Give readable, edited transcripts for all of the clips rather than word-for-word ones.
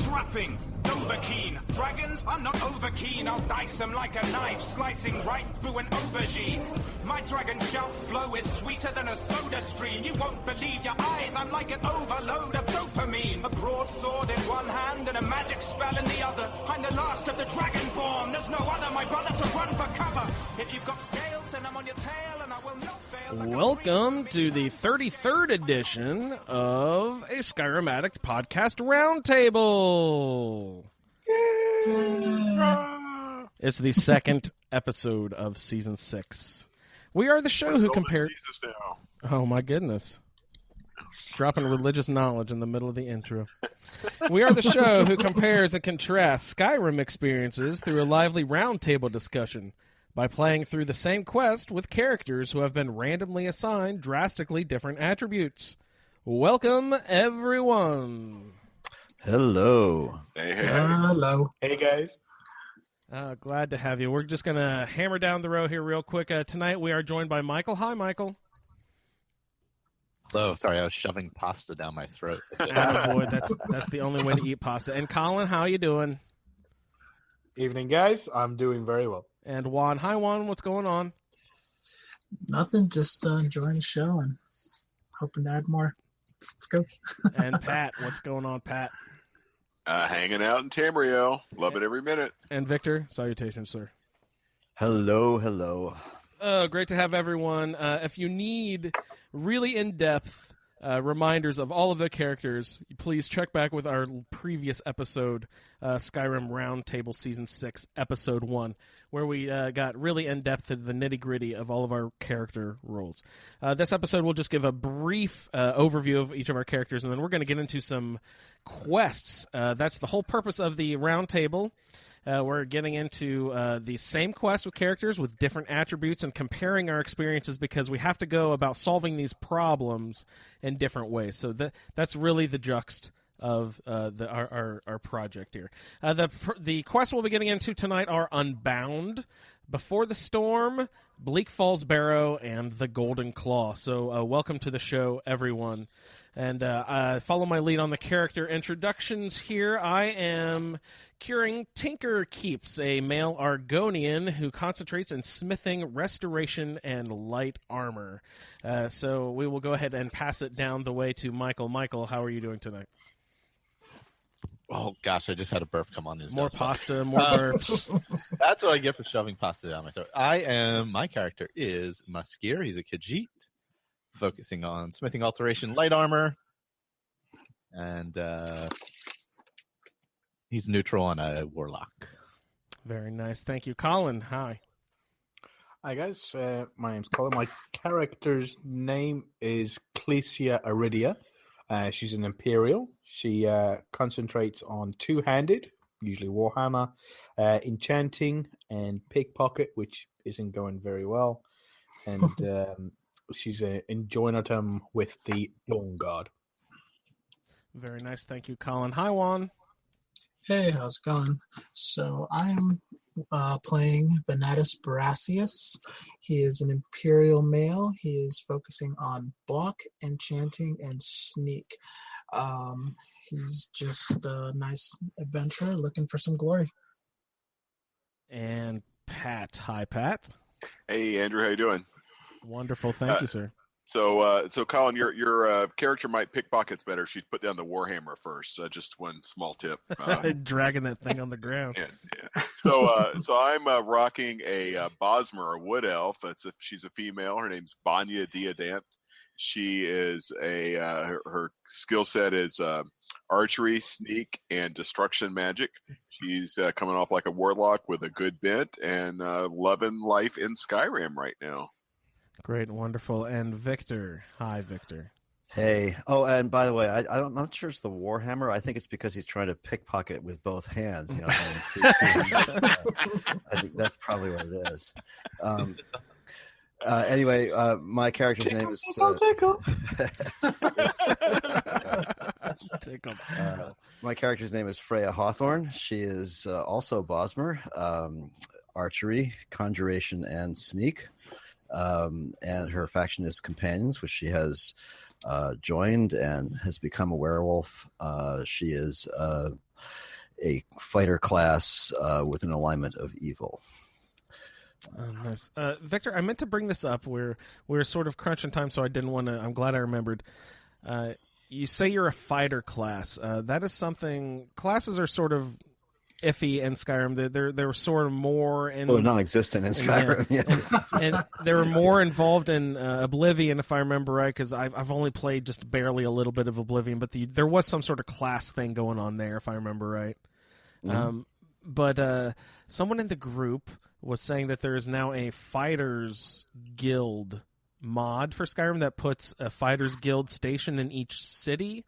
trapping, overkeen. Dragons, I'm not overkeen. I'll dice them like a knife, slicing right through an aubergine. My dragon shout flow is sweeter than a soda stream. You won't believe your eyes, I'm like an overload of dopamine. A broadsword in one hand and a magic spell in the other. I'm the last of the dragonborn, there's no other, my brother, so run for cover. If you've got scales, then I'm on your tail and I will not fail. Like Welcome to the 33rd edition of a Skyrim Addict podcast Roundtable. It's the second episode of season 6. We are the show who compares. Oh my goodness! Dropping religious knowledge in the middle of the intro. We are the show who compares and contrasts Skyrim experiences through a lively roundtable discussion by playing through the same quest with characters who have been randomly assigned drastically different attributes. Welcome, everyone. Hello. Hey. Hello. Hey, guys. Glad to have you. We're just going to hammer down the row here real quick. Tonight we are joined by Michael. Hi, Michael. Hello. Sorry, I was shoving pasta down my throat. Boy, that's the only way to eat pasta. And Colin, how you doing? Evening, guys. I'm doing very well. And Juan. Hi, Juan. What's going on? Nothing. Just enjoying the show and hoping to add more. Let's go. And Pat. What's going on, Pat? Hanging out in Tamriel. Love it every minute. And Victor. Salutations, sir. Hello. Great to have everyone. If you need really in-depth reminders of all of the characters, please check back with our previous episode, Skyrim Roundtable Season 6, Episode 1, where we got really in-depth to the nitty-gritty of all of our character roles. This episode will just give a brief overview of each of our characters, and then we're going to get into some quests. That's the whole purpose of the Roundtable. We're getting into the same quest with characters with different attributes and comparing our experiences because we have to go about solving these problems in different ways. So that's really the juxt of our project here. The quests we'll be getting into tonight are Unbound, Before the Storm, Bleak Falls Barrow, and the Golden Claw. So welcome to the show, everyone. And follow my lead on the character introductions here. I am curing Tinker Keeps, a male Argonian who concentrates in smithing, restoration, and light armor. So we will go ahead and pass it down the way to Michael. Michael, how are you doing tonight? Oh, gosh, I just had a burp come on. More pasta, more burps. That's what I get for shoving pasta down my throat. My character is Muskir. He's a Khajiit, focusing on smithing, alteration, light armor, and he's neutral on a warlock. Very nice. Thank you. Colin, hi. Hi, guys. My name's Colin. My character's name is Clesia Aridia. She's an Imperial. She concentrates on two-handed, usually Warhammer, enchanting, and pickpocket, which isn't going very well. And she's enjoying her time with the Dawn Guard. Very nice. Thank you, Colin. Hi, Juan. Hey, how's it going? So I'm playing Venatus Barasius. He is an Imperial male. He is focusing on block, enchanting, and sneak. He's just a nice adventurer looking for some glory. And Pat. Hi, Pat. Hey, Andrew. How you doing? Wonderful. Thank you, sir. So Colin, your character might pickpockets better. She's put down the Warhammer first. Just one small tip. Dragging that thing on the ground. Yeah. So I'm rocking a Bosmer, a wood elf. She's a female. Her name's Banya Diadant. She is her skill set is archery, sneak, and destruction magic. She's coming off like a warlock with a good bent and loving life in Skyrim right now. Great, wonderful. And Victor. Hi, Victor. Hey. Oh, and by the way, I'm not sure it's the Warhammer. I think it's because he's trying to pickpocket with both hands. You know, I think that's probably what it is. Anyway, my character's name is... my character's name is Freya Hawthorne. She is also Bosmer, archery, conjuration, and sneak. And her faction is Companions, which she has joined and has become a werewolf. She is a fighter class with an alignment of evil. Oh, nice. Victor, I meant to bring this up. We're sort of crunching time, so I didn't want to. I'm glad I remembered. You say you're a fighter class. That is something. Classes are sort of iffy in Skyrim. They're sort of more in non-existent in Skyrim. And they were more involved in Oblivion, if I remember right, because I've only played just barely a little bit of Oblivion, but there was some sort of class thing going on there, if I remember right. Mm-hmm. But someone in the group was saying that there is now a Fighters Guild mod for Skyrim that puts a Fighters Guild station in each city.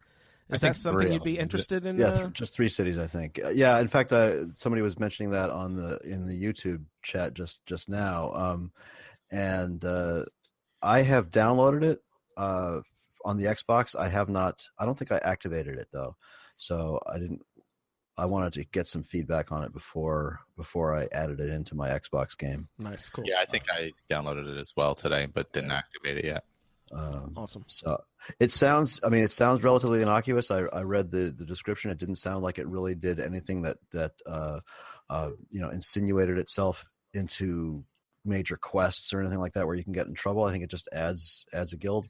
Is that something you'd be interested in? Yeah, just 3 cities, I think. Yeah, in fact, somebody was mentioning that in the YouTube chat just now, and I have downloaded it on the Xbox. I have not. I don't think I activated it though, so I didn't. I wanted to get some feedback on it before I added it into my Xbox game. Nice, cool. Yeah, I think I downloaded it as well today, but didn't activate it yet. Awesome. So it sounds relatively innocuous. I read the description. It didn't sound like it really did anything that insinuated itself into major quests or anything like that where you can get in trouble. I think it just adds a guild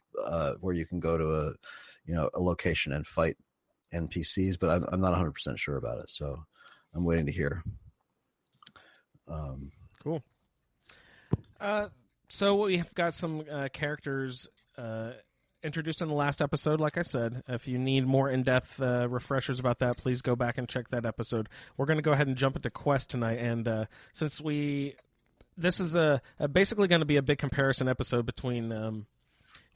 where you can go to a location and fight NPCs, but I'm not 100% sure about it, so I'm waiting to hear. Cool. So we've got some characters introduced in the last episode. Like I said, if you need more in-depth refreshers about that, please go back and check that episode. We're going to go ahead and jump into Quest tonight, and since this is basically going to be a big comparison episode between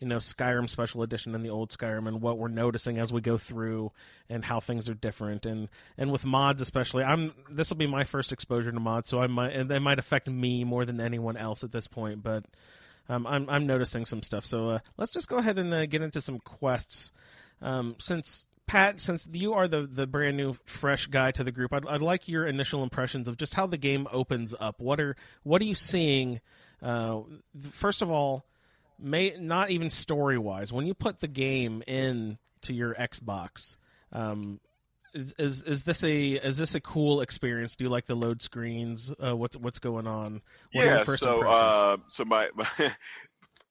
Skyrim Special Edition and the old Skyrim, and what we're noticing as we go through and how things are different, and with mods especially. This will be my first exposure to mods, so they might affect me more than anyone else at this point, but I'm noticing some stuff. So let's just go ahead and get into some quests. Since you are the brand new fresh guy to the group, I'd like your initial impressions of just how the game opens up. What are you seeing? First of all, not even story-wise. When you put the game in to your Xbox, is this a cool experience? Do you like the load screens? What's going on? What are your first impressions? So my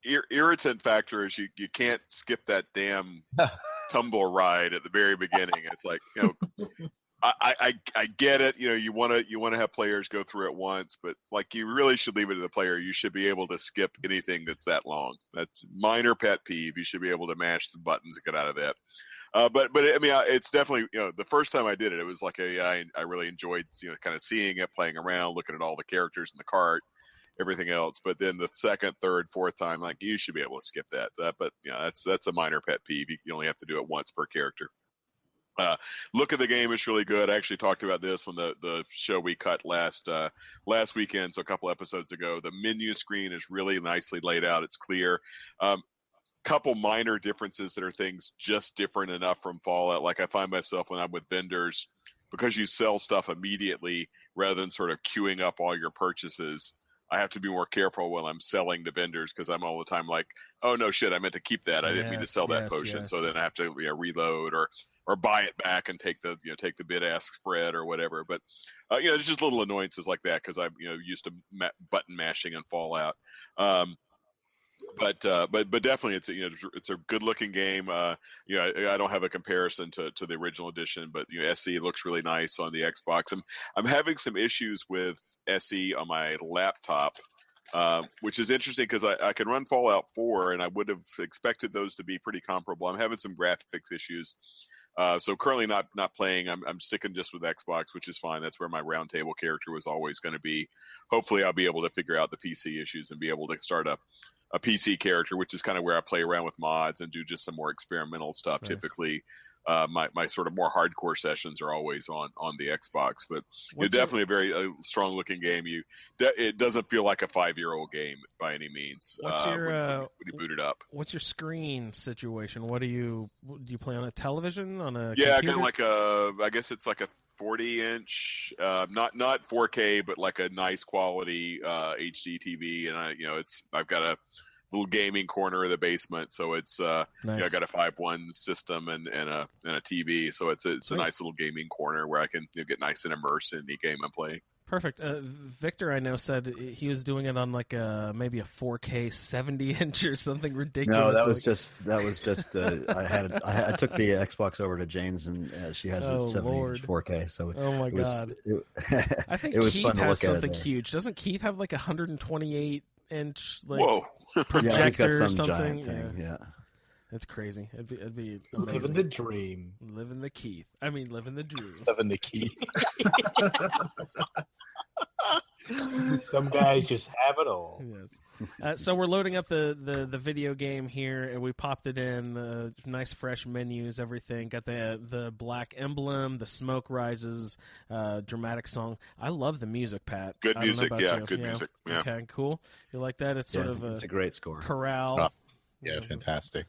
irritant factor is you can't skip that damn tumble ride at the very beginning. It's like, I get it. You want to have players go through it once, but like you really should leave it to the player. You should be able to skip anything that's that long. That's minor pet peeve. You should be able to mash the buttons and get out of that. But I mean, it's definitely the first time I did it, it was like I really enjoyed kind of seeing it, playing around, looking at all the characters in the cart, everything else. But then the second, third, fourth time, like you should be able to skip that. But that's a minor pet peeve. You only have to do it once per character. Look at the game, it's really good. I actually talked about this on the show we cut last weekend, so a couple episodes ago. The menu screen is really nicely laid out. It's clear. Couple minor differences that are things just different enough from Fallout. Like I find myself when I'm with vendors, because you sell stuff immediately rather than sort of queuing up all your purchases, I have to be more careful when I'm selling to vendors because I'm all the time like, oh no shit, I meant to keep that. I didn't mean to sell that potion. Yes. So then I have to reload or buy it back and take the bid ask spread or whatever. But there's just little annoyances like that because I'm used to button mashing in Fallout. But definitely it's a good looking game. I don't have a comparison to the original edition, but SE looks really nice on the Xbox. I'm having some issues with SE on my laptop, which is interesting because I can run Fallout 4 and I would have expected those to be pretty comparable. I'm having some graphics issues. So currently not playing. I'm sticking just with Xbox, which is fine. That's where my Roundtable character was always going to be. Hopefully I'll be able to figure out the PC issues and be able to start a PC character, which is kind of where I play around with mods and do just some more experimental stuff. Nice. Typically, my sort of more hardcore sessions are always on the Xbox, but definitely a very strong looking game. It doesn't feel like a 5-year-old game by any means. What's your when you boot it up? What's your screen situation? Do you play on a television, on a computer? Kind of like I guess it's like a 40-inch, not 4K, but like a nice quality HD TV, and I've got a little gaming corner of the basement. So it's Nice. I got a 5.1 system and a TV. So it's a nice little gaming corner where I can get nice and immersed in any game I'm playing. Perfect. Victor, I know, said he was doing it on like maybe a 4K 70-inch or something ridiculous. No, that was just I took the Xbox over to Jane's and she has a 70-inch 4K. So oh my god, I think it was Keith fun to has look at something it there. huge. Doesn't Keith have like a 128-inch Whoa. projector yeah, or something? giant thing. Yeah. That's crazy. It'd be Living amazing. the dream. Living the Keith. I mean, living the dream. Living the key. Some guys just have it all. Yes. So we're loading up the video game here, and we popped it in. Nice fresh menus, everything. Got the black emblem, the smoke rises, dramatic song. I love the music, Pat. Good music, yeah. You. Good music, yeah. Okay, cool. You like that? It's sort of it's a great score. Chorale. Oh, yeah, fantastic.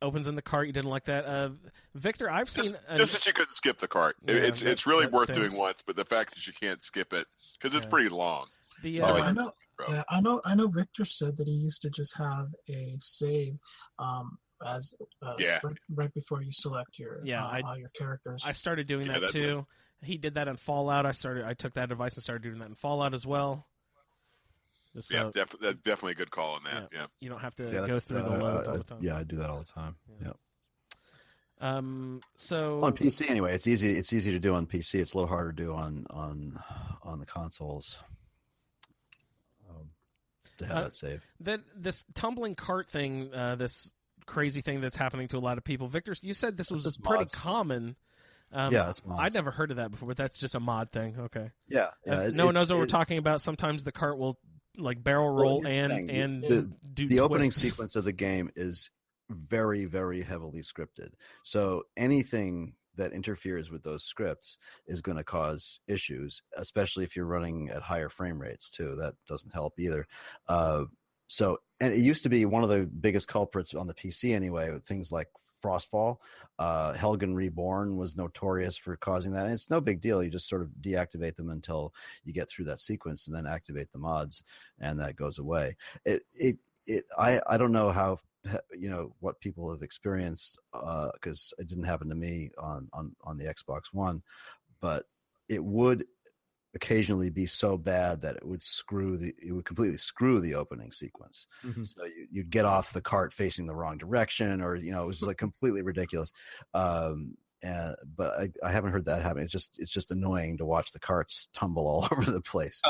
Opens in the cart. You didn't like that, Victor? I've seen just that you couldn't skip the cart. Yeah, it's really worth stinks. doing once, but the fact that you can't skip it because it's pretty long. I know. Victor said that he used to just have a save right before you select your all your characters. I started doing that too. He did that in Fallout. I took that advice and started doing that in Fallout as well. So, that's definitely a good call on that. Yeah. You don't have to go through the loads all the time. Yeah, I do that all the time. Yeah. So on PC anyway, it's easy to do on PC. It's a little harder to do on the consoles. To have that save. This tumbling cart thing, this crazy thing that's happening to a lot of people. Victor, you said this was pretty common. Yeah, it's mods. I'd never heard of that before, but that's just a mod thing. Okay. Yeah. No one knows what we're talking about. Sometimes the cart will like barrel roll and do the opening twists. sequence of the game is very, very heavily scripted. So anything that interferes with those scripts is going to cause issues, especially if you're running at higher frame rates too. That doesn't help either. And it used to be one of the biggest culprits on the PC anyway, with things like Frostfall. Helgen Reborn was notorious for causing that. And it's no big deal. You just sort of deactivate them until you get through that sequence and then activate the mods and that goes away. I don't know how, what people have experienced, because it didn't happen to me on the Xbox One, but it would occasionally be so bad that it would completely screw the opening sequence. Mm-hmm. So you'd get off the cart facing the wrong direction, or it was like completely ridiculous. But I haven't heard that happen. It's just annoying to watch the carts tumble all over the place.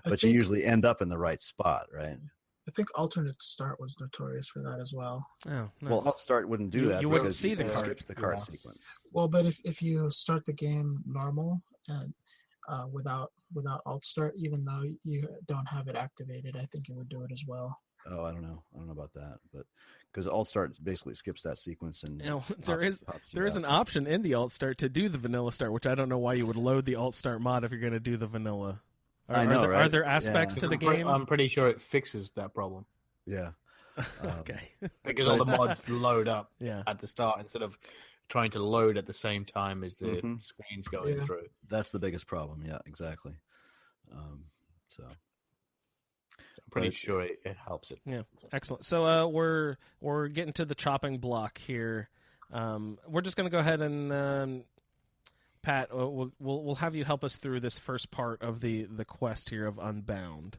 But you usually end up in the right spot, right? I think alternate start was notorious for that as well. Oh, nice. Well, alt start wouldn't do that. You wouldn't see the cart. Skips the cart sequence. Well, but if you start the game normal and without alt start, even though you don't have it activated, I think it would do it as well. Oh, I don't know about that, but because alt start basically skips that sequence, and there is an option in the alt start to do the vanilla start, which I don't know why you would load the alt start mod if you're going to do the vanilla. Are there aspects to the game? I'm pretty sure it fixes that problem. Yeah. Okay. Because all the mods load up at the start instead of trying to load at the same time as the screen's going through. That's the biggest problem. Yeah, exactly. So I'm pretty sure it helps it. Yeah, excellent. So we're getting to the chopping block here. We're just going to go ahead and Pat, we'll have you help us through this first part of the quest here of Unbound.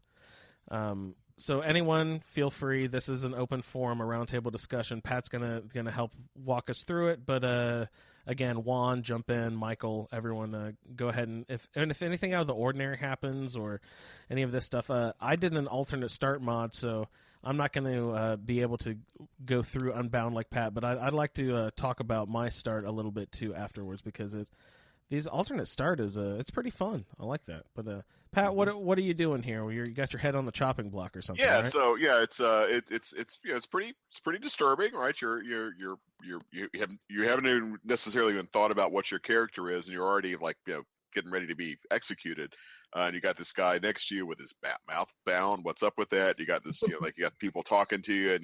So anyone, feel free. This is an open forum, a roundtable discussion. Pat's gonna help walk us through it. But again, Juan, jump in. Michael, everyone, go ahead and if anything out of the ordinary happens or any of this stuff, I did an alternate start mod, so I'm not going to be able to go through Unbound like Pat. But I'd like to talk about my start a little bit too afterwards, because these alternate start is it's pretty fun. I like that. But Pat, what are you doing here? You got your head on the chopping block or something? Yeah. Right? So it's pretty disturbing, right? You haven't even necessarily even thought about what your character is, and you're already getting ready to be executed. And you got this guy next to you with his mouth bound. What's up with that? You got this, you got people talking to you, and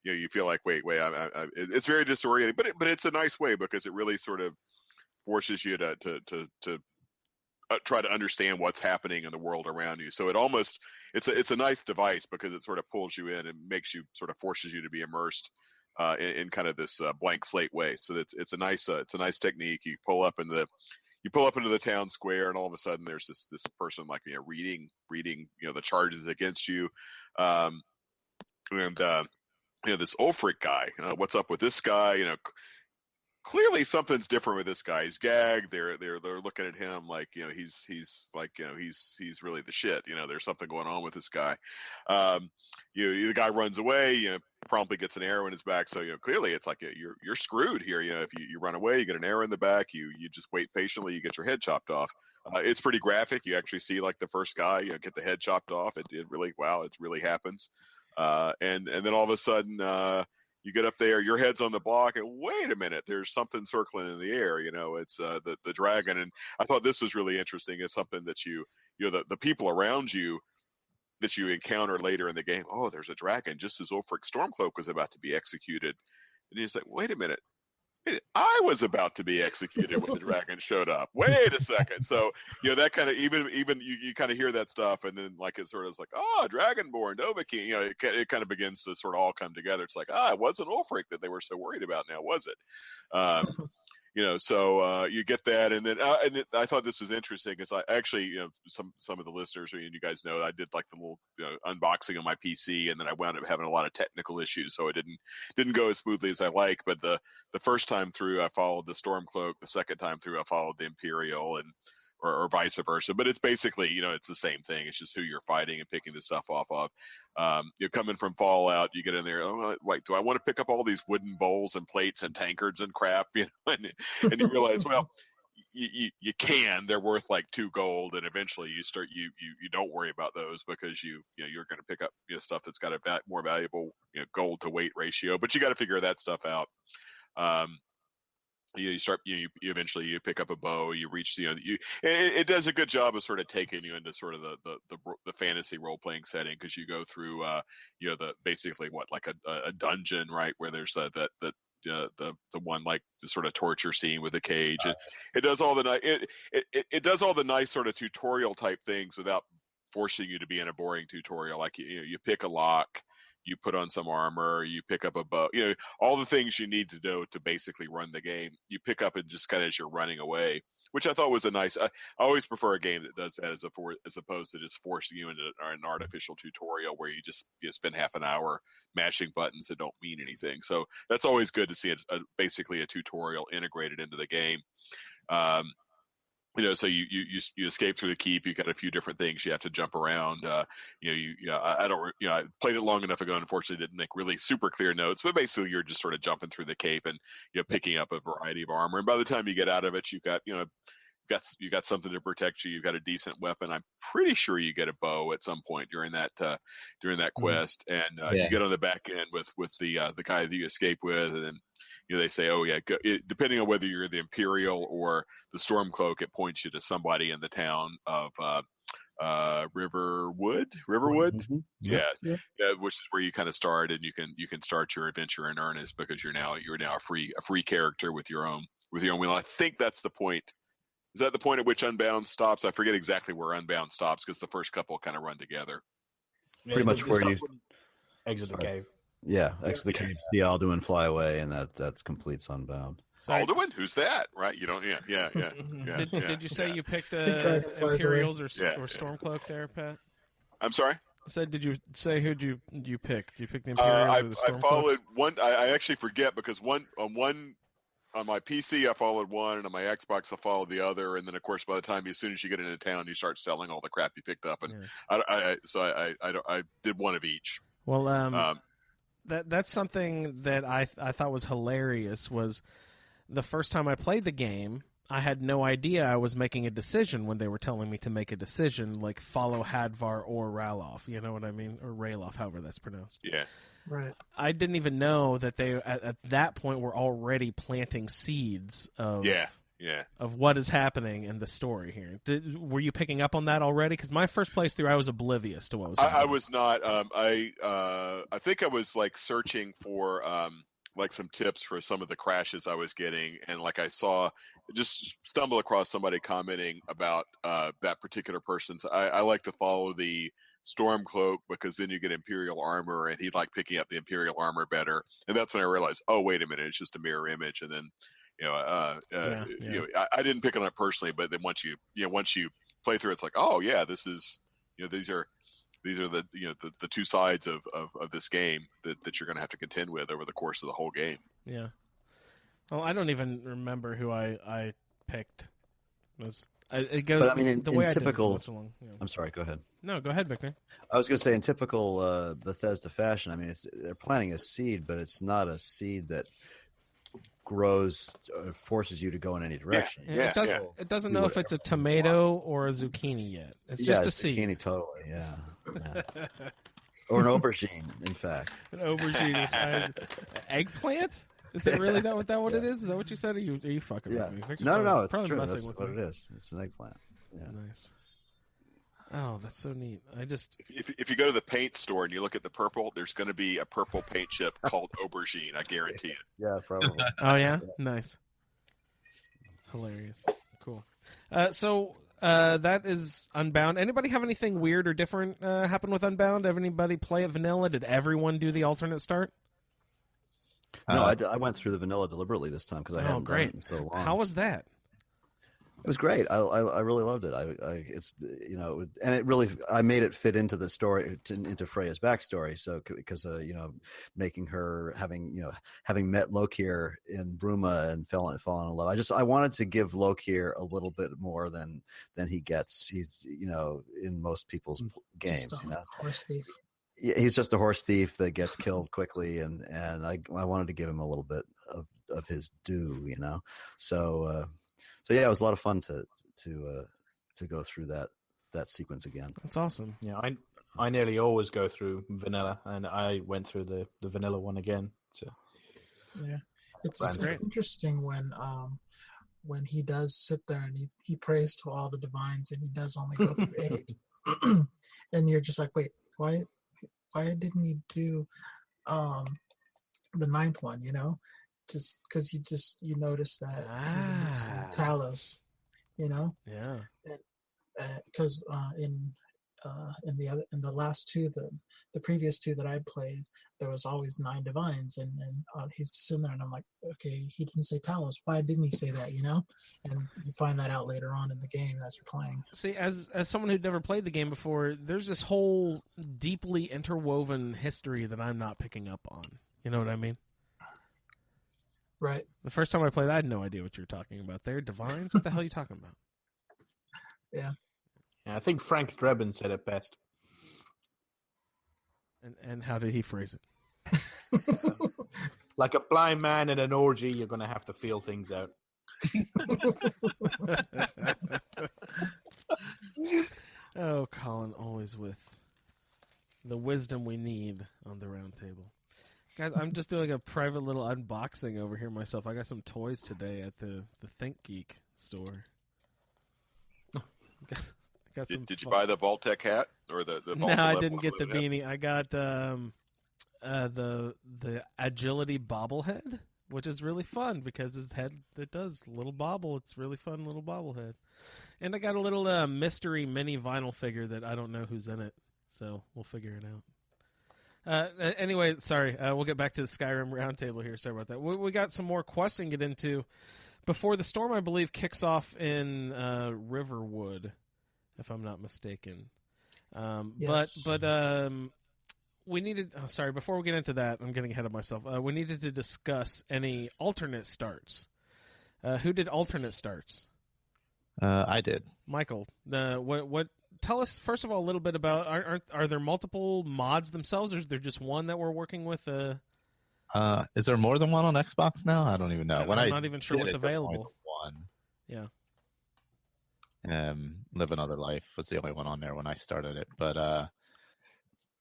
you feel like wait. It's very disorienting, but it's a nice way because it really sort of forces you to try to understand what's happening in the world around you. So it's a nice device because it sort of pulls you in and makes you sort of forces you to be immersed in kind of this blank slate way. So it's a nice technique. You pull up into the town square, and all of a sudden there's this person like reading the charges against you, and this Ulfric guy. What's up with this guy? Clearly something's different with this guy. He's gagged. They're looking at him like he's really the shit. There's something going on with this guy. The guy runs away. Promptly gets an arrow in his back. So clearly it's like you're screwed here. If you run away, you get an arrow in the back. You just wait patiently. You get your head chopped off. It's pretty graphic. You actually see like the first guy get the head chopped off. It really it really happens. And then all of a sudden. You get up there, your head's on the block, and wait a minute, there's something circling in the air. It's the dragon. And I thought this was really interesting. It's something that the people around you that you encounter later in the game. Oh, there's a dragon, just as Ulfric Stormcloak was about to be executed. And he's like, wait a minute. I was about to be executed when the dragon showed up. Wait a second. So, that kind of even you kind of hear that stuff, and then like it sort of is like, Dragonborn, Dovahkiin. It kind of begins to sort of all come together. It's like, it wasn't Ulfric that they were so worried about now, was it? So you get that, and then I thought this was interesting because I actually, some of the listeners, you guys know, I did like the little unboxing on my PC, and then I wound up having a lot of technical issues, so it didn't go as smoothly as I like. But the first time through, I followed the Stormcloak. The second time through, I followed the Imperial, and or vice versa. But it's basically, it's the same thing. It's just who you're fighting and picking the stuff off of. You're coming from Fallout, you get in there, wait, do I want to pick up all these wooden bowls and plates and tankards and crap? And you realize, well, you can. They're worth like 2 gold, and eventually you don't worry about those because you're going to pick up stuff that's got a more valuable gold to weight ratio. But you got to figure that stuff out. You eventually pick up a bow. You reach it does a good job of sort of taking you into sort of the fantasy role playing setting, because you go through the basically like a dungeon, right, where there's the one like the sort of torture scene with a cage. It does all the nice sort of tutorial type things without forcing you to be in a boring tutorial. Like you pick a lock. You put on some armor, you pick up a bow, all the things you need to do to basically run the game. You pick up and just kind of as you're running away, which I thought was a nice. I always prefer a game that does that as opposed to just forcing you into an artificial tutorial where you just spend half an hour mashing buttons that don't mean anything. So that's always good to see basically a tutorial integrated into the game. So you escape through the keep. You got a few different things you have to jump around. I played it long enough ago. And unfortunately, didn't make really super clear notes. But basically, you're just sort of jumping through the cape and picking up a variety of armor. And by the time you get out of it, you got something to protect you. You've got a decent weapon. I'm pretty sure you get a bow at some point during that quest. And you get on the back end with the guy that you escape with, and then they say, depending on whether you're the Imperial or the Stormcloak, it points you to somebody in the town of Riverwood. Mm-hmm. Yeah, which is where you kind of start, and you can start your adventure in earnest because you're now a free character with your own wheel. I think that's the point. Is that the point at which Unbound stops? I forget exactly where Unbound stops because the first couple kind of run together. Pretty much where you exit the cave. Yeah, exit the cave, see Alduin fly away, and that completes Unbound. Alduin? Who's that? Right? You don't. Yeah. Did you say you picked Imperials or Stormcloak there, Pat? I'm sorry. I said, did you say who'd you pick? Did you pick the Imperials or the Stormcloaks? I followed one. I actually forget because on my PC I followed one, and on my Xbox I followed the other, and then of course by the time as soon as you get into town you start selling all the crap you picked up, and I did one of each. Well, that's something that I thought was hilarious. Was the first time I played the game, I had no idea I was making a decision when they were telling me to make a decision, like follow Hadvar or Ralof. You know what I mean? Or Ralof, however that's pronounced. Yeah. Right. I didn't even know that they at that point were already planting seeds of of what is happening in the story here. Were you picking up on that already? Because my first playthrough, I was oblivious to what was happening. I was not. I think I was like searching for like some tips for some of the crashes I was getting, and like I saw just stumble across somebody commenting about that particular person's. I like to follow the Stormcloak because then you get Imperial armor, and he liked picking up the Imperial armor better. And that's when I realized, oh, wait a minute, it's just a mirror image. And then, I didn't pick it up personally, but then once you play through, it's like, oh yeah, this is, these are the the two sides of this game that you're going to have to contend with over the course of the whole game. Yeah. Well, I don't even remember who I picked. It goes. But I mean, the way in typical. I did it so long, I'm sorry. Go ahead. No, go ahead, Victor. I was going to say, in typical Bethesda fashion, I mean, they're planting a seed, but it's not a seed that grows, forces you to go in any direction. Yeah. It doesn't know if it's a tomato or a zucchini yet. It's just a seed. Zucchini, totally. Yeah. Or an aubergine, in fact. An aubergine. Eggplant? Is it really what it is? Is that what you said? Are you fucking with me? Victor's No, it's probably true. messing That's with what me. it is. It's an eggplant. Yeah. Nice. Oh, that's so neat. If you go to the paint store and you look at the purple, there's going to be a purple paint chip called aubergine. I guarantee it. Yeah, probably. Oh yeah, nice, hilarious, cool. So that is Unbound. Anybody have anything weird or different happen with Unbound? Anybody play it vanilla? Did everyone do the alternate start? No, I went through the vanilla deliberately this time because I hadn't done it in so long. How was that? It was great. I really loved it. It's and it really, I made it fit into the story, into Freya's backstory. So because making her having met Lokir in Bruma and fallen in love. I wanted to give Lokir a little bit more than he gets. He's in most people's games. Horse thief. Yeah, he's just a horse thief that gets killed quickly, and I wanted to give him a little bit of his due. So yeah, it was a lot of fun to go through that sequence again. That's awesome. Yeah, I nearly always go through vanilla, and I went through the vanilla one again. So yeah, it's interesting when he does sit there and he prays to all the divines, and he does only go through 8, and you're just like, wait, why didn't he do the 9th one? Just because you notice that he's in Talos, Yeah. Because in the last 2, the previous 2 that I played, there was always 9 divines, and he's just in there, and I'm like, okay, he didn't say Talos. Why didn't he say that? And you find that out later on in the game as you're playing. See, as someone who'd never played the game before, there's this whole deeply interwoven history that I'm not picking up on. You know what I mean? Right. The first time I played, I had no idea what you were talking about. They're divines? What the hell are you talking about? Yeah. I think Frank Drebin said it best. And how did he phrase it? Like a blind man in an orgy, you're going to have to feel things out. Oh, Colin, always with the wisdom we need on the round table. Guys, I'm just doing a private little unboxing over here myself. I got some toys today at the Think Geek store. Did you buy the Vault-Tec hat or the No, I didn't get the beanie. I got the agility bobblehead, which is really fun because his head, it does little bobble. It's really fun little bobblehead. And I got a little mystery mini vinyl figure that I don't know who's in it, so we'll figure it out. Anyway, sorry. We'll get back to the Skyrim Roundtable here. Sorry about that. We got some more questing to get into before the storm, I believe, kicks off in Riverwood, if I'm not mistaken. Yes. But we needed. Oh, sorry. Before we get into that, I'm getting ahead of myself. We needed to discuss any alternate starts. Who did alternate starts? I did. Michael. What? Tell us first of all a little bit about. Are there multiple mods themselves, or is there just one that we're working with? Is there more than one on Xbox now? I don't even know. I'm not even sure what's available. One. Yeah. Live Another Life was the only one on there when I started it. But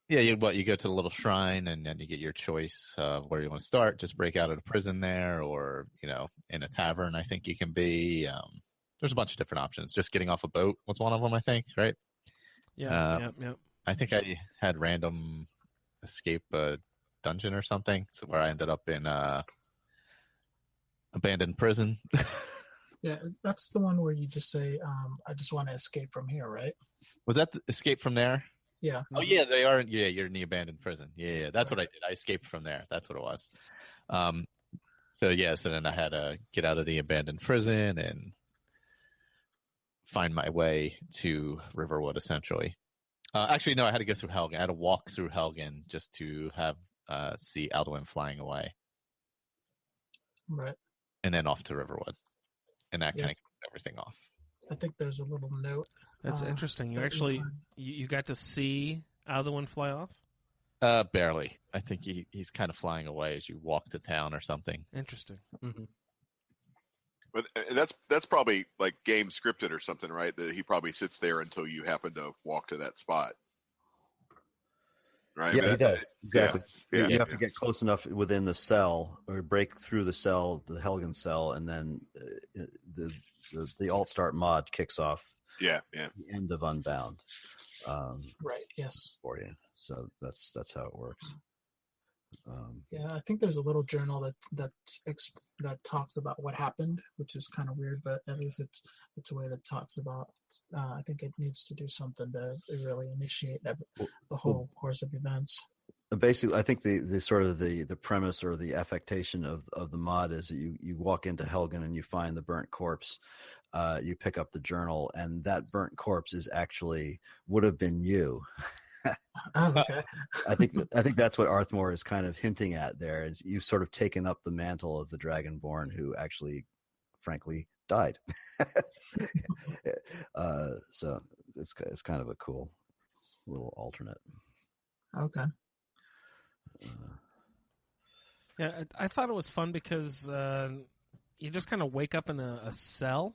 you go to the little shrine and then you get your choice of where you want to start. Just break out of the prison there, or in a tavern. I think you can be. There's a bunch of different options. Just getting off a boat was one of them, I think. Right? Yeah. I think I had random escape a dungeon or something, where I ended up in abandoned prison. Yeah, that's the one where you just say, "I just want to escape from here," right? Was that the Escape from there? Yeah. Oh yeah, they are. Yeah, you're in the abandoned prison. Yeah, that's what I did. I escaped from there. That's what it was. So then I had to get out of the abandoned prison and find my way to Riverwood, essentially. Actually, no, I had to go through Helgen. I had to walk through Helgen just to have see Alduin flying away, Right. and then off to Riverwood, and that Yeah. kind of kicked everything off. I think there's a little note. That's interesting. You that actually find. you got to see Alduin fly off. Barely. I think he's kind of flying away as you walk to town or something. Interesting. Mhm. But that's probably like game scripted or something, right? That he probably sits there until you happen to walk to that spot, right? Yeah, he does. Exactly. Yeah. You have to get close enough within the cell or break through the cell, the Helgen cell, and then the alt start mod kicks off Yeah. the end of Unbound Right. Yes. for you. So that's how it works. Yeah, I think there's a little journal that talks about what happened, which is kind of weird, but at least it's a way that talks about. I think it needs to do something to really initiate the whole course of events. Basically, I think the sort of the premise or the affectation of the mod is that you walk into Helgen and you find the burnt corpse. You pick up the journal, and that burnt corpse would have been you. Oh, okay. I think that's what Arthmore is kind of hinting at there. Is you've sort of taken up the mantle of the Dragonborn who actually, frankly, died. So it's kind of a cool little alternate. Okay. Yeah, I thought it was fun because you just kind of wake up in a cell,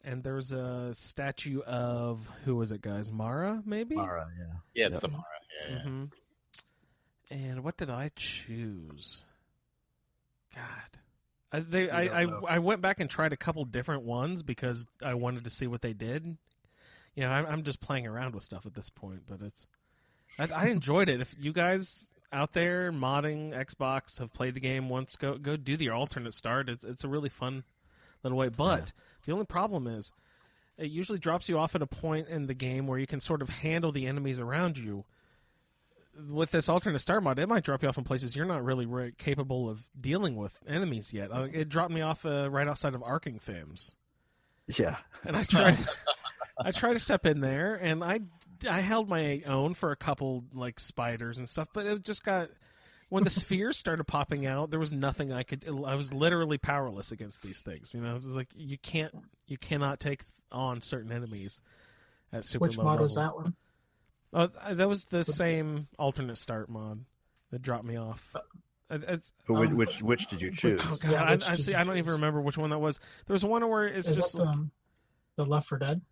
and there's a statue of, who was it, guys? Mara, maybe? Mara, yeah. Yeah, it's the Mara. Yeah. Mm-hmm. And what did I choose? God. I went back and tried a couple different ones because I wanted to see what they did. You know, I'm just playing around with stuff at this point, but I enjoyed it. If you guys out there modding Xbox have played the game once, go do the alternate start. It's a really fun little way. But the only problem is it usually drops you off at a point in the game where you can sort of handle the enemies around you. With this alternate start mod, it might drop you off in places you're not really capable of dealing with enemies yet. It dropped me off right outside of Arking Thames. Yeah. And I tried to step in there, and I held my own for a couple like spiders and stuff, but it just got, when the spheres started popping out, there was nothing I was literally powerless against these things. You know, it was like you cannot take on certain enemies at super Which low mod levels. was that one? Oh, that was the same alternate start mod that dropped me off. But which did you choose? I don't even remember which one that was. There was one where it's Is just that the Left 4 Dead?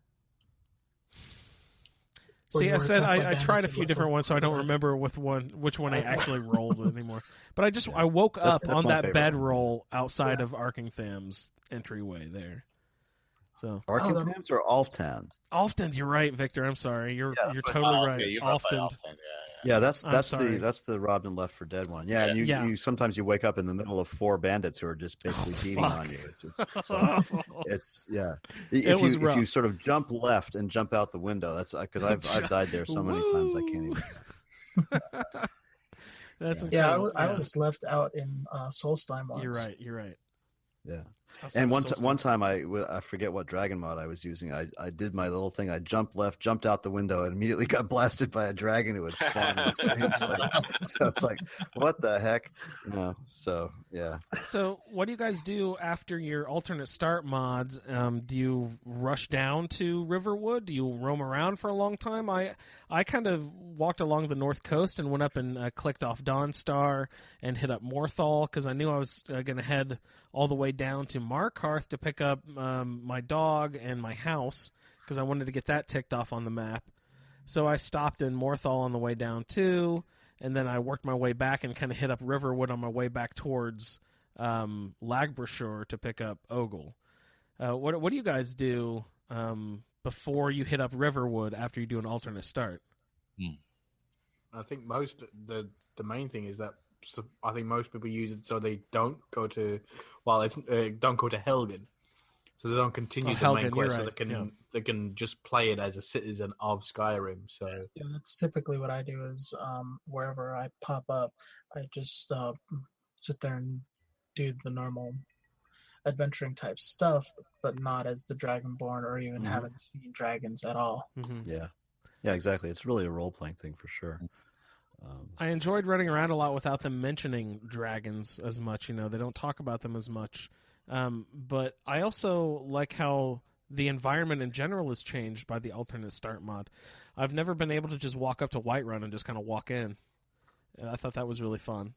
See, I said I tried a few different ones, so I don't remember which one I actually rolled anymore. But I woke up on that bedroll outside of Arking Thames entryway there. So Arking Thames or Alftand? Alftand, you're right, Victor. I'm sorry. You're totally right. Okay, Alftand. Yeah, that's the Robbed and Left 4 Dead one. Yeah, and you sometimes you wake up in the middle of 4 bandits who are just basically beating on you. It's if you sort of jump left and jump out the window, that's because I've died there so many times I can't even. That's I was left out in Solstheim once. You're right. Yeah. And one time I forget what dragon mod I was using. I did my little thing. I jumped left, jumped out the window, and immediately got blasted by a dragon who had spawned in the same place. So it's like, what the heck? So yeah. So what do you guys do after your alternate start mods? Do you rush down to Riverwood? Do you roam around for a long time? I kind of walked along the north coast and went up and clicked off Dawnstar and hit up Morthal because I knew I was going to head all the way down to Markarth to pick up my dog and my house because I wanted to get that ticked off on the map. So I stopped in Morthal on the way down too, and then I worked my way back and kind of hit up Riverwood on my way back towards Lagbroshore to pick up Ogle. What do you guys do before you hit up Riverwood after you do an alternate start? I think the main thing is that I think most people use it so they don't go to don't go to Helgen. So they don't continue the main Helgen, quest, you're so right, they can just play it as a citizen of Skyrim. So Yeah, that's typically what I do. Is wherever I pop up, I just sit there and do the normal adventuring type stuff, but not as the Dragonborn or even haven't seen dragons at all. Mm-hmm. Yeah, exactly. It's really a role playing thing for sure. I enjoyed running around a lot without them mentioning dragons as much. They don't talk about them as much. But I also like how the environment in general is changed by the alternate start mod. I've never been able to just walk up to Whiterun and just kind of walk in. I thought that was really fun.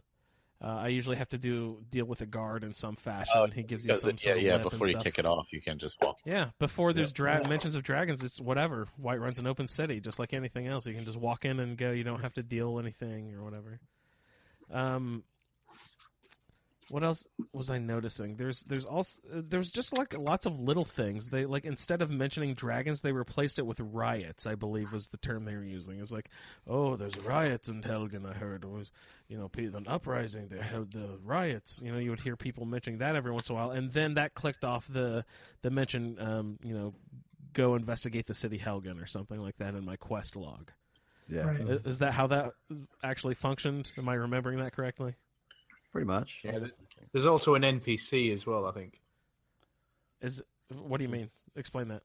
I usually have to deal with a guard in some fashion. He gives you some sort of lip before and you stuff. kick it off, you can just walk. Yeah, before there's mentions of dragons, it's whatever. Whiterun's an open city, just like anything else. You can just walk in and go. You don't have to deal anything or whatever. What else was I noticing? There's just like lots of little things. They like instead of mentioning dragons, they replaced it with riots. I believe was the term they were using. It was like, oh, there's riots in Helgen. I heard it was an uprising. They held the riots. You would hear people mentioning that every once in a while, and then that clicked off the mention. Go investigate the city Helgen or something like that in my quest log. Yeah, Right. Is that how that actually functioned? Am I remembering that correctly? pretty much. yeah, there's also an NPC as well. I think What do you mean? Explain that.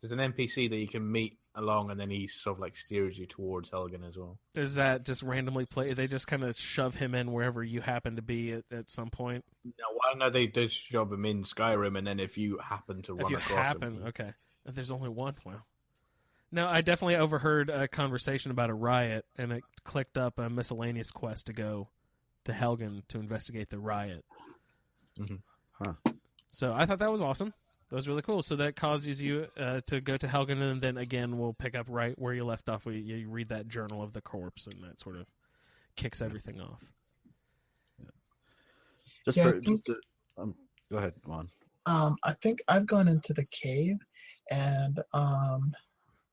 there's an NPC that you can meet along, and then he sort of like steers you towards Helgen as well. Does that just randomly play? They just kind of shove him in wherever you happen to be at some point. No, they just shove him in Skyrim, and then if you happen to run across him, Okay. There's only one. Wow. No, I definitely overheard a conversation about a riot, and it clicked up a miscellaneous quest to go to Helgen to investigate the riot. Mhm. Huh. So I thought that was awesome. That was really cool. So that causes you to go to Helgen, and then again we'll pick up right where you left off. You read that Journal of the Corpse, and that sort of kicks everything off. Go ahead, Juan. I think I've gone into the cave, and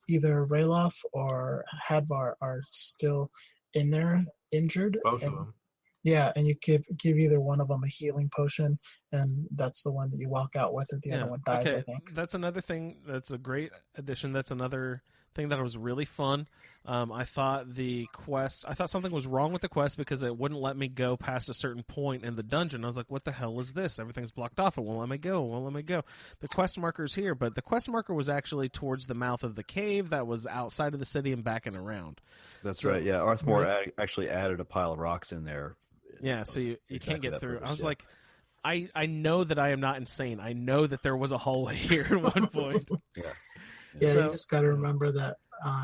either Ralof or Hadvar are still in there, injured. both of them. Yeah, and you give either one of them a healing potion, and that's the one that you walk out with, or the other one dies, okay. I think. That's another thing. That's a great addition. That's another thing that was really fun. I thought something was wrong with the quest because it wouldn't let me go past a certain point in the dungeon. I was like, what the hell is this? Everything's blocked off. It won't let me go. It won't let me go. The quest marker's here, but the quest marker was actually towards the mouth of the cave that was outside of the city and back and around. That's right. Yeah, Arthmore actually added a pile of rocks in there. Yeah, so you Exactly can't get that through. purpose, I was yeah. like, I know that I am not insane. I know that there was a hallway here at one point. Yeah, So- you just got to remember that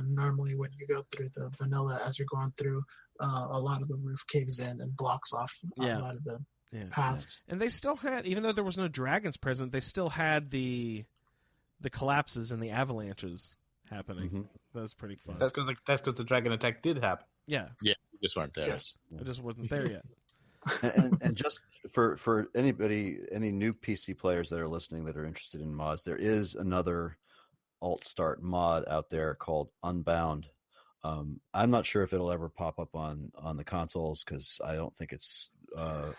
normally when you go through the vanilla, as you're going through, a lot of the roof caves in and blocks off a lot of the paths. And they still had, even though there was no dragons present, they still had the collapses and the avalanches happening. Mhm. That was pretty fun. That's because the dragon attack did happen. Yeah, Yeah, you just weren't there. Yes. I just wasn't there yet. and just for any new PC players that are listening that are interested in mods, there is another alt start mod out there called Unbound. I'm not sure if it'll ever pop up on the consoles because I don't think it's I'm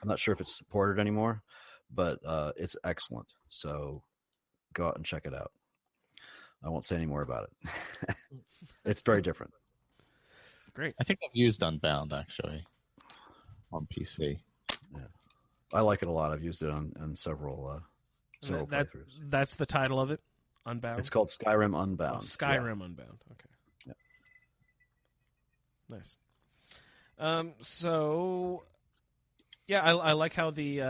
not sure if it's supported anymore, but it's excellent. So go out and check it out. I won't say any more about it. It's very different. Great. I think I've used Unbound actually on PC. I like it a lot. I've used it on several playthroughs. That's the title of it. Unbound. It's called Skyrim Unbound. Skyrim Unbound. Okay. Yeah. Nice. So, yeah, I like how the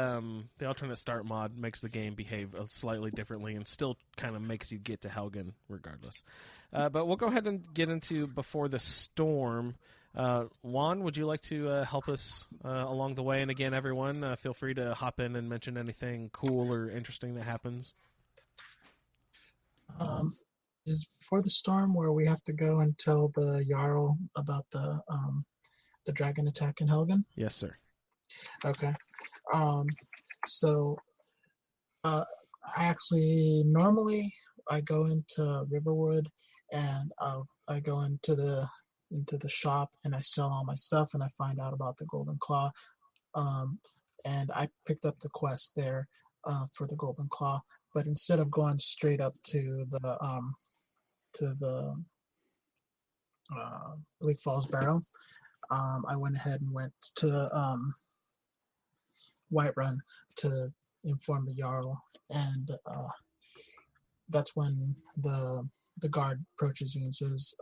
alternate start mod makes the game behave slightly differently and still kind of makes you get to Helgen regardless. But we'll go ahead and get into Before the Storm. Juan, would you like to help us along the way? And again, everyone, feel free to hop in and mention anything cool or interesting that happens. Is Before the Storm where we have to go and tell the Jarl about the dragon attack in Helgen? Yes, sir. Okay. So normally I go into Riverwood and I go into the shop and I sell all my stuff and I find out about the Golden Claw. And I picked up the quest there for the Golden Claw. But instead of going straight up to the Bleak Falls Barrow, I went ahead and went to Whiterun to inform the Jarl, and that's when the guard approaches you and says,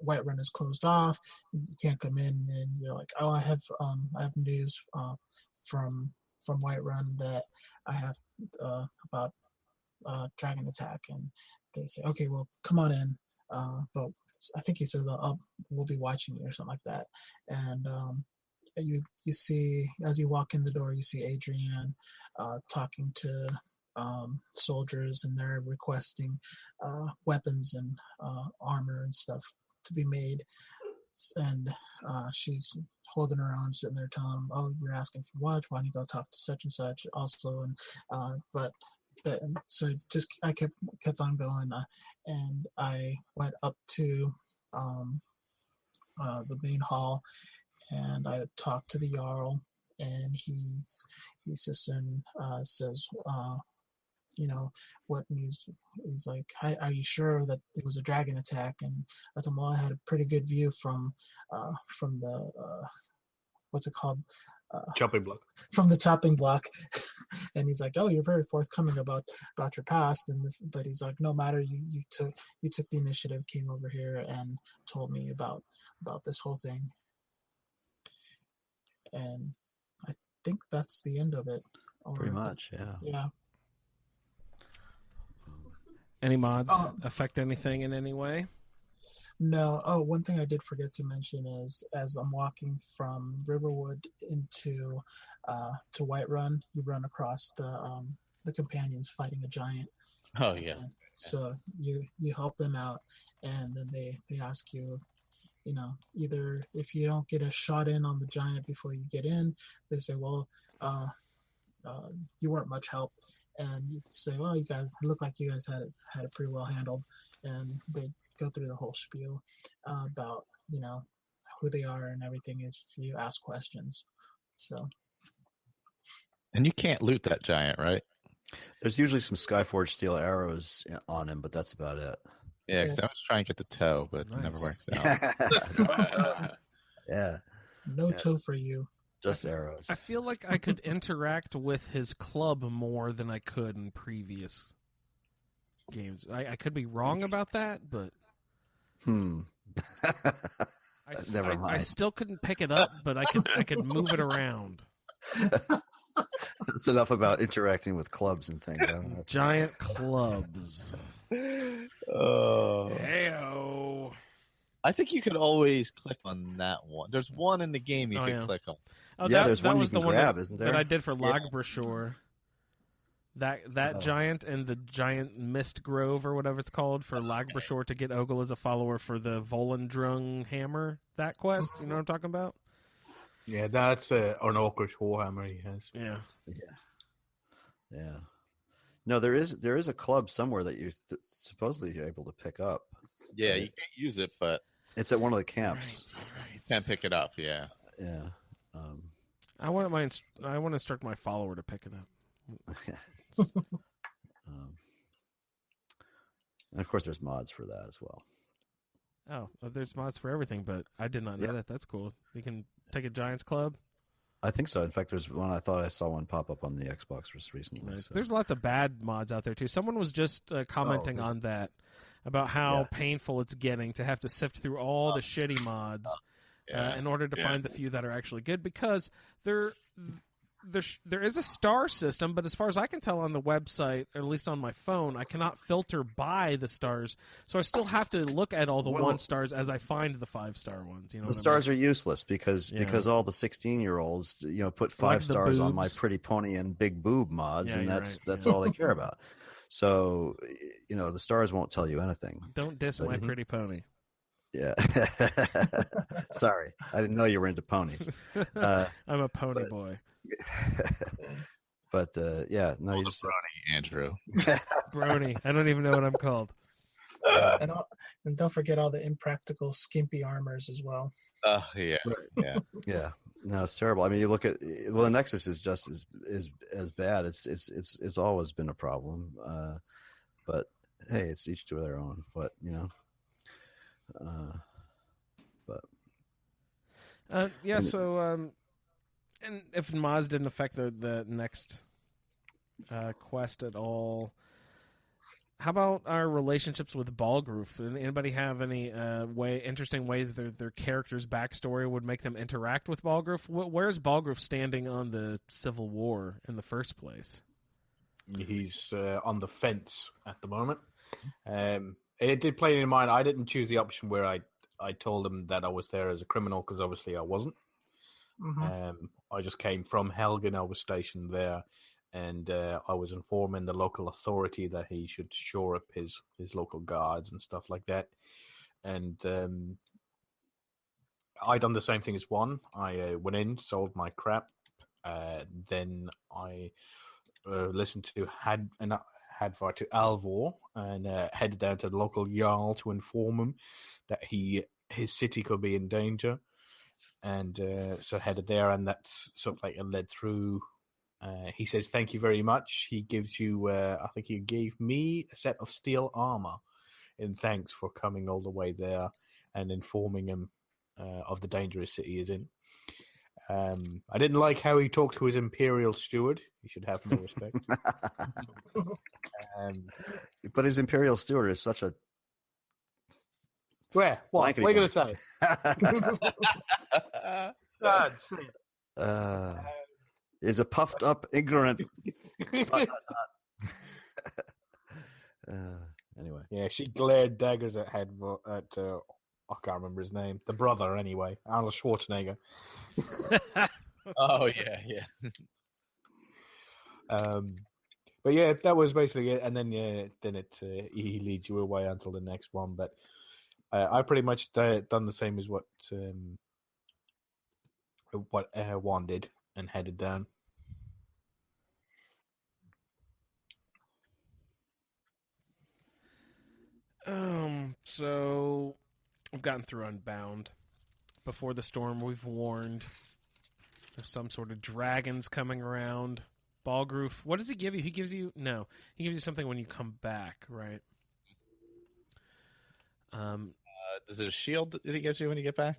Whiterun is closed off, you can't come in. And you're like, oh, I have news from Whiterun that I have about dragon attack. And they say, okay, well, come on in, but I think he says we'll be watching you or something like that. And you see, as you walk in the door, you see Adrienne talking to soldiers, and they're requesting weapons and armor and stuff to be made. And she's holding her own, sitting there telling them, oh, you're asking for what? Why don't you go talk to such and such also? And so I kept on going, and I went up to the main hall, and I talked to the Jarl, and he sits and says, what news? He's like, are you sure that it was a dragon attack? And I told him, well, I had a pretty good view from the what's it called? Chopping block. From the chopping block. And he's like, oh, you're very forthcoming about your past and this, but he's like, no matter, you took the initiative, came over here and told me about this whole thing. And I think that's the end of it. Pretty much, yeah. Yeah. Any mods affect anything in any way? No. Oh, one thing I did forget to mention is, as I'm walking from Riverwood into to Whiterun, you run across the companions fighting a giant. Oh yeah. And so you help them out, and then they ask you, either if you don't get a shot in on the giant before you get in, they say, well, you weren't much help. And you say, well, you guys look like you guys had it pretty well handled. And they go through the whole spiel about, who they are and everything if you ask questions. So. And you can't loot that giant, right? There's usually some Skyforged steel arrows on him, but that's about it. Yeah, because I was trying to get the toe, but it never works out. Yeah. No toe for you. Just arrows. I feel like I could interact with his club more than I could in previous games. I could be wrong about that, but Never mind. I still couldn't pick it up, but I could move it around. That's enough about interacting with clubs and things. I don't know. Giant clubs. Oh. Heyo. I think you could always click on that one. There's one in the game you can click on. Oh, yeah, there's one you was can the one grab, isn't there? that I did for Lagbrashore. That giant and the giant mist grove or whatever it's called for Lagbrashore to get Ogle as a follower for the Volendrung hammer. That quest, you know what I'm talking about? Yeah, that's an Orcish warhammer he has. Yeah. No, there is a club somewhere that you're supposedly able to pick up. Yeah, you can't use it, but it's at one of the camps. You can pick it up. Yeah. Yeah. I want to instruct my follower to pick it up. And of course, there's mods for that as well. Oh, there's mods for everything, but I did not know that. That's cool. You can take a Giants Club. I think so. In fact, there's one. I thought I saw one pop up on the Xbox just recently. Nice. So. There's lots of bad mods out there too. Someone was just commenting on that about how painful it's getting to have to sift through all the shitty mods in order to find the few that are actually good, because there is a star system, but as far as I can tell on the website, or at least on my phone, I cannot filter by the stars. So I still have to look at all the 1 stars as I find the 5-star ones. You know, the stars are useless because all the 16-year-olds put 5 stars on My Pretty Pony and Big Boob mods, and that's all they care about. So the stars won't tell you anything. Don't diss My Pretty Pony. Yeah. Sorry, I didn't know you were into ponies. I'm a pony boy. But no, you just Brony, Andrew. Brony. I don't even know what I'm called. And don't forget all the impractical, skimpy armors as well. Oh yeah, yeah. Yeah, no, it's terrible. I mean, you look at the Nexus is just as bad. It's always been a problem. But hey, it's each to their own. But yeah. So, and if mods didn't affect the next quest at all, how about our relationships with Balgroof? Anybody have any interesting ways their character's backstory would make them interact with Balgroof? Where's Balgroof standing on the Civil War in the first place? He's on the fence at the moment. It did play in mind. I didn't choose the option where I told him that I was there as a criminal because obviously I wasn't. Mm-hmm. I just came from Helgen. I was stationed there. And I was informing the local authority that he should shore up his local guards and stuff like that. And I done the same thing as one. I went in, sold my crap. Then I listened to Hadvar to Alvor and headed down to the local Jarl to inform him that his city could be in danger. And so headed there, and that's sort of like led through. He says, thank you very much. He gives you, I think he gave me a set of steel armor in thanks for coming all the way there and informing him of the dangerous city he's in. I didn't like how he talked to his Imperial steward. He should have more respect. But his Imperial steward is such a... Where? What? What are you going to say? God, say it. Is a puffed up, ignorant. Anyway, yeah, she glared daggers at I can't remember his name. The brother, anyway, Arnold Schwarzenegger. Oh yeah. But yeah, that was basically it. And then he leads you away until the next one. But I pretty much done the same as what Juan did. And headed down. So we've gotten through Unbound. Before the storm, we've warned there's some sort of dragons coming around. Balgroof, what does he give you? He gives you something when you come back, right? Is it a shield that he gives you when you get back?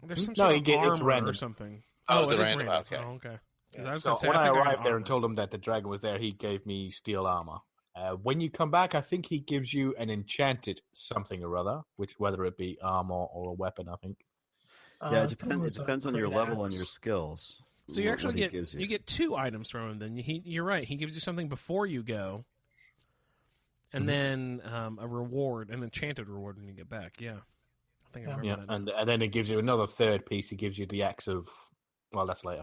There's some sort of it's armor random or something. Oh, it is random. Okay. Oh, okay. Yeah. When I arrived there and told him that the dragon was there, he gave me steel armor. When you come back, I think he gives you an enchanted something or other, whether it be armor or a weapon, I think. Yeah, it depends on your level and your skills. So you actually get two items from him. Then you're right. He gives you something before you go, and then a reward, an enchanted reward when you get back. Yeah, I think I remember that. And then it gives you another third piece. He gives you the axe of. Well, that's later.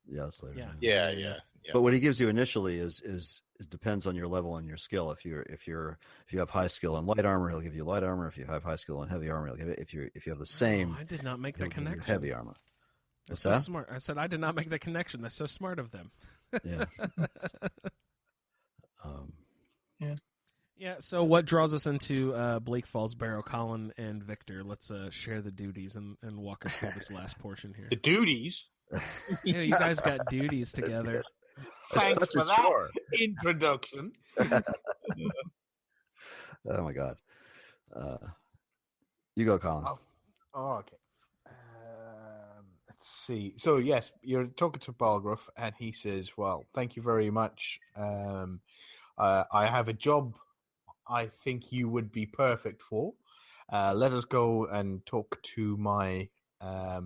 Yeah, that's later. Yeah. But what he gives you initially is depends on your level and your skill. If you have high skill in light armor, he'll give you light armor. If you have high skill in heavy armor, he'll give it. If you have the same, I did not make that connection. Heavy armor. That's so smart. I said I did not make that connection. That's so smart of them. Yeah. Yeah. So what draws us into Bleak Falls Barrow? Colin and Victor, let's share the duties and walk us through this last portion here. The duties. Yeah, you guys got duties together. Thanks for that introduction. Oh my God. You go, Colin. Oh okay. Let's see. So yes, you're talking to Balgroof, and he says, "Well, thank you very much. I have a job I think you would be perfect for. Let us go and talk to my I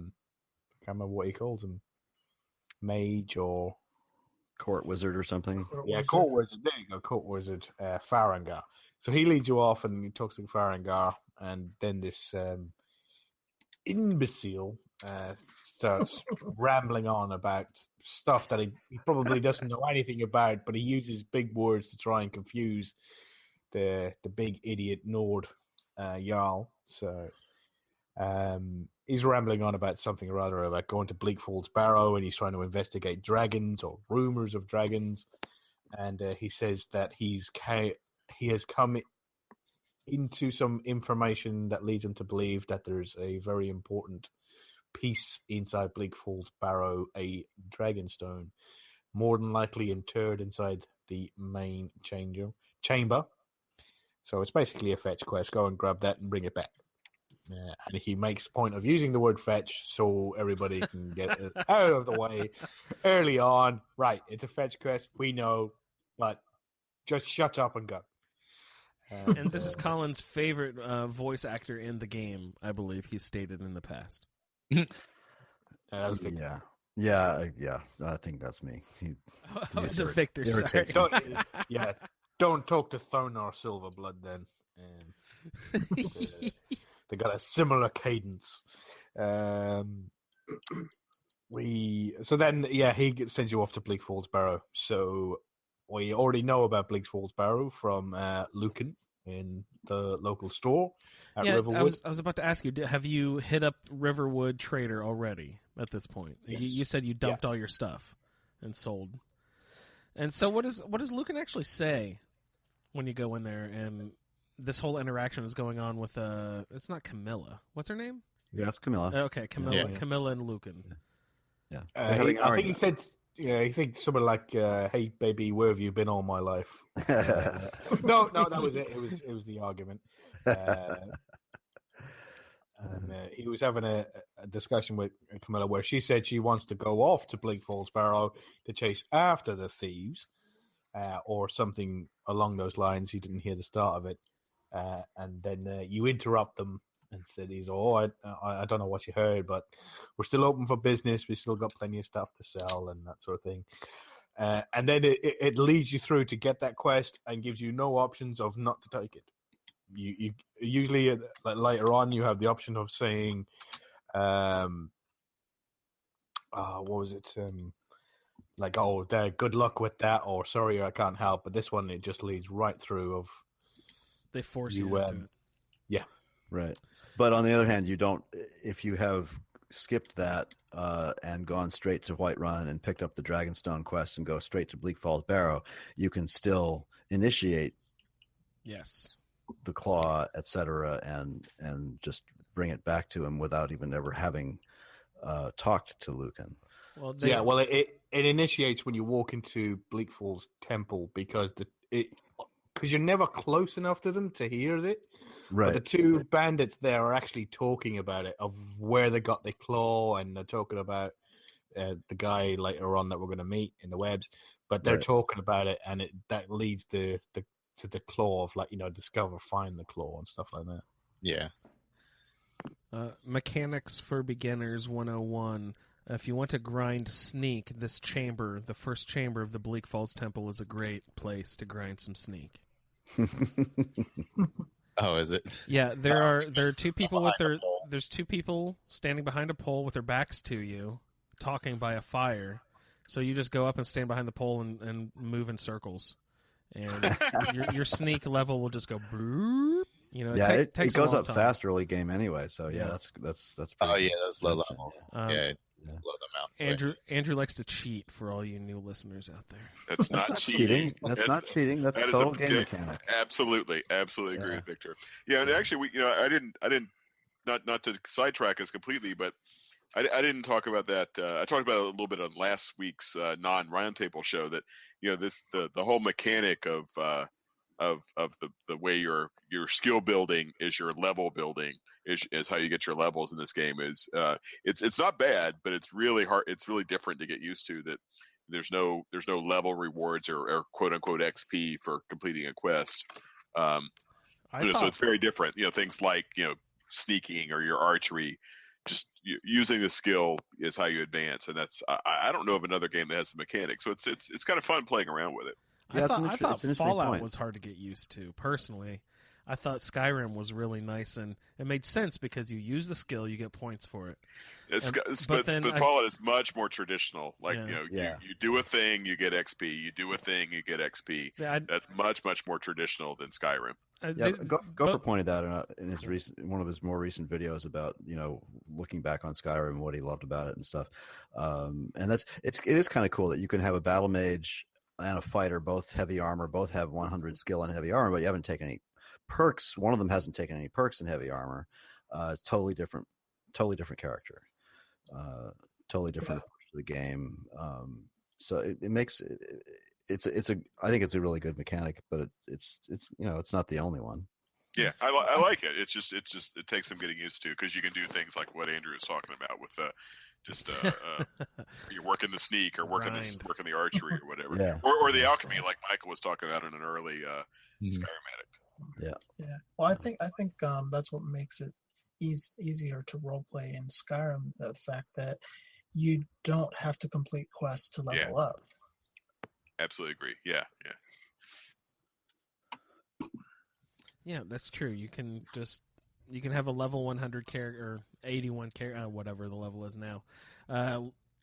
can't remember what he calls him, mage or court wizard or something. Court wizard. There you go, court wizard, Farangar. So he leads you off and he talks to Farangar, and then this imbecile starts rambling on about stuff that he probably doesn't know anything about, but he uses big words to try and confuse the big idiot Nord Jarl. So he's rambling on about something or other about going to Bleak Falls Barrow, and he's trying to investigate dragons or rumors of dragons. And he says that he has come into some information that leads him to believe that there's a very important piece inside Bleak Falls Barrow, a dragonstone, more than likely interred inside the main chamber. So it's basically a fetch quest. Go and grab that and bring it back. And he makes a point of using the word fetch so everybody can get it out of the way early on. Right, it's a fetch quest. We know, but just shut up and go. And this is Colin's favorite voice actor in the game, I believe he's stated in the past. Yeah, I think that's me. It's a Victor, sorry. Don't talk to Thonar Silverblood then. They got a similar cadence. He sends you off to Bleak Falls Barrow. So we already know about Bleak Falls Barrow from Lucan in the local store at Riverwood. I was about to ask you, have you hit up Riverwood Trader already at this point? Yes. You said you dumped all your stuff and sold. And so what does Lucan actually say when you go in there and this whole interaction is going on with it's not Camilla. What's her name? Yeah, it's Camilla. Okay, Camilla. Yeah. Camilla and Lucan. Yeah. I think he said, he thinks something like, "Hey, baby, where have you been all my life?" No, that was it. It was the argument. And he was having a discussion with Camilla where she said she wants to go off to Bleak Falls Barrow to chase after the thieves, or something along those lines. He didn't hear the start of it. And then you interrupt them and said, I don't know what you heard, but we're still open for business. We still got plenty of stuff to sell and that sort of thing. And then it leads you through to get that quest and gives you no options of not to take it. You usually later on you have the option of saying, what was it? Good luck with that, or sorry, I can't help. But this one, it just leads right through of. They force you into it. Yeah. Right. But on the other hand, you don't, if you have skipped that and gone straight to Whiterun and picked up the Dragonstone quest and go straight to Bleak Falls Barrow, you can still initiate the claw, etc., and just bring it back to him without even ever having talked to Lucan. Well, it initiates when you walk into Bleak Falls Temple because you're never close enough to them to hear it. Right. But the two bandits there are actually talking about it, of where they got the claw, and they're talking about the guy later on that we're going to meet in the webs. But they're talking about it, and that leads to the claw of discover, find the claw and stuff like that. Yeah. Mechanics for Beginners 101. If you want to grind sneak, this chamber, the first chamber of the Bleak Falls Temple, is a great place to grind some sneak. Oh, is it? Yeah, there are two people there's two people standing behind a pole with their backs to you, talking by a fire. So you just go up and stand behind the pole and move in circles, and your sneak level will just go. Boop. It goes up fast early game anyway. So that's pretty. Oh yeah, that's low level. Blow them out. Andrew likes to cheat, for all you new listeners out there. That's not cheating. That's not cheating. That's total game mechanic. Absolutely agree with Victor. Yeah, and actually, I didn't not to sidetrack us completely, but I didn't talk about that. I talked about it a little bit on last week's non-roundtable show. That the whole mechanic of the way your skill building is your level building is how you get your levels in this game is it's not bad, but it's really hard. It's really different to get used to. That there's no level rewards or quote unquote XP for completing a quest. So it's very different. Things like sneaking or your archery, just using the skill is how you advance, and that's I don't know of another game that has the mechanic. So it's kind of fun playing around with it. I thought Fallout was hard to get used to. Personally, I thought Skyrim was really nice, and it made sense because you use the skill, you get points for it. But Fallout is much more traditional. You do a thing, you get XP. You do a thing, you get XP. That's much more traditional than Skyrim. Gopher pointed that out in one of his more recent videos about looking back on Skyrim and what he loved about it and stuff. And it is kind of cool that you can have a battle mage and a fighter, both heavy armor, both have 100 skill and heavy armor, but you haven't taken any perks. One of them hasn't taken any perks in heavy armor. It's totally different character, totally different approach to the game. So it makes I think it's a really good mechanic, but it's it's not the only one. Yeah, I like it. It takes some getting used to, because you can do things like what Andrew was talking about with you're working the sneak or working the archery or whatever, or the alchemy like Michael was talking about in an early Skyrim Addict. Yeah. Well, I think that's what makes it easier to roleplay in Skyrim. The fact that you don't have to complete quests to level up. Absolutely agree. Yeah. Yeah, that's true. You can have a level 100 character or 81 character, whatever the level is now.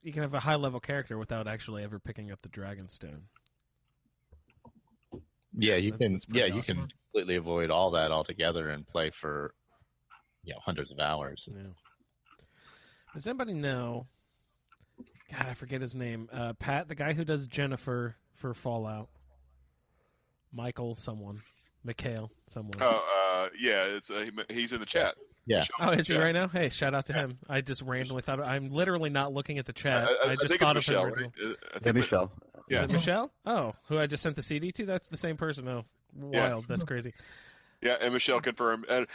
You can have a high level character without actually ever picking up the Dragonstone. Yeah, you can. Yeah, you can completely avoid all that altogether and play for hundreds of hours. Yeah. Does anybody know? God, I forget his name. Pat, the guy who does Jennifer for Fallout. Michael, someone. Mikhail, someone. Oh, it's he's in the chat. Yeah. Oh, is he right now? Hey, shout out to him. I just randomly thought I'm literally not looking at the chat. I just thought of Michelle, him. Right? Michelle. Is it Michelle? Oh, who I just sent the CD to? That's the same person. Oh, wild. That's crazy. Yeah, and Michelle confirmed. And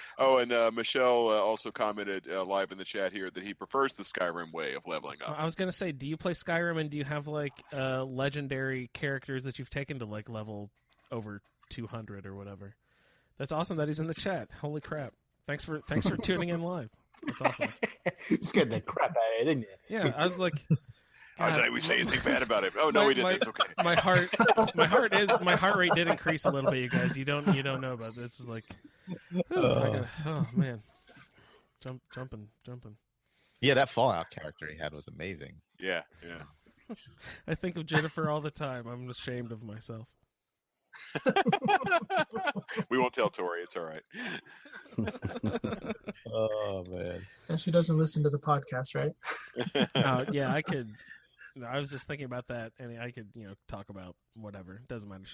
Michelle also commented live in the chat here that he prefers the Skyrim way of leveling up. I was going to say, do you play Skyrim and do you have legendary characters that you've taken to level over 200 or whatever? That's awesome that he's in the chat. Holy crap. Thanks for tuning in live. That's awesome. You scared the crap out of it, didn't you? Yeah, I was like, God, did we say anything bad about it? Oh no, we didn't. It's okay. My heart rate did increase a little bit, you guys. You don't know about this. It's like, oh man, jumping. Yeah, that Fallout character he had was amazing. Yeah. I think of Jennifer all the time. I'm ashamed of myself. We won't tell Tori. It's all right. Oh man. And she doesn't listen to the podcast, right? Yeah, I could. I was just thinking about that, and I could, talk about whatever. It doesn't matter.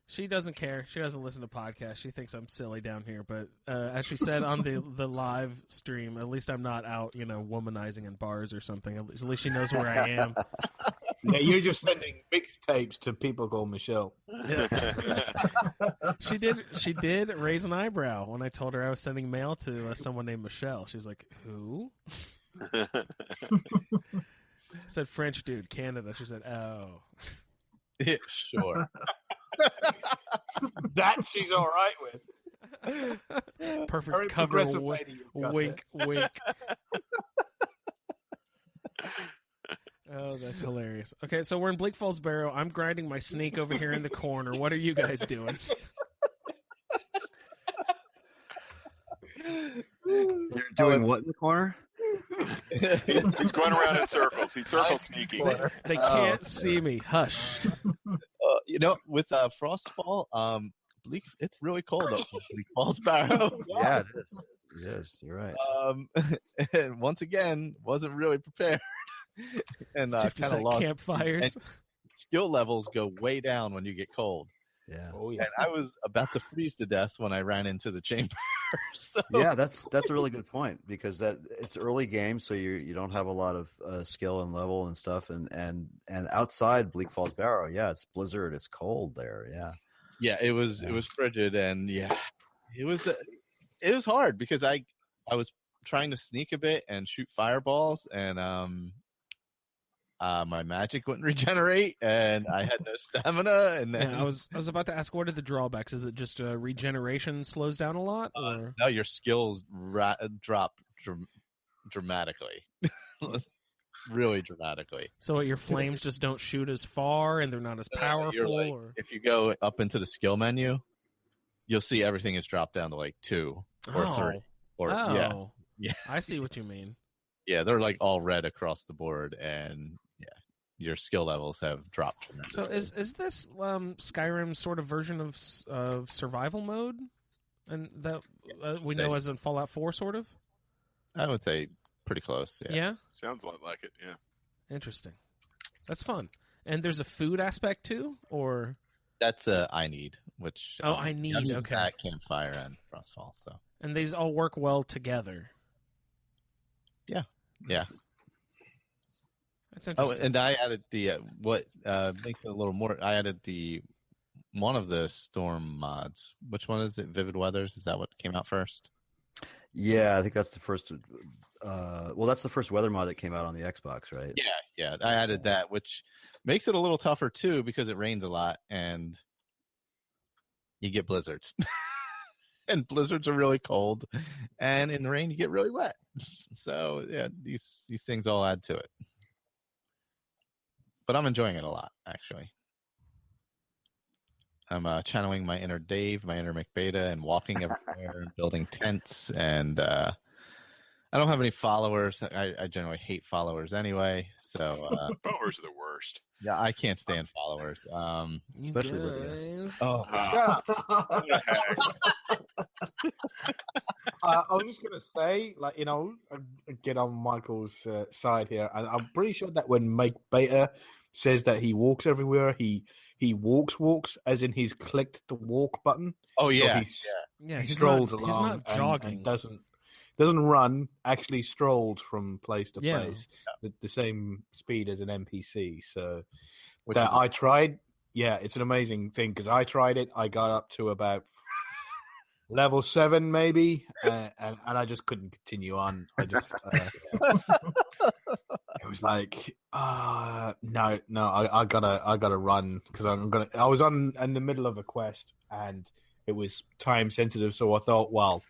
She doesn't care. She doesn't listen to podcasts. She thinks I'm silly down here. But as she said on the live stream, at least I'm not out, womanizing in bars or something. At least she knows where I am. Yeah, you're just sending mixtapes to people called Michelle. Yeah. She did raise an eyebrow when I told her I was sending mail to someone named Michelle. She was like, "Who?" I said French dude, Canada. She said, "Oh." Yeah, sure. That she's all right with. Perfect Very cover. progressive lady you've got Wink. Oh, that's hilarious. Okay, so we're in Bleak Falls Barrow. I'm grinding my sneak over here in the corner. What are you guys doing? You're doing what in the corner? He's going around in circles. He's circle sneaking. They can't see me. Hush. With Frostfall, Bleak, it's really cold up in Bleak Falls Barrow. Yeah, it is. It is. You're right. And once again, wasn't really prepared. And kind of lost campfires. And skill levels go way down when you get cold. Yeah. Oh yeah. And I was about to freeze to death when I ran into the chamber. So... Yeah, that's a really good point, because it's early game, so you don't have a lot of skill and level and stuff, and outside Bleak Falls Barrow, it's blizzard, it's cold there. Yeah, it was frigid, and it was hard because I was trying to sneak a bit and shoot fireballs, and my magic wouldn't regenerate, and I had no stamina. And then I was about to ask, what are the drawbacks? Is it just regeneration slows down a lot? Or? No, your skills drop dramatically, really dramatically. So your flames just don't shoot as far, and they're not as powerful. If you go up into the skill menu, you'll see everything is dropped down to 2 or 3. Or yeah, I see what you mean. Yeah, they're all red across the board, and your skill levels have dropped tremendously. So is this Skyrim's sort of version of survival mode, and that we know as in Fallout 4, sort of? I would say pretty close. Yeah. Sounds a lot like it. Yeah. Interesting. That's fun. And there's a food aspect too, or That's I need, which I need. I'm using Okay. that Campfire and Frostfall. So And these all work well together. yeah. That's Oh, interesting. and I added the what makes it a little more. I added the one of the storm mods. Which one is it? Vivid Weathers. Is that what came out first? Yeah, I think that's the first. Well, that's the first weather mod that came out on the Xbox, right? Yeah. I added that, which makes it a little tougher too because it rains a lot and you get blizzards. And blizzards are really cold, and in the rain you get really wet. So yeah, these things all add to it. But I'm enjoying it a lot, actually. I'm channeling my inner Dave, my inner McBeta, and walking everywhere, and building tents. And I don't have any followers. I generally hate followers anyway. So Followers are the worst. yeah, I can't stand followers. Especially Lydia. Oh, I was just gonna say, get on Michael's side here. I'm pretty sure that when Mike Beta says that he walks everywhere, he walks, as in he's clicked the walk button. oh yeah, Yeah, He he's strolls not, along. he's not jogging. And doesn't run. Actually, strolls from place to Yeah. place at the same speed as an NPC. So Which that is- I tried. Yeah, it's an amazing thing because I tried it. I got up to about level 7 maybe, and I just couldn't continue on. I just it was like no, I gotta run because I was in the middle of a quest and it was time sensitive, so I thought, well,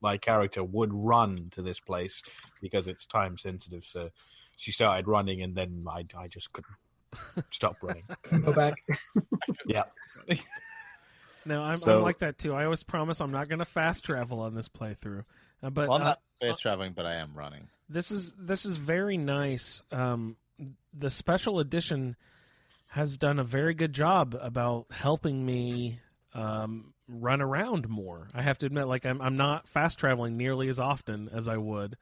my character would run to this place because it's time sensitive. So she started running, and then I just couldn't stop running. Go back. Yeah. No, I'm So- like that too. I always promise I'm not going to fast travel on this playthrough. But well, I'm not fast traveling, but I am running. this is very nice. The special edition has done a very good job about helping me run around more. I have to admit, like I'm not fast traveling nearly as often as I would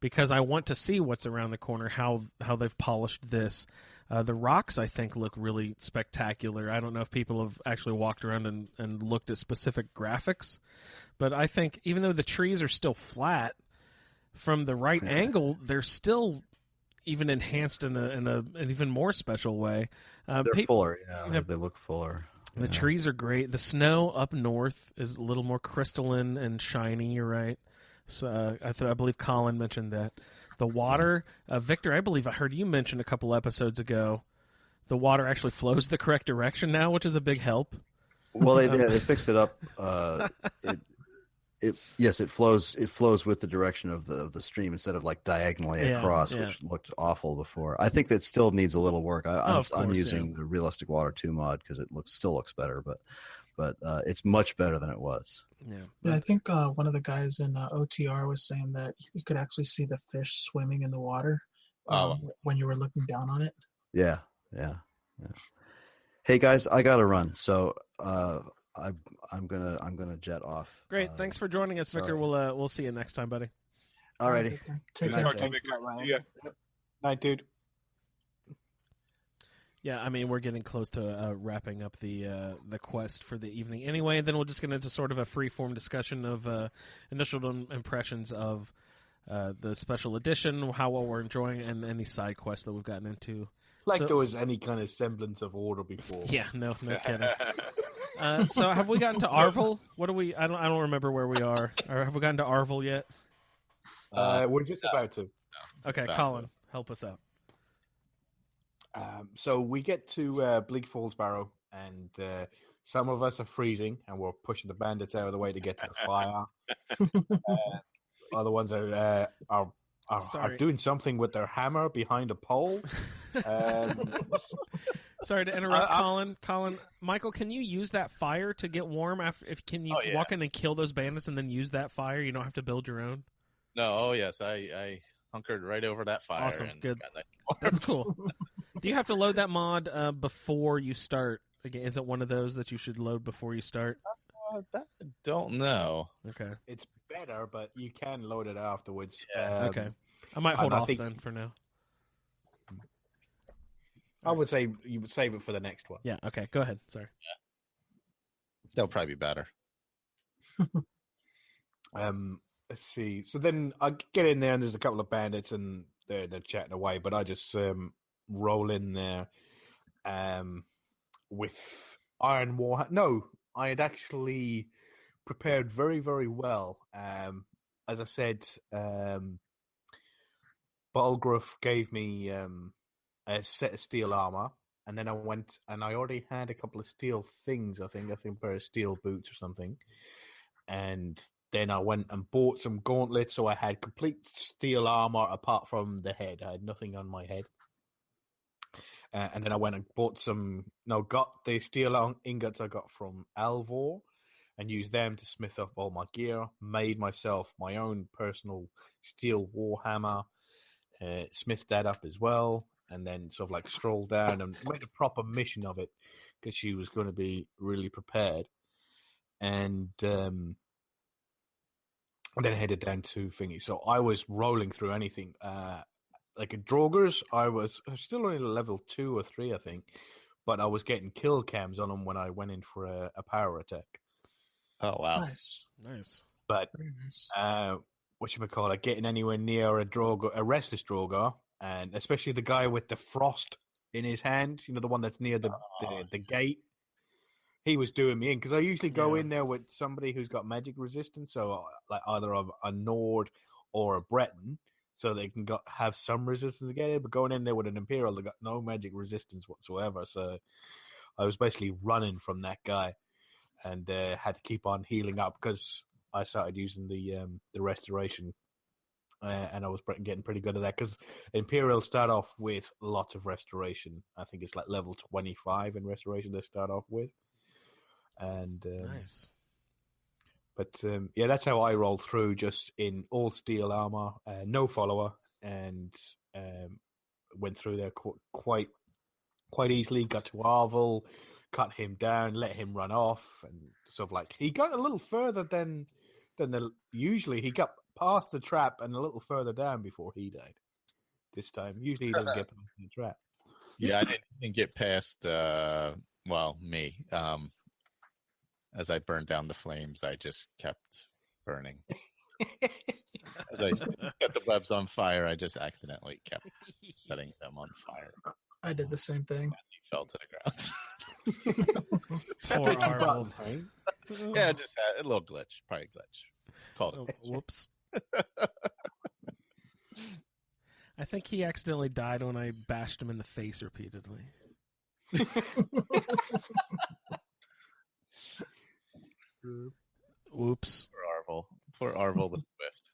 because I want to see what's around the corner, how they've polished this. The rocks, I think, look really spectacular. I don't know if people have actually walked around and looked at specific graphics, but I think even though the trees are still flat, from the right angle, they're still even enhanced in an even more special way. They're fuller. Yeah, they look fuller. The trees are great. The snow up north is a little more crystalline and shiny. You're right. So I believe Colin mentioned that. The water, Victor, I believe I heard you mention a couple episodes ago. The water actually flows the correct direction now, which is a big help. Well, they fixed it up. It flows. It flows with the direction of the stream instead of like diagonally across, which looked awful before. I think that still needs a little work. I'm using the Realistic Water 2 mod because it still looks better, but it's much better than it was. Yeah, I think one of the guys in OTR was saying that you could actually see the fish swimming in the water when you were looking down on it. Yeah. Hey guys, I gotta run, so I'm gonna jet off. Great, thanks for joining us, Victor. sorry. We'll see you next time, buddy. Alrighty. Take Good care. night, Talk to you, Victor. See ya. Night, dude. Yeah, I mean, we're getting close to wrapping up the quest for the evening anyway. Then we'll just get into sort of a free-form discussion of initial impressions of the special edition, how well we're enjoying, and any side quests that we've gotten into. Like there was any kind of semblance of order before. Yeah, no kidding. So have we gotten to Arvel? What do we? I don't remember where we are. Or have we gotten to Arvel yet? We're just about to. Okay, Colin, help us out. So we get to Bleak Falls Barrow, and some of us are freezing, and we're pushing the bandits out of the way to get to the fire. Other ones are doing something with their hammer behind a pole. Sorry to interrupt, Colin. Colin, Michael, can you use that fire to get warm? Can you walk in and kill those bandits and then use that fire? You don't have to build your own. No, oh yes, I hunkered right over that fire. Awesome, and good. got that. That's cool. Do you have to load that mod before you start? Again, is it one of those that you should load before you start? That I don't know. Okay. It's better, but you can load it afterwards. Okay. I might hold I off think- then for now. I would say you would save it for the next one. Yeah. Okay. Go ahead. Sorry. That'll probably be better. Let's see. So then I get in there, and there's a couple of bandits, and they're chatting away. But I just roll in there with Iron War. No, I had actually prepared very, very well. As I said, Balgruff gave me a set of steel armor, and then I went and I already had a couple of steel things. I think a pair of steel boots or something, and then I went and bought some gauntlets, so I had complete steel armor apart from the head. I had nothing on my head. And then I went and got the steel ingots I got from Alvor and used them to smith up all my gear, made myself my own personal steel warhammer, smithed that up as well, and then sort of like strolled down and made a proper mission of it because she was going to be really prepared. And then headed down to Thingy. So I was rolling through anything. Like at Draugrs, I was still only level 2 or 3, I think, but I was getting kill cams on them when I went in for a power attack. Oh wow, Nice. But Very nice. whatchamacallit, getting anywhere near a restless Draugr, and especially the guy with the frost in his hand, the one that's near the gate. He was doing me in because I usually go in there with somebody who's got magic resistance, so like either a Nord or a Breton, so they can have some resistance to get in. But going in there with an Imperial, they got no magic resistance whatsoever. So I was basically running from that guy, and had to keep on healing up because I started using the restoration, and I was getting pretty good at that because Imperials start off with lots of restoration. I think it's like level 25 in restoration they start off with. And Nice. But that's how I rolled through, just in all steel armor, no follower, and went through there quite easily. Got to Arvel, cut him down, let him run off, and sort of like he got a little further than usually. He got past the trap and a little further down before he died. This time, usually he doesn't get past the trap. Yeah, I didn't get past. Me. As I burned down the flames, I just kept burning. As I set the webs on fire, I just accidentally kept setting them on fire. I did the same thing. He fell to the ground. Poor Arvel. Yeah, just had a little glitch. Probably a glitch. Called it. Whoops. I think he accidentally died when I bashed him in the face repeatedly. Whoops. Poor Arvel the Swift.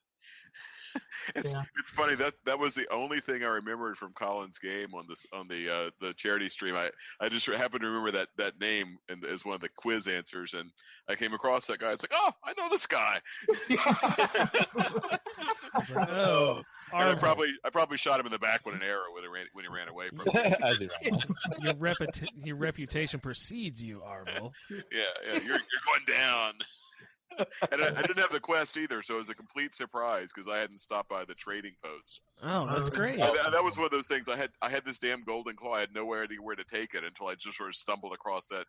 It's funny that was the only thing I remembered from Colin's game on the charity stream. I just happened to remember that name as one of the quiz answers, and I came across that guy. It's like, oh, I know this guy. It's like, oh, and I probably shot him in the back with an arrow when he ran away from me. As he ran. Your reputation precedes you, Arvel. Yeah, you're going down. And I didn't have the quest either, so it was a complete surprise because I hadn't stopped by the trading post. Oh, that's great. That was one of those things. I had this damn golden claw. I had nowhere to take it until I just sort of stumbled across that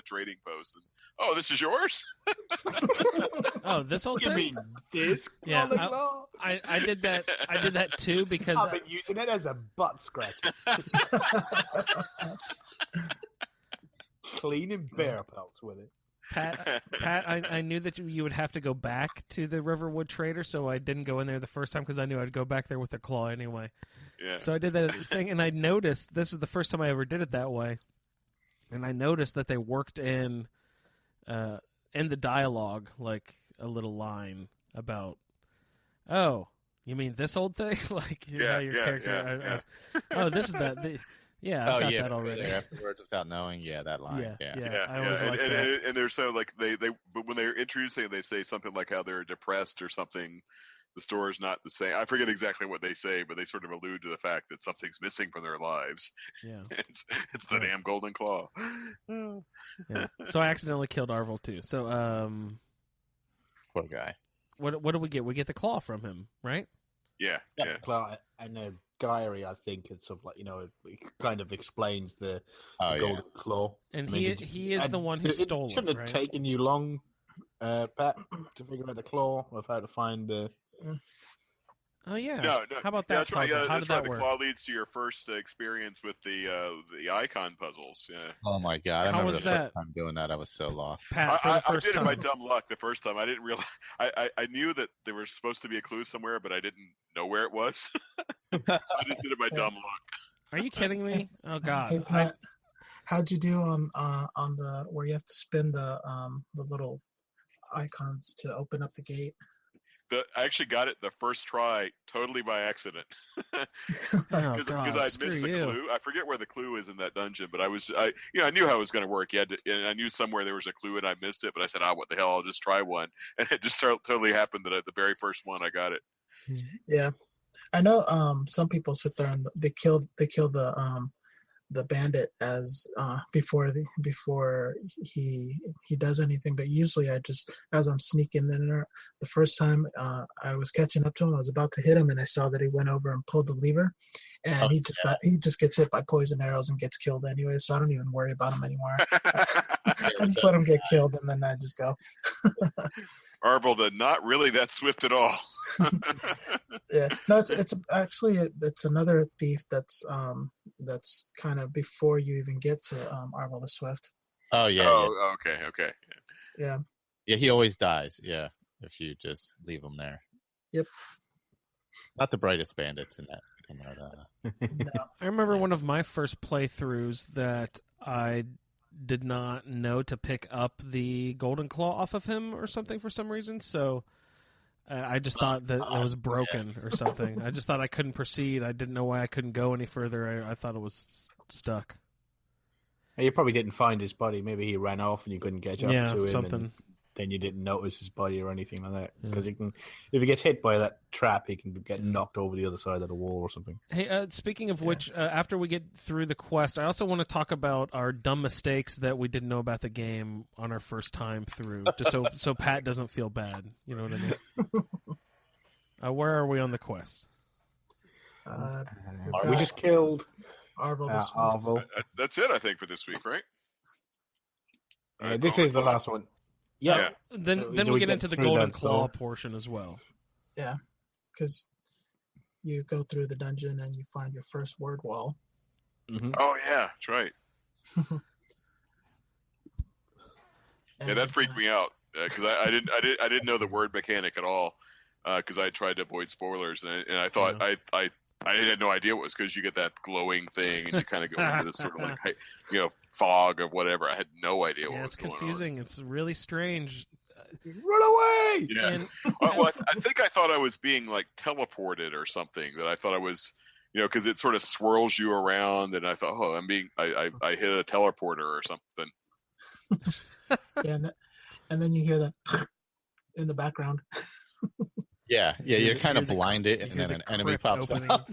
trading post. And oh, this is yours? Oh, this whole thing. You mean this? Yeah, golden claw? I did that. I did that too because I've been using it as a butt scratcher. Cleaning bear pelts with it. Pat, I knew that you would have to go back to the Riverwood Trader, so I didn't go in there the first time because I knew I'd go back there with the claw anyway. Yeah. So I did that thing, and I noticed this is the first time I ever did it that way, and I noticed that they worked in the dialogue like a little line about, oh, you mean this old thing? Like, Yeah. Oh, this is that. Yeah, I've got that already. Afterwards, without knowing, that line. Yeah. I always like that. And they're so like but when they're introducing it, they say something like how they're depressed or something. The store is not the same. I forget exactly what they say, but they sort of allude to the fact that something's missing from their lives. Yeah, it's the damn golden claw. Yeah. So I accidentally killed Arvel too. So Poor guy. what do we get? We get the claw from him, right? Yeah. Claw and Skyrim, I think it's sort of like it kind of explains the golden claw. And I mean, he is the one who stole it. Shouldn't have right? taken you long, Pat, to figure out the claw of how to find the. Oh yeah. No. How about that That's right. puzzle? Yeah, How that's did right. that work? The claw leads to your first experience with the icon puzzles. Yeah. Oh my god! I How remember was the that? first time doing that. I was so lost. Pat, for the I first did time. it by dumb luck the first time. I didn't realize. I knew that there was supposed to be a clue somewhere, but I didn't know where it was. So I just did it by dumb luck. Are you kidding me? Oh god. Hey Pat, how'd you do on the where you have to spin the little icons to open up the gate? I actually got it the first try, totally by accident, Oh because god. I'd Screw missed the you. clue. I forget where the clue is in that dungeon, but I knew how it was going to work. And I knew somewhere there was a clue, and I missed it. But I said, what the hell? I'll just try one, and it just totally happened that at the very first one I got it. Yeah, I know. Some people sit there and they kill the bandit as before he does anything. But usually, I just as I'm sneaking in there, the first time I was catching up to him, I was about to hit him, and I saw that he went over and pulled the lever, and he just gets hit by poison arrows and gets killed anyway. So I don't even worry about him anymore. I just let him get killed, and then I just go. Arvel, not really that swift at all. Yeah, no, it's actually it's another thief that's kind of before you even get to Arvel the Swift. Oh yeah. Oh, okay. Yeah. Yeah, he always dies. Yeah, if you just leave him there. Yep. Not the brightest bandits in that. No. I remember one of my first playthroughs that I did not know to pick up the golden claw off of him or something for some reason. So I just thought that it was broken or something. I just thought I couldn't proceed. I didn't know why I couldn't go any further. I thought it was stuck. You probably didn't find his body. Maybe he ran off and you couldn't catch up to him. Something. And then you didn't notice his body or anything like that. Because if he gets hit by that trap, he can get knocked over the other side of the wall or something. Hey, speaking of which, after we get through the quest, I also want to talk about our dumb mistakes that we didn't know about the game on our first time through, just so Pat doesn't feel bad. You know what I mean? Where are we on the quest? We just killed Arvel the Swift. Arvel. That's it, I think, for this week, right? This is the last one. Yeah. Then So we get into the golden that, claw so- portion as well. Yeah, because you go through the dungeon and you find your first word wall. Mm-hmm. Oh yeah, that's right. Yeah, that freaked me out because I didn't know the word mechanic at all because I tried to avoid spoilers and I thought I had no idea what it was because you get that glowing thing and you kind of go into this sort of like fog of whatever. I had no idea what was going on. It's confusing. It's really strange. Run away! Yeah. Well, I think I thought I was being like teleported or something. That I thought I was, because it sort of swirls you around, and I thought, I hit a teleporter or something. Yeah, and then you hear that in the background. Yeah, you're kind of the- blinded, you and hear then the an enemy crypt pops opening. up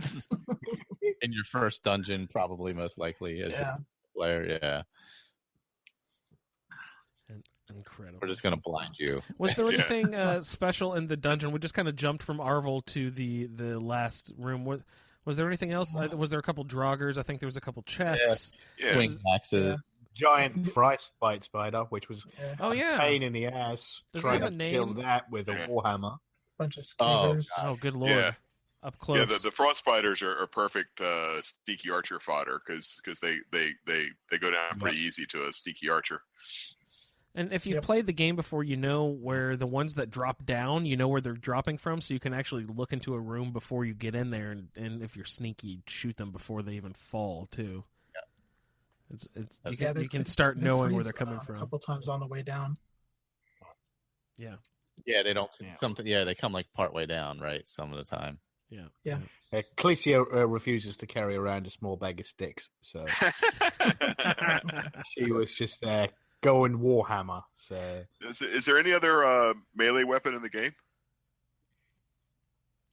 in your first dungeon, probably most likely as a player. Yeah, Incredible. we're just gonna blind you. Was there anything special in the dungeon? We just kind of jumped from Arvel to the last room. Was there anything else? Was there a couple draugrs? I think there was a couple chests. Yeah. Wing axes. Giant frostbite spider, which was Oh a yeah. pain in the ass. Does it Trying have a to kill name? that with a warhammer. Bunch of Oh, skeevers. Oh, good lord. Yeah. Up close. Yeah, the frost spiders are perfect sneaky archer fodder because they go down pretty easy to a sneaky archer. And if you've played the game before, you know where the ones that drop down, you know where they're dropping from, so you can actually look into a room before you get in there, and if you're sneaky, shoot them before they even fall, too. Yeah. You can start they knowing where freeze, they're coming a from. couple times on the way down. Yeah. Yeah, they don't. Yeah. Something. Yeah, they come like part way down, right? Some of the time. Yeah. Clecia refuses to carry around a small bag of sticks, so she was just going warhammer. So Is there any other melee weapon in the game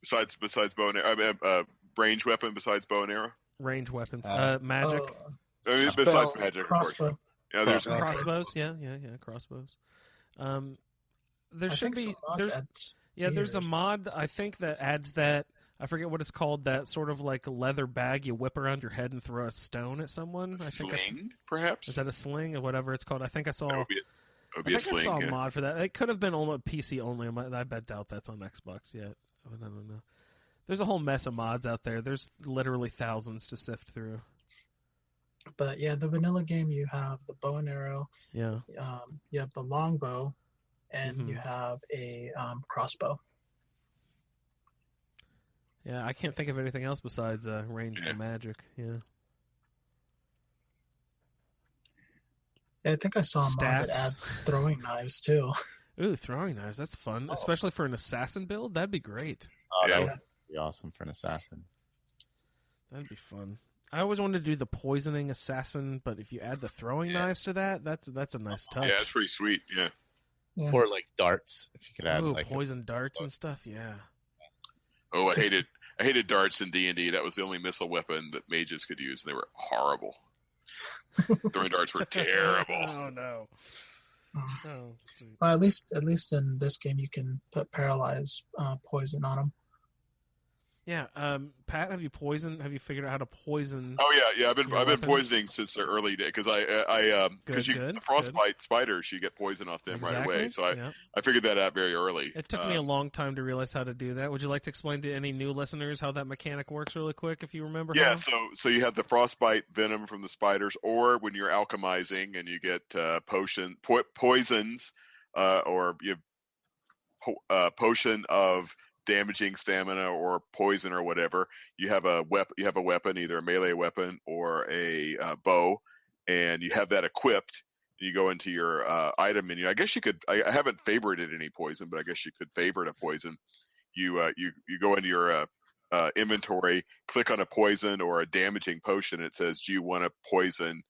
besides bow and arrow? Range weapon besides bow and arrow? Range weapons. Magic. Besides magic, of course. Crossbow. Yeah, there's Crossbows. Yeah, crossbows. There I should think be. some mods add There's a spears. mod I think that adds that. I forget what it's called. That sort of like leather bag you whip around your head and throw a stone at someone. I think Sling, perhaps. Is that a sling or whatever it's called? I think I saw. That would be a sling. I saw a mod for that. It could have been on PC only. I doubt that's on Xbox yet. I don't know. There's a whole mess of mods out there. There's literally thousands to sift through. But yeah, the vanilla game, you have the bow and arrow. Yeah. You have the longbow, and you have a crossbow. Yeah, I can't think of anything else besides ranged magic. Yeah. I think I saw a mod that adds throwing knives too. Ooh, throwing knives. That's fun. Especially for an assassin build. That'd be great. Oh, that would be awesome for an assassin. That'd be fun. I always wanted to do the poisoning assassin, but if you add the throwing knives to that, that's a nice touch. Yeah, it's pretty sweet. Yeah. Or like darts, if you could add like poison darts and stuff. Yeah. Oh, I hated darts in D&D. That was the only missile weapon that mages could use, and they were horrible. Throwing darts were terrible. Oh no. Oh, sweet. Well, at least in this game, you can put paralyze poison on them. Yeah, Pat, have you figured out how to poison? Oh yeah. I've been poisoning since the early day because because frostbite spiders, you get poison off them right away. So I figured that out very early. It took me a long time to realize how to do that. Would you like to explain to any new listeners how that mechanic works really quick, if you remember? Yeah. So you have the frostbite venom from the spiders, or when you're alchemizing and you get poisons, or you have potion of damaging stamina or poison or whatever, you have a weapon, either a melee weapon or a bow, and you have that equipped. You go into your item menu. I guess you could. I haven't favorited any poison, but I guess you could favorite a poison. You go into your inventory, click on a poison or a damaging potion. It says, "Do you want to poison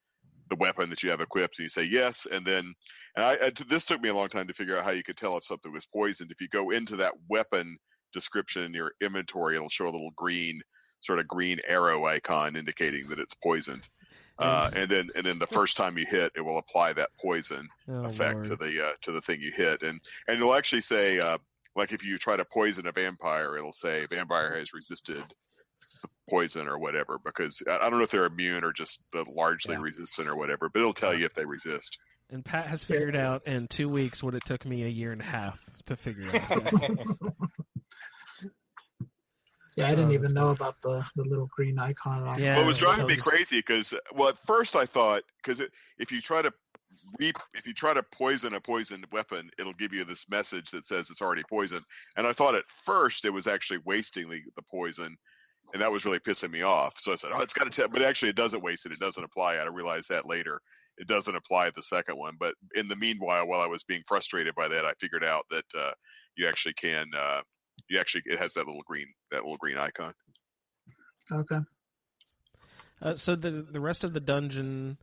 the weapon that you have equipped?" And you say yes, and then this took me a long time to figure out how you could tell if something was poisoned. If you go into that weapon description in your inventory, it'll show a little green arrow icon indicating that it's poisoned. And then the first time you hit, it will apply that poison effect to the thing you hit, and it'll actually say, like if you try to poison a vampire, it'll say vampire has resisted the poison or whatever, because I don't know if they're immune or just largely resistant or whatever, but it'll tell you if they resist. And Pat has figured out in 2 weeks what it took me a year and a half to figure out. Yeah, I didn't even know about the little green icon. Well, it was driving me crazy because, at first I thought, because if you try to poison a poisoned weapon, it'll give you this message that says it's already poisoned. And I thought at first it was actually wasting the poison, and that was really pissing me off. So I said, it's got to but actually it doesn't waste it. It doesn't apply. I realized that later. It doesn't apply the second one. But in the meanwhile, while I was being frustrated by that, I figured out that you actually can. It has that little green icon. Okay. So the rest of the dungeon,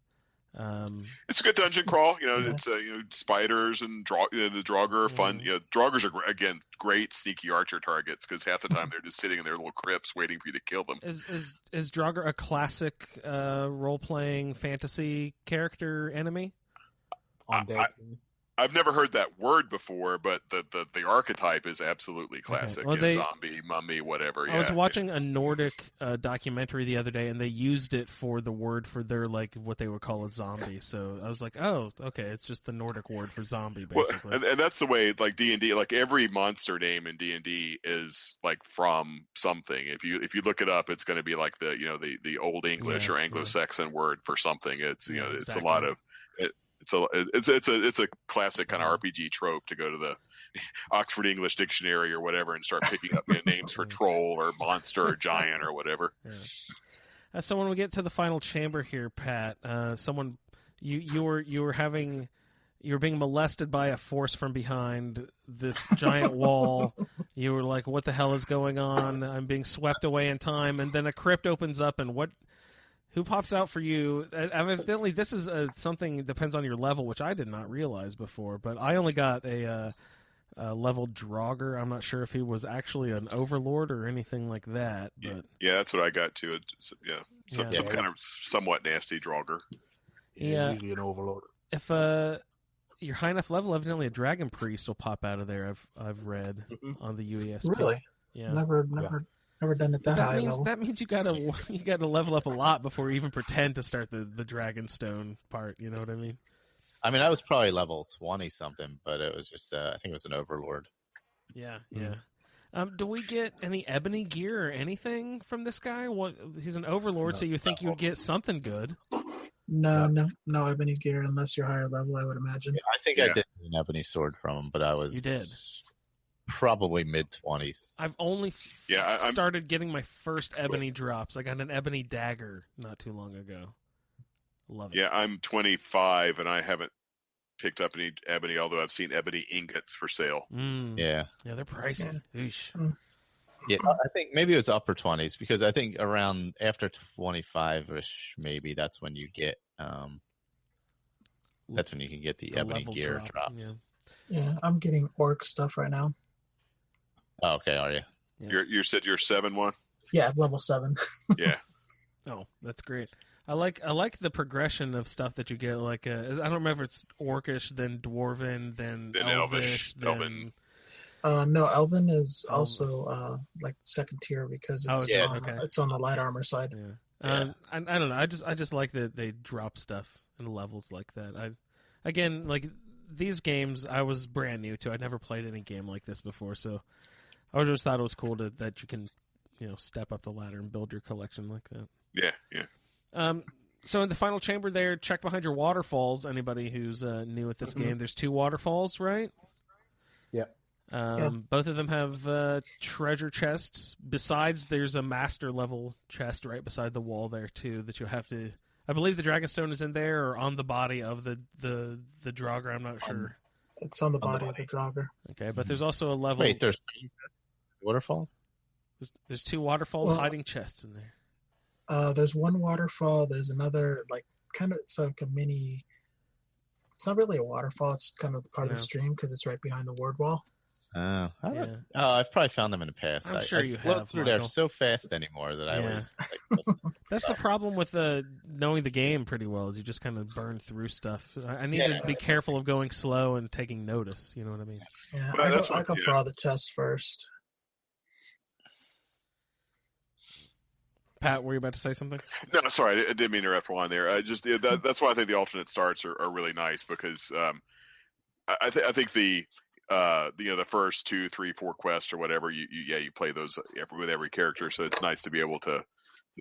it's a good dungeon crawl. It's spiders and the Draugr are fun. Draugrs are great sneaky archer targets because half the time they're just sitting in their little crypts waiting for you to kill them. Is Draugr a classic role playing fantasy character enemy? I've never heard that word before, but the archetype is absolutely classic. Okay. Well, zombie, mummy, whatever. I was watching a Nordic documentary the other day, and they used it for the word for their what they would call a zombie. So I was like, oh, okay, it's just the Nordic word for zombie, basically. Well, and that's the way D&D, every monster name in D&D is from something. If you look it up, it's going to be the Old English or Anglo-Saxon word for something. It's it's a lot of. It's a classic kind of RPG trope to go to the Oxford English Dictionary or whatever and start picking up names for troll or monster or giant or whatever. Yeah. So when we get to the final chamber here, Pat, you were being molested by a force from behind this giant wall. You were like, "What the hell is going on? I'm being swept away in time." And then a crypt opens up, and who pops out for you? Evidently, this is something that depends on your level, which I did not realize before. But I only got a level Draugr. I'm not sure if he was actually an overlord or anything like that. But yeah, that's what I got too. Some kind of somewhat nasty Draugr. Yeah, usually an overlord. If you're high enough level, evidently a dragon priest will pop out of there. I've read on the UESP. Really? Yeah. Never. Never done it that high level. That means you gotta level up a lot before you even pretend to start the Dragonstone part. You know what I mean? I mean, I was probably level 20 something, but it was just I think it was an Overlord. Yeah. Do we get any ebony gear or anything from this guy? What, he's an Overlord, so you think you'd get something good. No ebony gear unless you're higher level, I would imagine. Yeah, I think I did get an ebony sword from him, but I was You did. Probably mid-20s. I've only started getting my first ebony drops. I got an ebony dagger not too long ago. Love it. Yeah, I'm 25 and I haven't picked up any ebony, although I've seen ebony ingots for sale. Yeah, they're pricey. Yeah, I think maybe it was upper 20s because I think around after 25ish, maybe that's when you get that's when you can get the ebony gear drops. Yeah, I'm getting orc stuff right now. Oh, okay, are you? Yeah. You said you're 7-1? Yeah, level 7. Yeah. Oh, that's great. I like the progression of stuff that you get. Like I don't remember if it's orcish, then dwarven, then elvish, then. No, Elven is also like second tier because it's on the light armor side. Yeah. I don't know. I just like that they drop stuff in levels like that. Again, like these games, I was brand new to. I'd never played any game like this before, so I just thought it was cool that you can, step up the ladder and build your collection like that. Yeah. So in the final chamber there, check behind your waterfalls. Anybody who's new at this game, there's 2 waterfalls, right? Yeah. Both of them have treasure chests. Besides, there's a master level chest right beside the wall there too that you have to. I believe the Dragonstone is in there or on the body of the Draugr. I'm not sure. It's on the body of the Draugr. Okay, but there's also a level. Wait, there's waterfalls. There's 2 waterfalls hiding chests in there. There's one waterfall. There's another it's like a mini. It's not really a waterfall. It's kind of part of the stream because it's right behind the ward wall. I've probably found them in the past. I'm sure you have. Through there so fast anymore that I was. That's the problem with knowing the game pretty well. Is you just kind of burn through stuff. I need to be careful of going slow and taking notice. You know what I mean? Yeah, I go for all the chests first. Pat, were you about to say something? No, sorry, I didn't mean to interrupt one there. That's why I think the alternate starts are really nice because I think the first 2, 3, 4 quests or whatever you play those with every character, so it's nice to be able to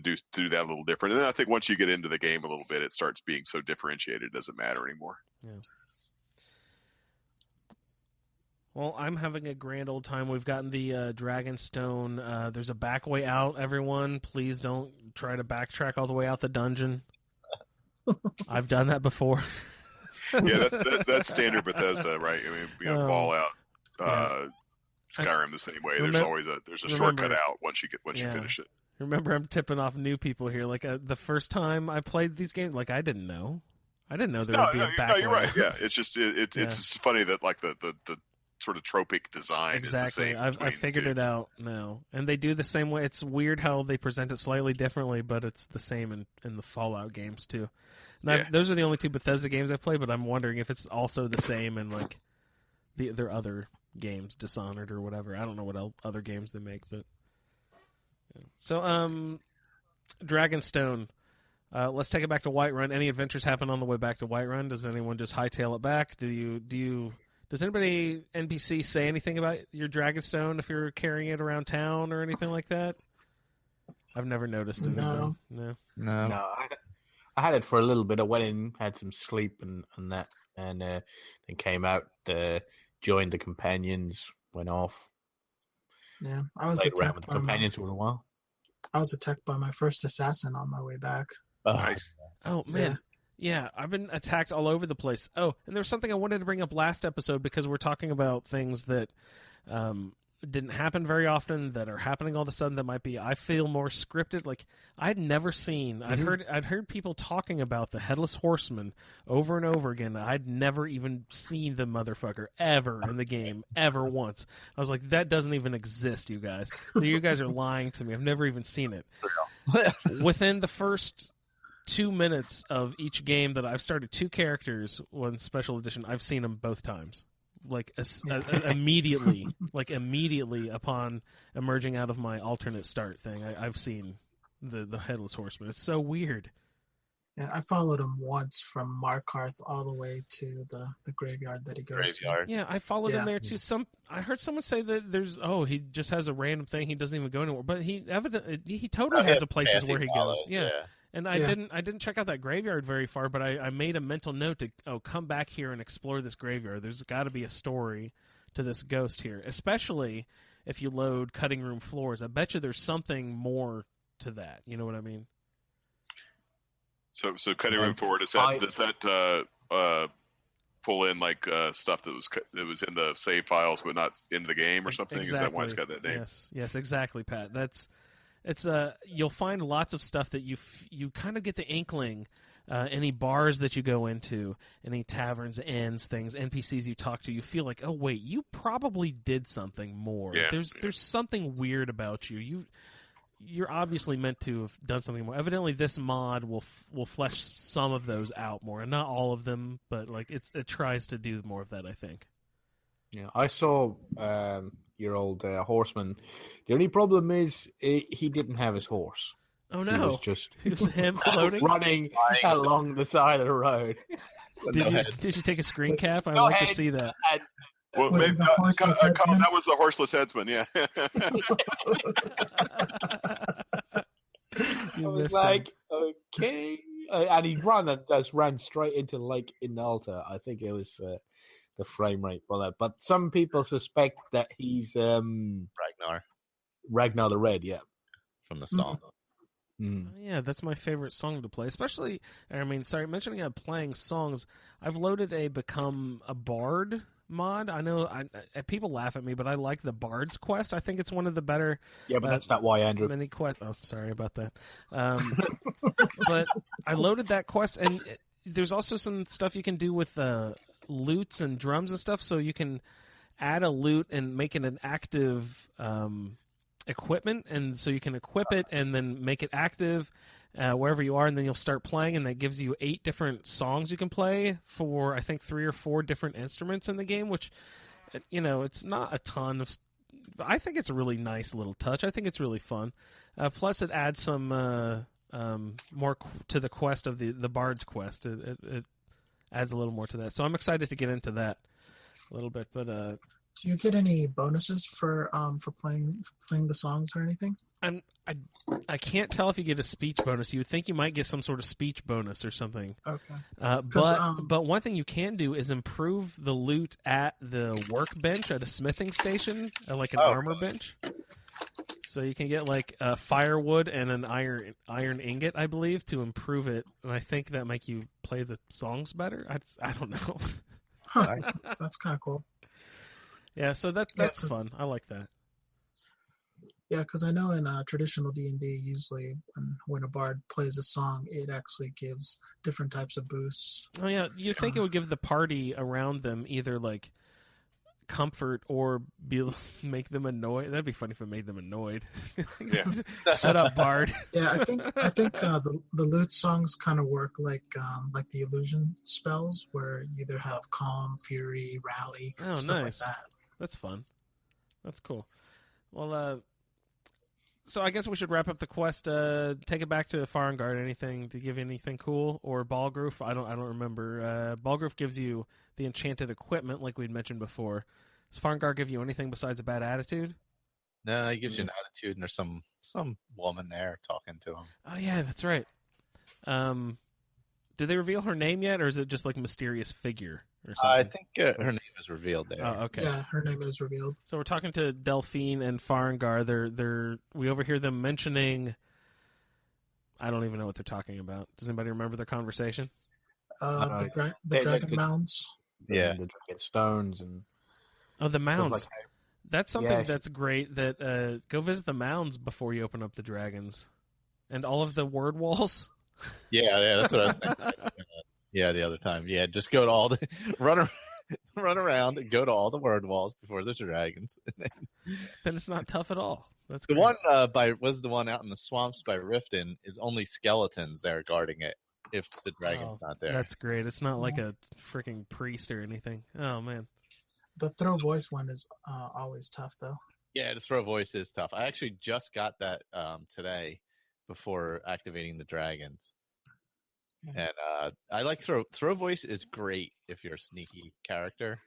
do that a little different. And then I think once you get into the game a little bit, it starts being so differentiated, it doesn't matter anymore. Yeah. Well, I'm having a grand old time. We've gotten the Dragonstone. There's a back way out, everyone. Please don't try to backtrack all the way out the dungeon. I've done that before. Yeah, that's standard Bethesda, right? I mean, Fallout, Skyrim the same way. There's always a shortcut out once you finish it. Remember, I'm tipping off new people here. Like the first time I played these games, I didn't know there would be a back way. No, you're right. Yeah, it's just it's funny that like the sort of tropic design exactly. is the same. I figured it out now, and they do the same way. It's weird how they present it slightly differently, but it's the same in the Fallout games too. And those are the only 2 Bethesda games I've played, but I'm wondering if it's also the same in like their other games, Dishonored or whatever. I don't know what other games they make, but so Dragonstone. Let's take it back to Whiterun. Any adventures happen on the way back to Whiterun? Does anyone just hightail it back? Does anybody NPC say anything about your Dragonstone if you're carrying it around town or anything like that? I've never noticed anything. No. I had it for a little bit. I went in, had some sleep and that, and then came out, joined the companions, went off. Yeah, I was played around with the companions for a while. I was attacked by my first assassin on my way back. Nice. Oh man. Yeah, I've been attacked all over the place. Oh, and there was something I wanted to bring up last episode because we're talking about things that didn't happen very often that are happening all of a sudden that might be, I feel, more scripted. Like, I'd never seen, I'd heard people talking about the Headless Horseman over and over again. I'd never even seen the motherfucker ever in the game, ever once. I was like, that doesn't even exist, you guys. You guys are lying to me. I've never even seen it. Within the first 2 minutes of each game that I've started 2 characters, one special edition, I've seen them both times. like immediately, like immediately upon emerging out of my alternate start thing. I've seen the Headless Horseman. It's so weird. Yeah, I followed him once from Markarth all the way to the graveyard that he goes to. Yeah, I followed him there too. I heard someone say that he just has a random thing. He doesn't even go anywhere, but he totally has a places where he goes. Yeah. And I didn't check out that graveyard very far, but I made a mental note to come back here and explore this graveyard. There's got to be a story to this ghost here, especially if you load cutting room floors. I bet you there's something more to that. You know what I mean? So cutting room forward, does that pull in like stuff that was in the save files but not in the game or something? Exactly. Is that why it's got that name? Yes, exactly, Pat. It's you'll find lots of stuff that you kind of get the inkling. Any bars that you go into, any taverns, inns, things, NPCs you talk to, you feel like, oh wait, you probably did something more. Yeah, there's something weird about you. You're obviously meant to have done something more. Evidently, this mod will flesh some of those out more, and not all of them, but like it tries to do more of that, I think. Yeah, I saw your old horseman. The only problem is he didn't have his horse. Oh no! It was him floating, running along the side of the road. Did you take a screen cap? I'd like to see that. Well, maybe, that was the horseless headsman. Yeah. I was like, okay, and he ran straight into Lake Inalta. I think it was the frame rate for that. But some people suspect that he's Ragnar the Red. Yeah, from the song. Oh, yeah, that's my favorite song to play. Especially, mentioning playing songs, I've loaded a Become a Bard mod. I know people laugh at me, but I like the Bard's Quest. I think it's one of the better. Yeah, but that's not why, Andrew. Mini quest. Oh, sorry about that. But I loaded that quest, and there's also some stuff you can do with lutes and drums and stuff. So you can add a lute and make it an active equipment, and so you can equip it and then make it active wherever you are, and then you'll start playing, and that gives you 8 different songs you can play for, I think, 3 or 4 different instruments in the game, which, it's not a ton of... I think it's a really nice little touch. I think it's really fun. Plus, it adds some more to the quest of the Bard's Quest. It adds a little more to that. So I'm excited to get into that a little bit, but... do you get any bonuses for playing the songs or anything? I can't tell if you get a speech bonus. You would think you might get some sort of speech bonus or something. Okay. But one thing you can do is improve the loot at the workbench at a smithing station, like an armor bench. So you can get like firewood and an iron ingot, I believe, to improve it. And I think that make you play the songs better. I don't know. Huh. That's kind of cool. Yeah, so that's fun. I like that. Yeah, because I know in traditional D&D, usually when a bard plays a song, it actually gives different types of boosts. Oh yeah, you think it would give the party around them either like comfort or make them annoyed? That'd be funny if it made them annoyed. Yeah. Shut up, bard. Yeah, I think the lute songs kind of work like the illusion spells, where you either have calm, fury, rally, stuff like that. That's fun. That's cool. Well, so I guess we should wrap up the quest. Take it back to Farngard. Anything to give you anything cool, or Balgroof? I don't remember. Balgroof gives you the enchanted equipment, like we'd mentioned before. Does Farngard give you anything besides a bad attitude? No, he gives you an attitude, and there's some woman there talking to him. Oh yeah, that's right. Did they reveal her name yet, or is it just like mysterious figure or something? I think her name is revealed there. Oh, okay. Yeah, her name is revealed. So we're talking to Delphine and Farengar. We overhear them mentioning... I don't even know what they're talking about. Does anybody remember their conversation? The dragon mounds. Yeah. The dragon stones. And oh, the mounds. Like, that's something that's great. That go visit the mounds before you open up the dragons. And all of the word walls... Yeah, that's what I was thinking. Yeah, the other time. Yeah, just go to all the run around and go to all the word walls before the dragons. Then it's not tough at all. That's the great. one was the one out in the swamps by Riften is only skeletons there guarding it if the dragon's not there. That's great. It's not like a freaking priest or anything. Oh man. The throw voice one is always tough, though. Yeah, to throw voice is tough. I actually just got that today before activating the dragons. And I like throw voice is great if you're a sneaky character,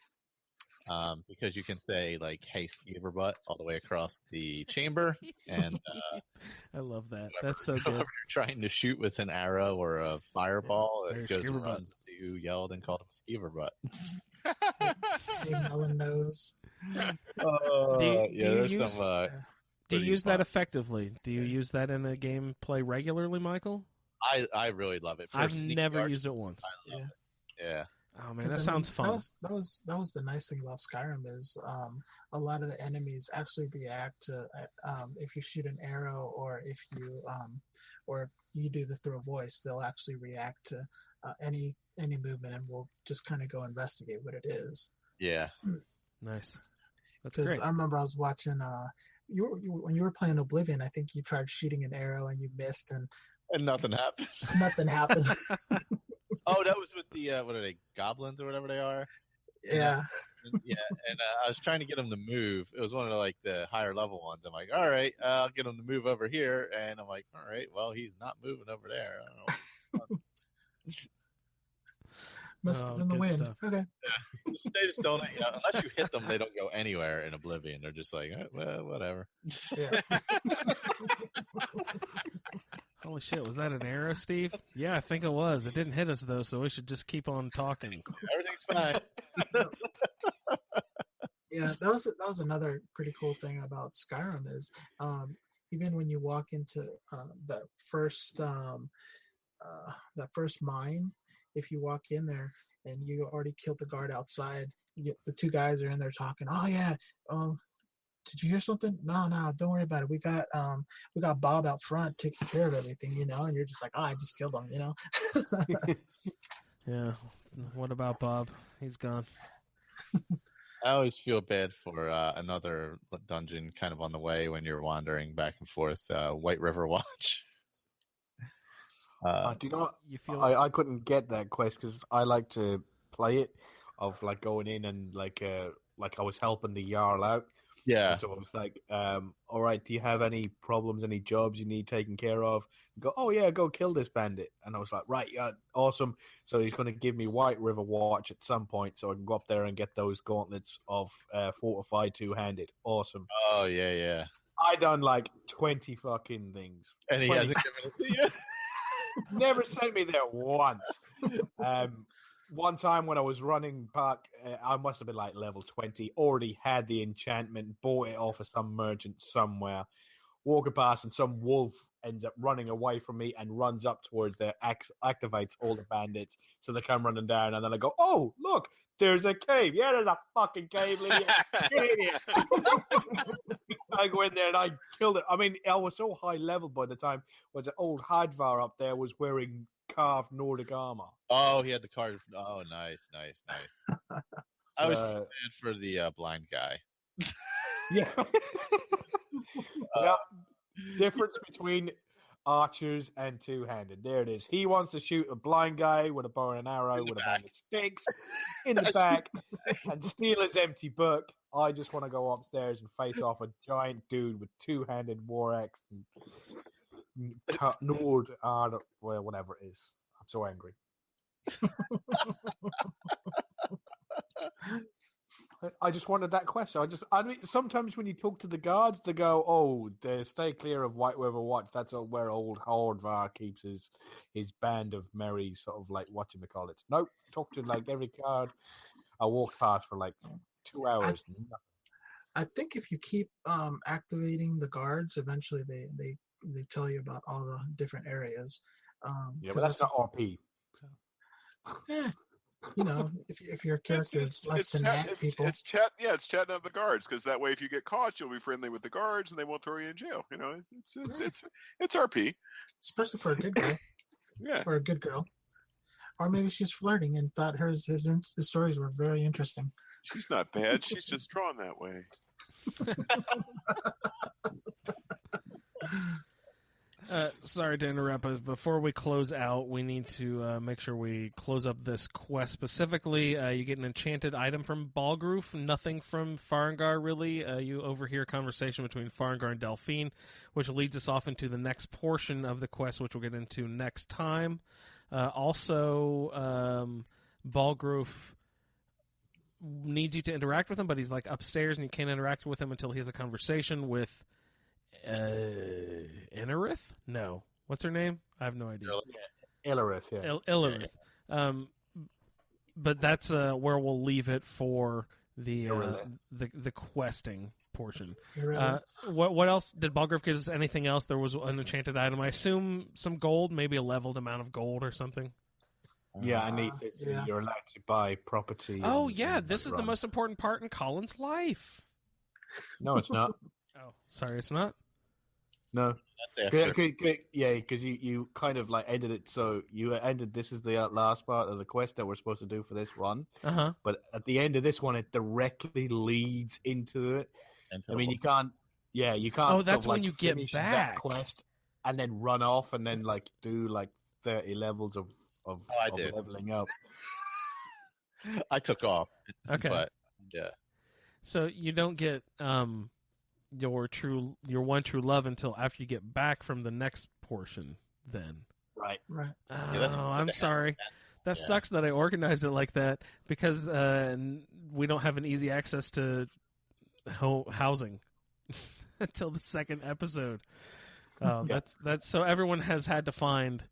because you can say like "Hey, Skeever butt" all the way across the chamber, and I love that. That's so good. whoever you're trying to shoot with an arrow or a fireball, Hey, it goes and Skeever runs to see who yelled and called him a Skeever butt. Hey, melon nose. Do you use pretty that fun. effectively? Do you use that in a gameplay regularly, Michael? I really love it. For I've sneaky never arts, used it once. I love it. Yeah. Oh man, that sounds fun. That was the nice thing about Skyrim is a lot of the enemies actually react to if you shoot an arrow or if you do the throw voice, they'll actually react to any movement, and we'll just kind of go investigate what it is. Yeah. Nice. That's Because great. I remember I was watching when you were playing Oblivion, I think you tried shooting an arrow and you missed and nothing happened. nothing happened. Oh, that was with the what are they, goblins or whatever they are? Yeah. Yeah, and I was trying to get them to move. It was one of the higher level ones. I'm like, all right, I'll get him to move over here, and I'm like, all right, well, he's not moving over there. I don't know. Must have been the wind. Stuff. Okay. They just don't, unless you hit them, they don't go anywhere in Oblivion. They're just like, well, whatever. Yeah. Holy shit, was that an arrow, Steve? Yeah, I think it was. It didn't hit us though, so we should just keep on talking. Everything's fine. Yeah, that was another pretty cool thing about Skyrim is even when you walk into that first mine, if you walk in there and you already killed the guard outside, the two guys are in there talking. Oh yeah, did you hear something? No, don't worry about it. We got Bob out front taking care of everything, and you're just like, I just killed him, Yeah. What about Bob? He's gone. I always feel bad for another dungeon kind of on the way when you're wandering back and forth. White River Watch. I do not. You feel I couldn't get that quest because I like to play it of like going in and like I was helping the Jarl out. Yeah. And so I was like, all right, do you have any problems, any jobs you need taken care of? You go, oh yeah, go kill this bandit. And I was like, right, yeah, awesome. So he's going to give me White River Watch at some point so I can go up there and get those gauntlets of fortified two-handed. Awesome. Oh, yeah. I done like 20 fucking things. And he 20. hasn't given it to you? Never sent me there once. One time when I was running back, I must have been like level 20, already had the enchantment, bought it off of some merchant somewhere, walking past, and some wolf ends up running away from me and runs up towards there, activates all the bandits, so they come running down, and then I go, oh, look, there's a cave. Yeah, there's a fucking cave, idiot. I go in there and I killed it. I mean, I was so high level by the time, was the old Hadvar up there was wearing carved Nordic armor. Oh, he had the card. Oh, nice. I was sad for the blind guy. Yeah. Yeah. Difference between archers and two-handed. There it is. He wants to shoot a blind guy with a bow and an arrow with a bag of sticks in the back and steal his empty book. I just want to go upstairs and face off a giant dude with two-handed war axe and Nord, well, whatever it is. I'm so angry. I just wanted that question. I mean, sometimes when you talk to the guards, they go, "Oh, they stay clear of White River Watch. That's where old Hordvar keeps his band of merry sort of like whatchamacallits." Nope, talk to like every guard I walked past for like 2 hours. I think if you keep activating the guards, eventually they tell you about all the different areas. Yeah, but that's not RP. So. If your character likes to nag people, it's chatting up the guards because that way, if you get caught, you'll be friendly with the guards and they won't throw you in jail. It's RP, especially for a good guy, yeah, or a good girl, or maybe she's flirting and thought his stories were very interesting. She's not bad. She's just drawn that way. Sorry to interrupt, but before we close out, we need to make sure we close up this quest specifically. You get an enchanted item from Balgroof, nothing from Farengar, really. You overhear a conversation between Farengar and Delphine, which leads us off into the next portion of the quest, which we'll get into next time. Also, Balgroof needs you to interact with him, but he's like upstairs, and you can't interact with him until he has a conversation with Inerith? No. What's her name? I have no idea. Illerith, yeah. Illerith. But that's where we'll leave it for the questing portion. What else? Did Balgrove give us anything else? There was an enchanted item. I assume some gold, maybe a leveled amount of gold or something. Yeah, and you're allowed to buy property. Oh, yeah, this is the most important part in Colin's life. No, it's not. Oh, sorry, it's not? No. That's after. Yeah, because you kind of like ended it. So you ended, this is the last part of the quest that we're supposed to do for this run. Uh-huh. But at the end of this one, it directly leads into it. I mean, you can't. Oh, that's when you get finish back. that quest and then run off and then like do like 30 levels of leveling up. I took off. Okay. But, yeah. So you don't get your one true love until after you get back from the next portion. Then. Right. Oh, I'm sorry. That sucks that I organized it like that because we don't have an easy access to housing until the second episode. That's so everyone has had to find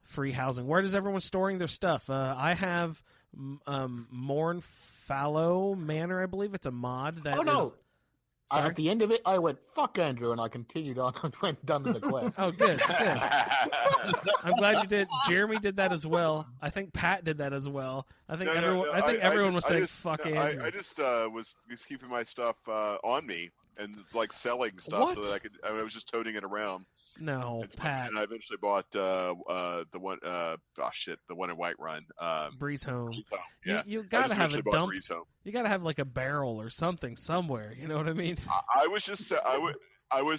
free housing. Where does everyone storing their stuff? I have Mournfallow Manor, I believe it's a mod. At the end of it, I went, fuck Andrew, and I continued on and went done with the quest. Oh, good. I'm glad you did. Jeremy did that as well. I think Pat did that as well. I think everyone was saying, fuck Andrew. I just was keeping my stuff on me and like selling stuff so that I was just toting it around. No, Pat. And I eventually bought the one. The one in Whiterun. Breeze Home. Yeah, you gotta have a dump. Breeze Home. You gotta have like a barrel or something somewhere. You know what I mean? I was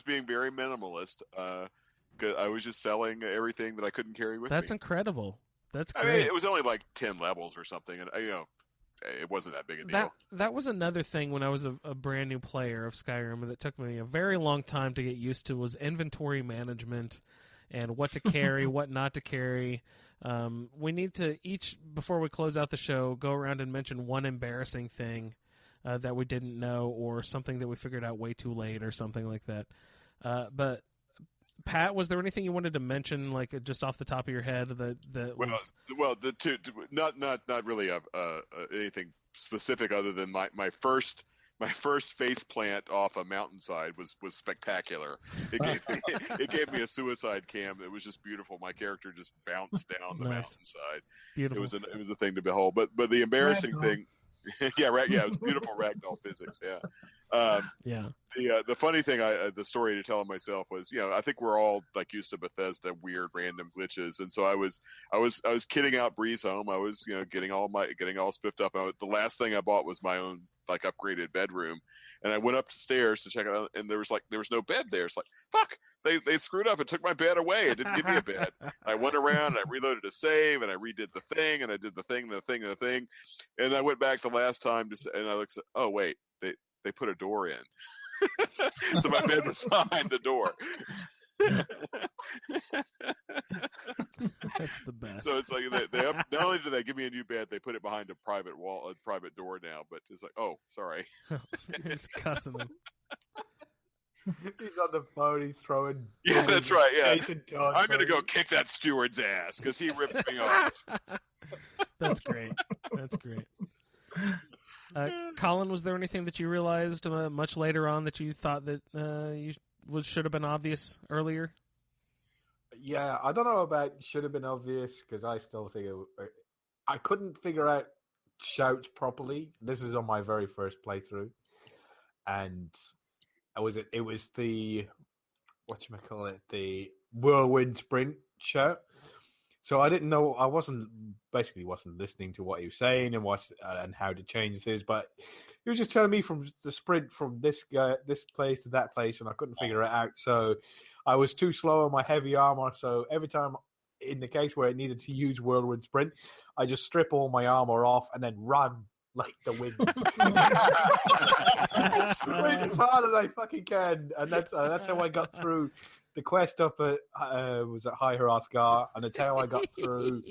being very minimalist. Cause I was just selling everything that I couldn't carry with me. That's incredible. That's great. I mean, it was only like 10 levels or something, and it wasn't that big a deal. That was another thing when I was a brand new player of Skyrim that took me a very long time to get used to was inventory management and what to carry, what not to carry. We need to before we close out the show, go around and mention one embarrassing thing that we didn't know or something that we figured out way too late or something like that. But Pat, was there anything you wanted to mention, like just off the top of your head that was? Well, the two, not really anything specific other than my first face plant off a mountainside was spectacular. It gave me a suicide cam that was just beautiful. My character just bounced down the mountainside. Beautiful. It was a thing to behold. But the embarrassing thing. Yeah, it was beautiful ragdoll physics. Yeah. The funny thing, the story to tell myself was, I think we're all like used to Bethesda weird random glitches, and so I was kitting out Breeze Home. I was getting all spiffed up. The last thing I bought was my own like upgraded bedroom, and I went upstairs to check it out, and there was no bed there. It's like fuck. They screwed up and took my bed away. It didn't give me a bed. I went around and I reloaded a save and I redid the thing and I did the thing and the thing and the thing. And I went back the last time and I looked, oh wait, they put a door in. So my bed was behind the door. That's the best. So it's like they not only do they give me a new bed, they put it behind a private door now, but it's like, oh, sorry. He's cussing him. He's on the phone. He's throwing. Yeah, that's right. Yeah, I'm gonna go kick that steward's ass because he ripped me off. That's great. That's great. Colin, was there anything that you realized much later on that you thought that should have been obvious earlier? Yeah, I don't know about should have been obvious because I still think I couldn't figure out shouts properly. This is on my very first playthrough, and it was the the whirlwind sprint shout. So I didn't know. I wasn't listening to what he was saying and how to change this, but he was just telling me from the sprint from this place to that place, and I couldn't figure it out. So I was too slow on my heavy armor, so every time in the case where I needed to use whirlwind sprint, I just strip all my armor off and then run like the wind. Sprint as hard as I fucking can, and that's how I got through the quest up at was at High Hrothgar, and that's how I got through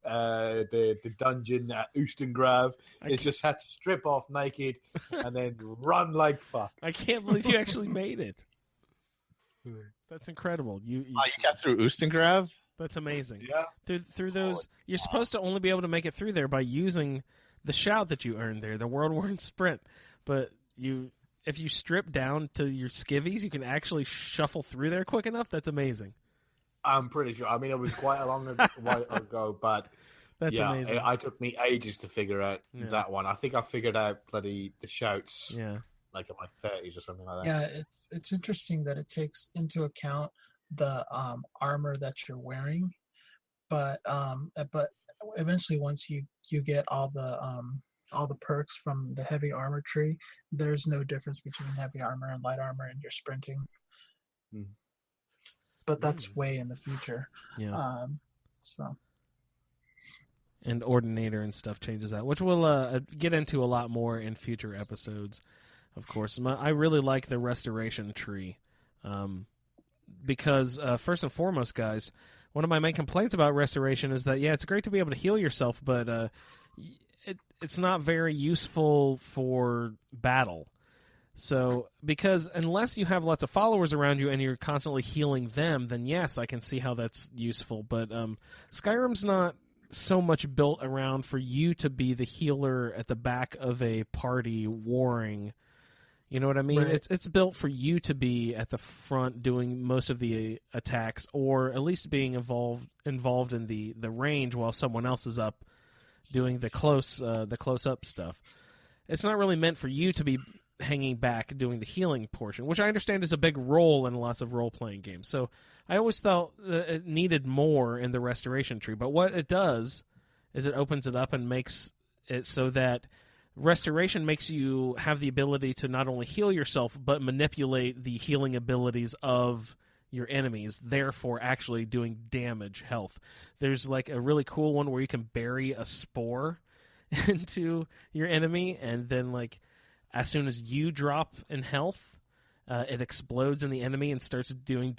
the dungeon at Oostengrav. It's just had to strip off naked and then run like fuck. I can't believe you actually made it. That's incredible. You got through Oostengrav? That's amazing. Yeah. Through those, you're supposed to only be able to make it through there by using the shout that you earned there, the whirlwind sprint. But if you strip down to your skivvies, you can actually shuffle through there quick enough. That's amazing. I'm pretty sure. I mean, it was quite a long while ago, but that's amazing. It took me ages to figure out that one. I think I figured out the shouts. Yeah. Like in my 30s or something like that. Yeah, it's interesting that it takes into account the armor that you're wearing, but eventually once you get all the perks from the heavy armor tree, there's no difference between heavy armor and light armor and your sprinting. But that's way in the future. Yeah. So. And Ordinator and stuff changes that, which we'll get into a lot more in future episodes. Of course, I really like the restoration tree because, first and foremost, guys, one of my main complaints about restoration is that, it's great to be able to heal yourself, but it's not very useful for battle. So, because unless you have lots of followers around you and you're constantly healing them, then yes, I can see how that's useful. But Skyrim's not so much built around for you to be the healer at the back of a party warring. You know what I mean? Right. It's built for you to be at the front doing most of the attacks, or at least being involved in the range while someone else is up doing the close up stuff. It's not really meant for you to be hanging back doing the healing portion, which I understand is a big role in lots of role-playing games. So I always felt that it needed more in the restoration tree. But what it does is it opens it up and makes it so that restoration makes you have the ability to not only heal yourself, but manipulate the healing abilities of your enemies, therefore actually doing damage, health. There's like a really cool one where you can bury a spore into your enemy, and then like as soon as you drop in health, it explodes in the enemy and starts doing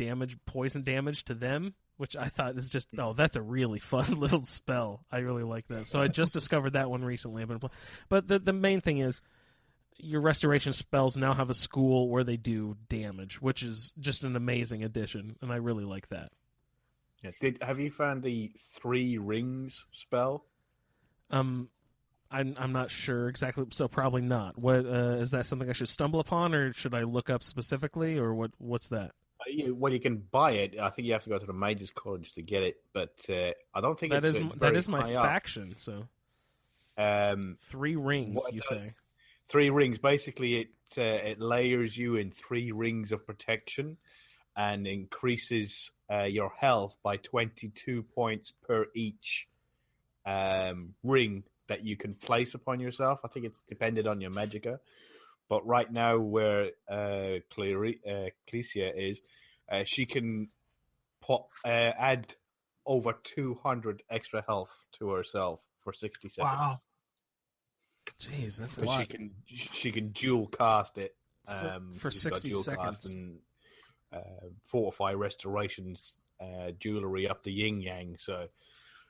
poison damage to them, which I thought is just, that's a really fun little spell. I really like that. So I just discovered that one recently. But the main thing is your restoration spells now have a school where they do damage, which is just an amazing addition, and I really like that. Yeah. Have you found the 3 rings spell? I'm not sure exactly, so probably not. What is that something I should stumble upon, or should I look up specifically, or what's that? Well, you can buy it. I think you have to go to the Mages College to get it, but I don't think that is my high faction. So, 3 rings, you say? 3 rings. Basically, it layers you in 3 rings of protection, and increases your health by 22 points per each ring that you can place upon yourself. I think it's dependent on your magicka. But right now, where Clecia is, she can add over 200 extra health to herself for 60 seconds. Wow. Jeez, that's a lot. She can dual cast it for 60 seconds. And fortify restorations jewelry up the yin yang. So,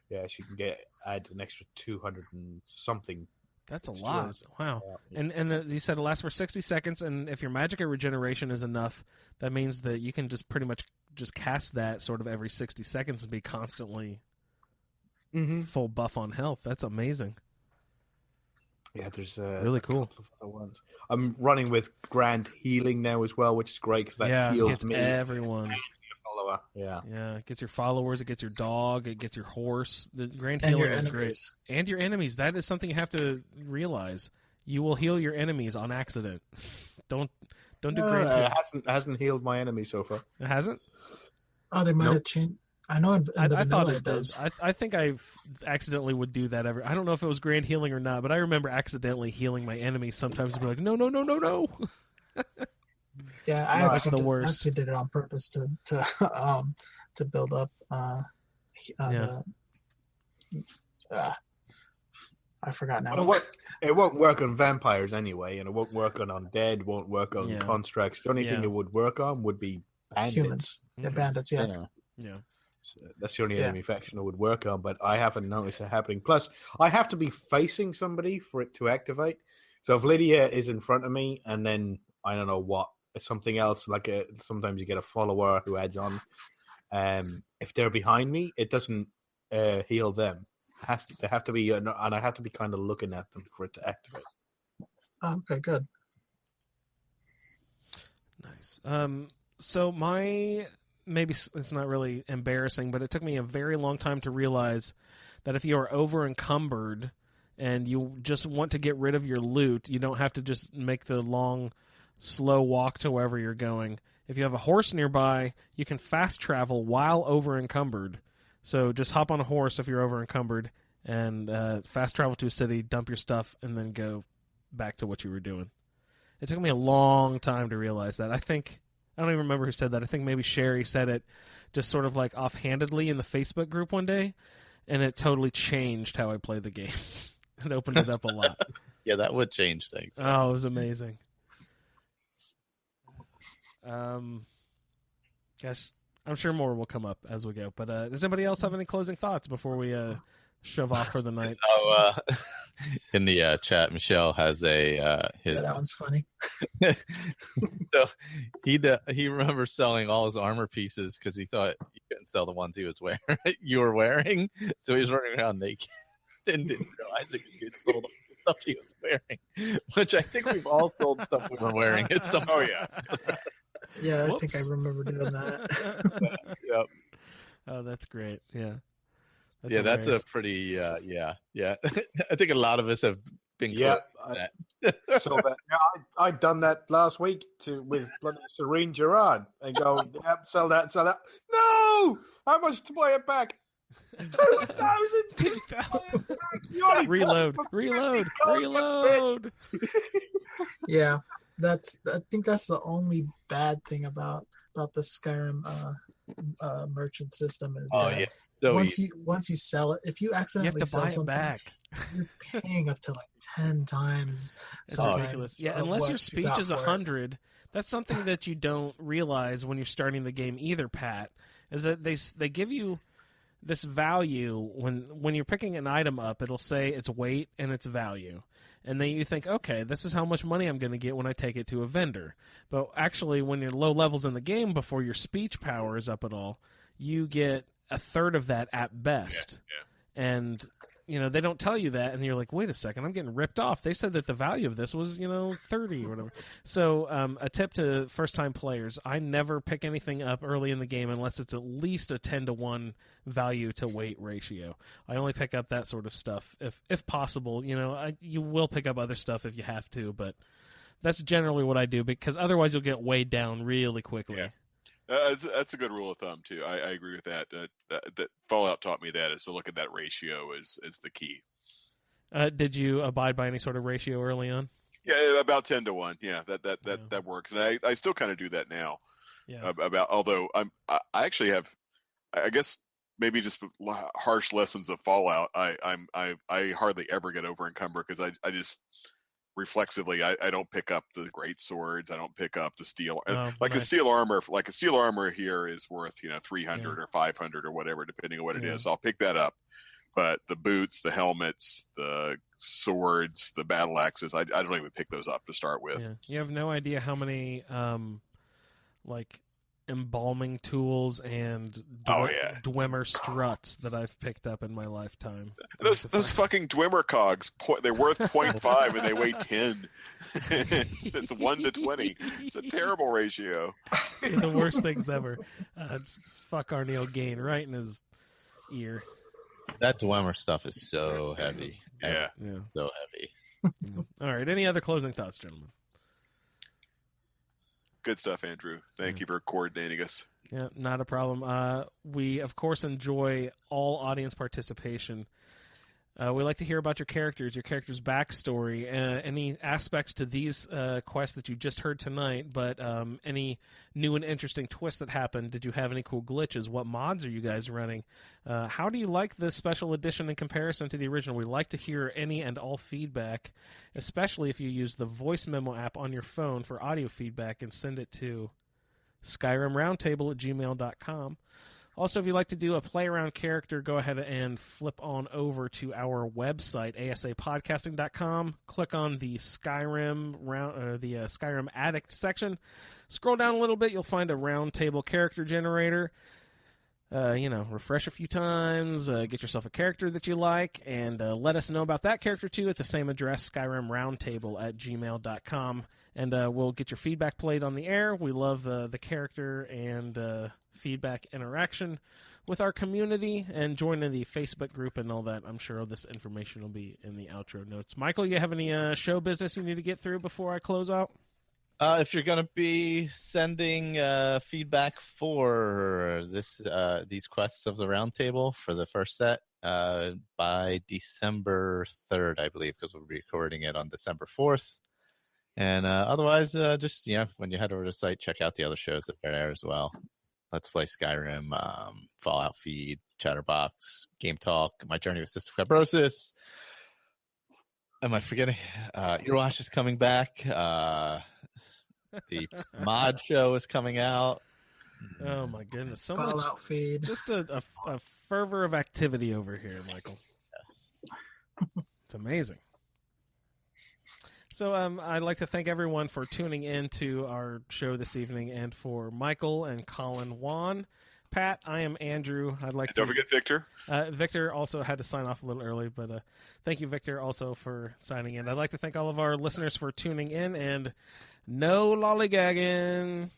yeah, she can add an extra 200 and something. That's a lot. Wow. Yeah. And you said it lasts for 60 seconds, and if your magicka regeneration is enough, that means that you can just pretty much just cast that sort of every 60 seconds and be constantly full buff on health. That's amazing. Yeah, there's really cool. Couple of other ones. I'm running with Grand Healing now as well, which is great because that heals gets me. Everyone. Yeah. It gets your followers, it gets your dog, it gets your horse. The Grand Healing is great. And your enemies. That is something you have to realize. You will heal your enemies on accident. Don't do Grand Healing. It hasn't healed my enemies so far. It hasn't? Oh, they might have changed. I know in the I thought vanilla it does. I think I accidentally would do that I don't know if it was Grand Healing or not, but I remember accidentally healing my enemies sometimes and be like, no. Yeah, Yeah, I That's actually the did, worst. actually did it on purpose to build up I forgot now. Well, it won't work on vampires anyway, and it won't work on undead. Won't work on Yeah. constructs. The only thing Yeah. it would work on would be bandits. Humans. Yeah, bandits, yeah. Yeah. So that's the only Yeah. enemy faction it would work on, but I haven't noticed it happening. Plus, I have to be facing somebody for it to activate. So if Lydia is in front of me, and then I don't know what, something else, like sometimes you get a follower who adds on. If they're behind me, it doesn't heal them. They have to be, and I have to be kind of looking at them for it to activate. Okay, good. Nice. So maybe it's not really embarrassing, but it took me a very long time to realize that if you are over encumbered and you just want to get rid of your loot, you don't have to just make the long, slow walk to wherever you're going. If you have a horse nearby, you can fast travel while over encumbered. So just hop on a horse if you're over encumbered and fast travel to a city, dump your stuff, and then go back to what you were doing. It took me a long time to realize that. I don't even remember who said that. I think maybe Sherry said it just sort of like offhandedly in the Facebook group one day, and it totally changed how I play the game. It opened it up a lot. Yeah, that would change things. Oh, it was amazing. Gosh, I'm sure more will come up as we go. But does anybody else have any closing thoughts before we shove off for the night? Oh, in the chat, Michelle has his. Yeah, that one's funny. So he remembers selling all his armor pieces because he thought you couldn't sell the ones you were wearing. So he was running around naked and didn't realize that he had sold all the stuff he was wearing. Which I think we've all sold stuff we were wearing at some point. Oh yeah. Yeah, Whoops. I think I remember doing that. Yep. Oh, that's great. Yeah. That's a pretty yeah. I think a lot of us have been Yeah, close to that. So I'd done that last week with bloody Serene Gerard and go, yep, sell that. No, how much to buy it back? 2,000. Reload. Yeah, I think that's the only bad thing about the Skyrim merchant system is that So once you sell it, if you You have accidentally to sell buy it something, back. you're paying up to like 10 times. It's sometimes ridiculous. Yeah, of unless what your you speech got is for it. 100, that's something that you don't realize when you're starting the game either, Pat, is that they give you this value when you're picking an item up. It'll say its weight and its value. And then you think, okay, this is how much money I'm going to get when I take it to a vendor. But actually, when you're low levels in the game, before your speech power is up at all, you get a third of that at best. Yeah. And they don't tell you that, and you're like, wait a second, I'm getting ripped off. They said that the value of this was 30 or whatever. So a tip to first-time players: I never pick anything up early in the game unless it's at least a 10-to-1 value to weight ratio. I only pick up that sort of stuff if possible. You will pick up other stuff if you have to, but that's generally what I do, because otherwise you'll get weighed down really quickly. Yeah. That's a good rule of thumb too. I agree with that. That Fallout taught me that is to look at that ratio is the key. Did you abide by any sort of ratio early on? Yeah, about 10-to-1. Yeah, that works, and I still kind of do that now. Yeah. Although I actually have, I guess maybe just harsh lessons of Fallout. I hardly ever get over encumbered because I just reflexively I don't pick up the great swords. I don't pick up the steel nice. a steel armor here is worth 300 or 500 or whatever, depending on what it is. So I'll pick that up. But the boots, the helmets, the swords, the battle axes, I don't even pick those up to start with. Yeah. You have no idea how many embalming tools and Dwemer struts that I've picked up in my lifetime. Those fucking Dwemer cogs, they're worth 0.5 and they weigh 10. It's 1 to 20. It's a terrible ratio. They're the worst things ever. Fuck Arnie O'Gain right in his ear. That Dwemer stuff is so heavy. Yeah. So heavy. All right. Any other closing thoughts, gentlemen? Good stuff, Andrew. Thank you for coordinating us. Yeah, not a problem. We, of course, enjoy all audience participation. We like to hear about your character's backstory, any aspects to these quests that you just heard tonight, but any new and interesting twists that happened. Did you have any cool glitches? What mods are you guys running? How do you like this special edition in comparison to the original? We like to hear any and all feedback, especially if you use the voice memo app on your phone for audio feedback and send it to skyrimroundtable@gmail.com. Also, if you'd like to do a play around character, go ahead and flip on over to our website, asapodcasting.com. Click on the Skyrim Addict section. Scroll down a little bit, you'll find a Roundtable character generator. Refresh a few times, get yourself a character that you like, and let us know about that character too at the same address, skyrimroundtable@gmail.com. And we'll get your feedback played on the air. We love the character and feedback interaction with our community, and join in the Facebook group and all that. I'm sure all this information will be in the outro notes. Michael, you have any show business you need to get through before I close out? If you're going to be sending feedback for these quests of the Roundtable for the first set by December 3rd, I believe, because we'll be recording it on December 4th. And otherwise, just when you head over to the site, check out the other shows that are there as well. Let's Play Skyrim, Fallout Feed, Chatterbox, Game Talk, My Journey with Cystic Fibrosis. Am I forgetting? Earwash is coming back. The mod show is coming out. Oh my goodness! So Fallout much. Feed. Just a fervor of activity over here, Michael. Yes. It's amazing. So I'd like to thank everyone for tuning in to our show this evening, and for Michael and Colin Wan. Pat, I am Andrew. Don't forget Victor. Victor also had to sign off a little early, but thank you, Victor, also for signing in. I'd like to thank all of our listeners for tuning in, and no lollygagging.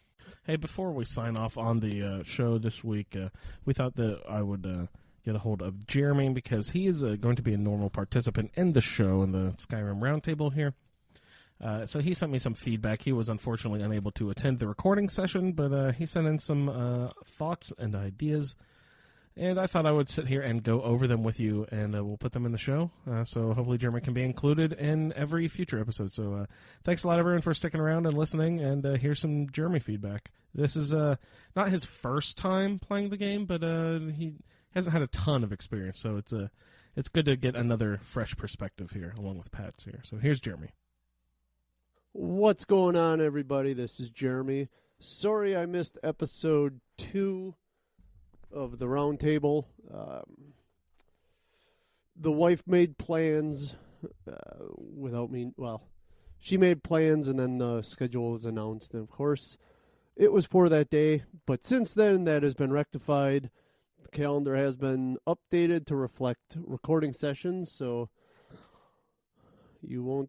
Hey, before we sign off on the show this week, we thought that I would get a hold of Jeremy, because he is going to be a normal participant in the show in the Skyrim Roundtable here. So he sent me some feedback. He was unfortunately unable to attend the recording session, but he sent in some thoughts and ideas, and I thought I would sit here and go over them with you, and we'll put them in the show. So hopefully Jeremy can be included in every future episode. So thanks a lot, everyone, for sticking around and listening, and here's some Jeremy feedback. This is not his first time playing the game, but he hasn't had a ton of experience, so it's good to get another fresh perspective here, along with Pat's here. So here's Jeremy. What's going on, everybody? This is Jeremy. Sorry I missed episode 2 of the Roundtable. The wife made plans without me. Well, she made plans, and then the schedule was announced. And, of course, it was for that day. But since then, that has been rectified. The calendar has been updated to reflect recording sessions, so you won't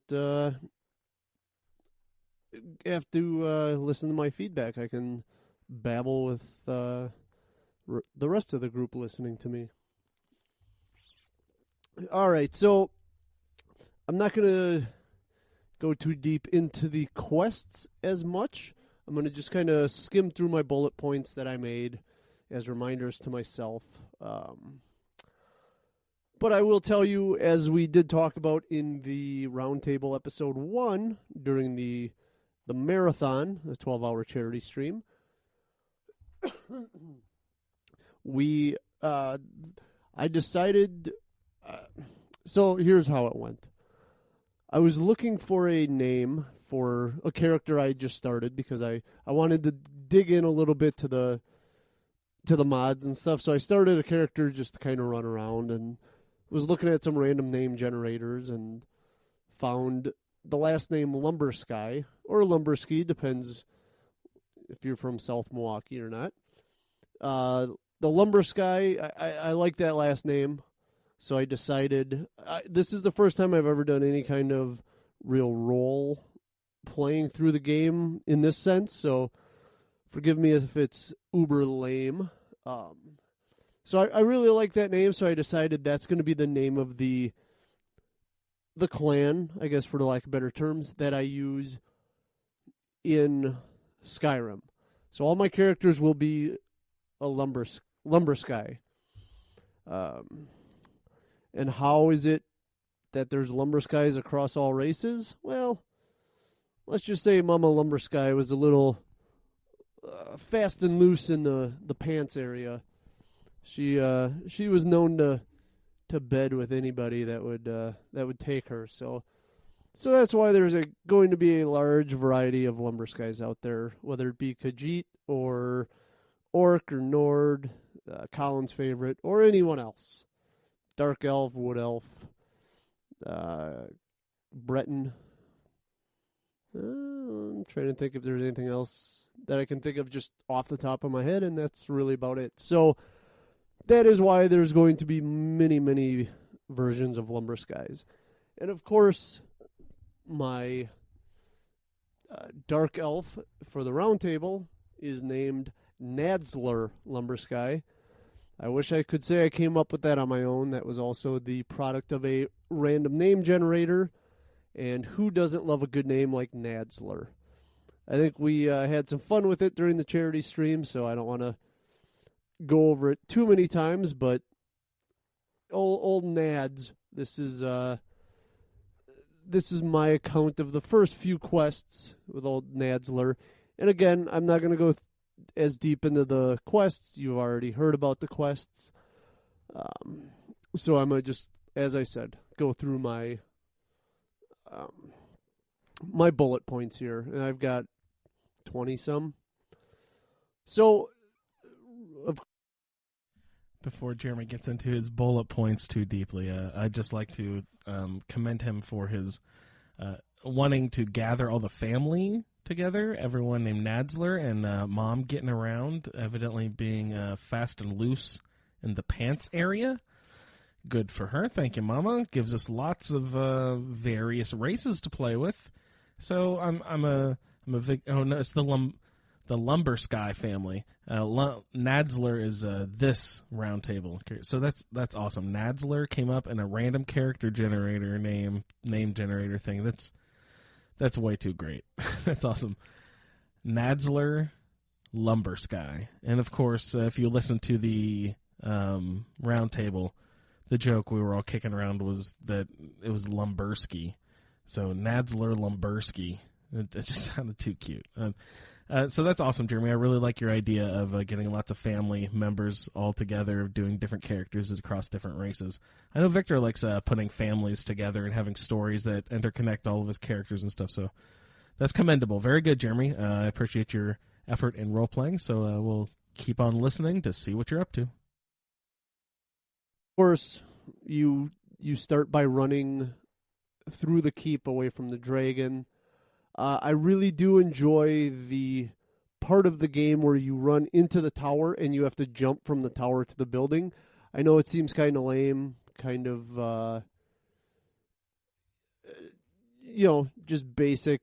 have to listen to my feedback. I can babble with the rest of the group listening to me. All right, so I'm not going to go too deep into the quests as much. I'm going to just kind of skim through my bullet points that I made as reminders to myself. But I will tell you, as we did talk about in the Roundtable episode 1 during the marathon, the 12-hour charity stream, I decided, so here's how it went. I was looking for a name for a character I just started, because I wanted to dig in a little bit to the mods and stuff. So I started a character just to kind of run around, and was looking at some random name generators and found the last name Lumbersky, or Lumbersky, depends if you're from South Milwaukee or not. The Lumbersky, I like that last name, so I decided, this is the first time I've ever done any kind of real role playing through the game in this sense, so forgive me if it's uber lame. So I really like that name, so I decided that's going to be the name of the clan, I guess, for the lack of better terms, that I use in Skyrim. So all my characters will be a Lumbersky. And how is it that there's Lumberskyes across all races? Well, let's just say Mama Lumbersky was a little fast and loose in the pants area. She was known to bed with anybody that would take her. So that's why there's going to be a large variety of Lumberskies out there, whether it be Khajiit or Orc or Nord, Colin's favorite, or anyone else. Dark Elf, Wood Elf, Breton. I'm trying to think if there's anything else that I can think of just off the top of my head, and that's really about it. So that is why there's going to be many, many versions of Lumberskies. And of course, my Dark Elf for the Roundtable is named Nadzler Lumbersky. I wish I could say I came up with that on my own. That was also the product of a random name generator. And who doesn't love a good name like Nadzler? I think we had some fun with it during the charity stream, so I don't want to go over it too many times. But old Nads, this is my account of the first few quests with old Nadzler. And again, I'm not going to go as deep into the quests. You've already heard about the quests. So I'm going to just, as I said, go through my my bullet points here. And I've got 20-some. So, before Jeremy gets into his bullet points too deeply, I'd just like to commend him for his wanting to gather all the family together, everyone named Nadzler, and Mom getting around, evidently being fast and loose in the pants area. Good for her. Thank you, Mama. Gives us lots of various races to play with. So I'm a oh no, it's the Lumbersky family. Nadzler is this Roundtable. So that's awesome. Nadzler came up in a random character generator name generator thing. That's way too great. That's awesome. Nadzler Lumbersky. And of course, if you listen to the Roundtable, the joke we were all kicking around was that it was Lumbersky. So Nadzler Lumbersky. It just sounded too cute. So that's awesome, Jeremy. I really like your idea of getting lots of family members all together, doing different characters across different races. I know Victor likes putting families together and having stories that interconnect all of his characters and stuff. So that's commendable. Very good, Jeremy. I appreciate your effort in role-playing. So we'll keep on listening to see what you're up to. Of course, you start by running through the keep away from the dragon. I really do enjoy the part of the game where you run into the tower and you have to jump from the tower to the building. I know it seems kind of lame, kind of, just basic,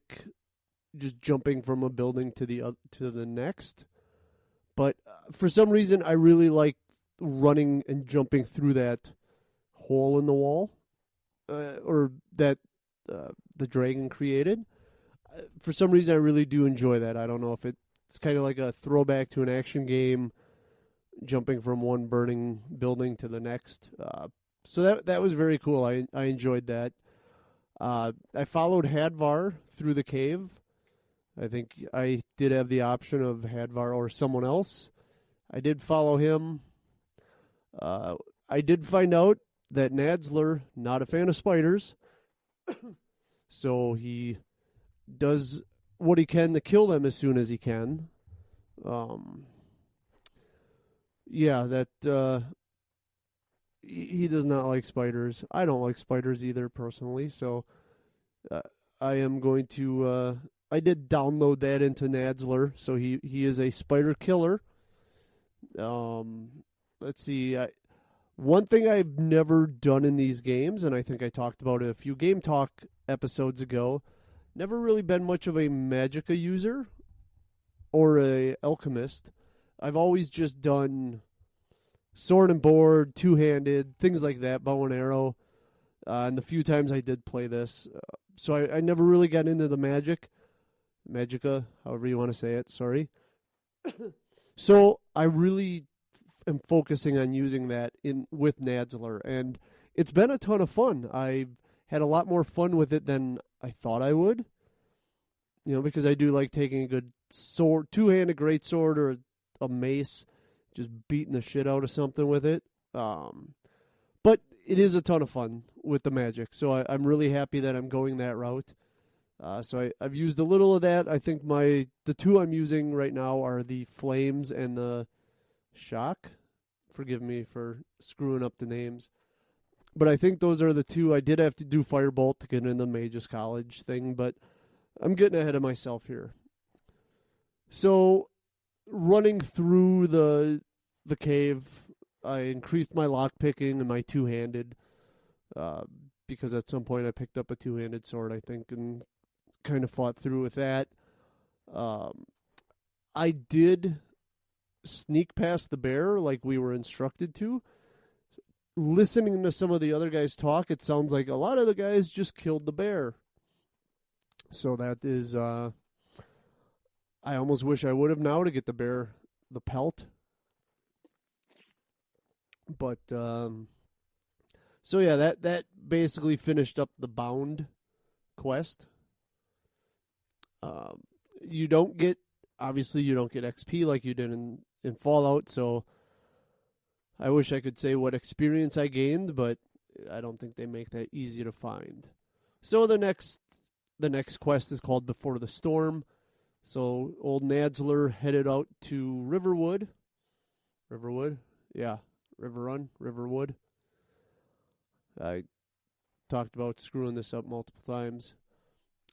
just jumping from a building to the next. But for some reason, I really like running and jumping through that hole in the wall, or that the dragon created. For some reason, I really do enjoy that. I don't know if it's kind of like a throwback to an action game, jumping from one burning building to the next. So that was very cool. I enjoyed that. I followed Hadvar through the cave. I think I did have the option of Hadvar or someone else. I did follow him. I did find out that Nadzler, not a fan of spiders, so he does what he can to kill them as soon as he can. He does not like spiders. I don't like spiders either, personally, so I am going to... I did download that into Nadzler, so he is a spider killer. Let's see. One thing I've never done in these games, and I think I talked about it a few Game Talk episodes ago, never really been much of a Magicka user or a alchemist. I've always just done sword and board, two-handed, things like that, bow and arrow. And the few times I did play this. So I never really got into the Magicka, however you want to say it, sorry. So I really am focusing on using that with Nadzler. And it's been a ton of fun. I've had a lot more fun with it than I thought I would. Because I do like taking a good sword, two-handed greatsword or a mace, just beating the shit out of something with it. But it is a ton of fun with the magic, so I'm really happy that I'm going that route. So I've used a little of that. I think the two I'm using right now are the Flames and the Shock. Forgive me for screwing up the names. But I think those are the two. I did have to do Firebolt to get in the Magus College thing, but I'm getting ahead of myself here. So, running through the cave, I increased my lockpicking and my two-handed, because at some point I picked up a two-handed sword, I think, and kind of fought through with that. I did sneak past the bear like we were instructed to. Listening to some of the other guys talk, it sounds like a lot of the guys just killed the bear. So that is, I almost wish I would have now to get the bear, the pelt. But, so yeah, that basically finished up the bound quest. You don't get XP like you did in Fallout, so I wish I could say what experience I gained, but I don't think they make that easy to find. So the next quest is called Before the Storm. So old Nadsler headed out to Riverwood. Yeah, Riverwood. I talked about screwing this up multiple times.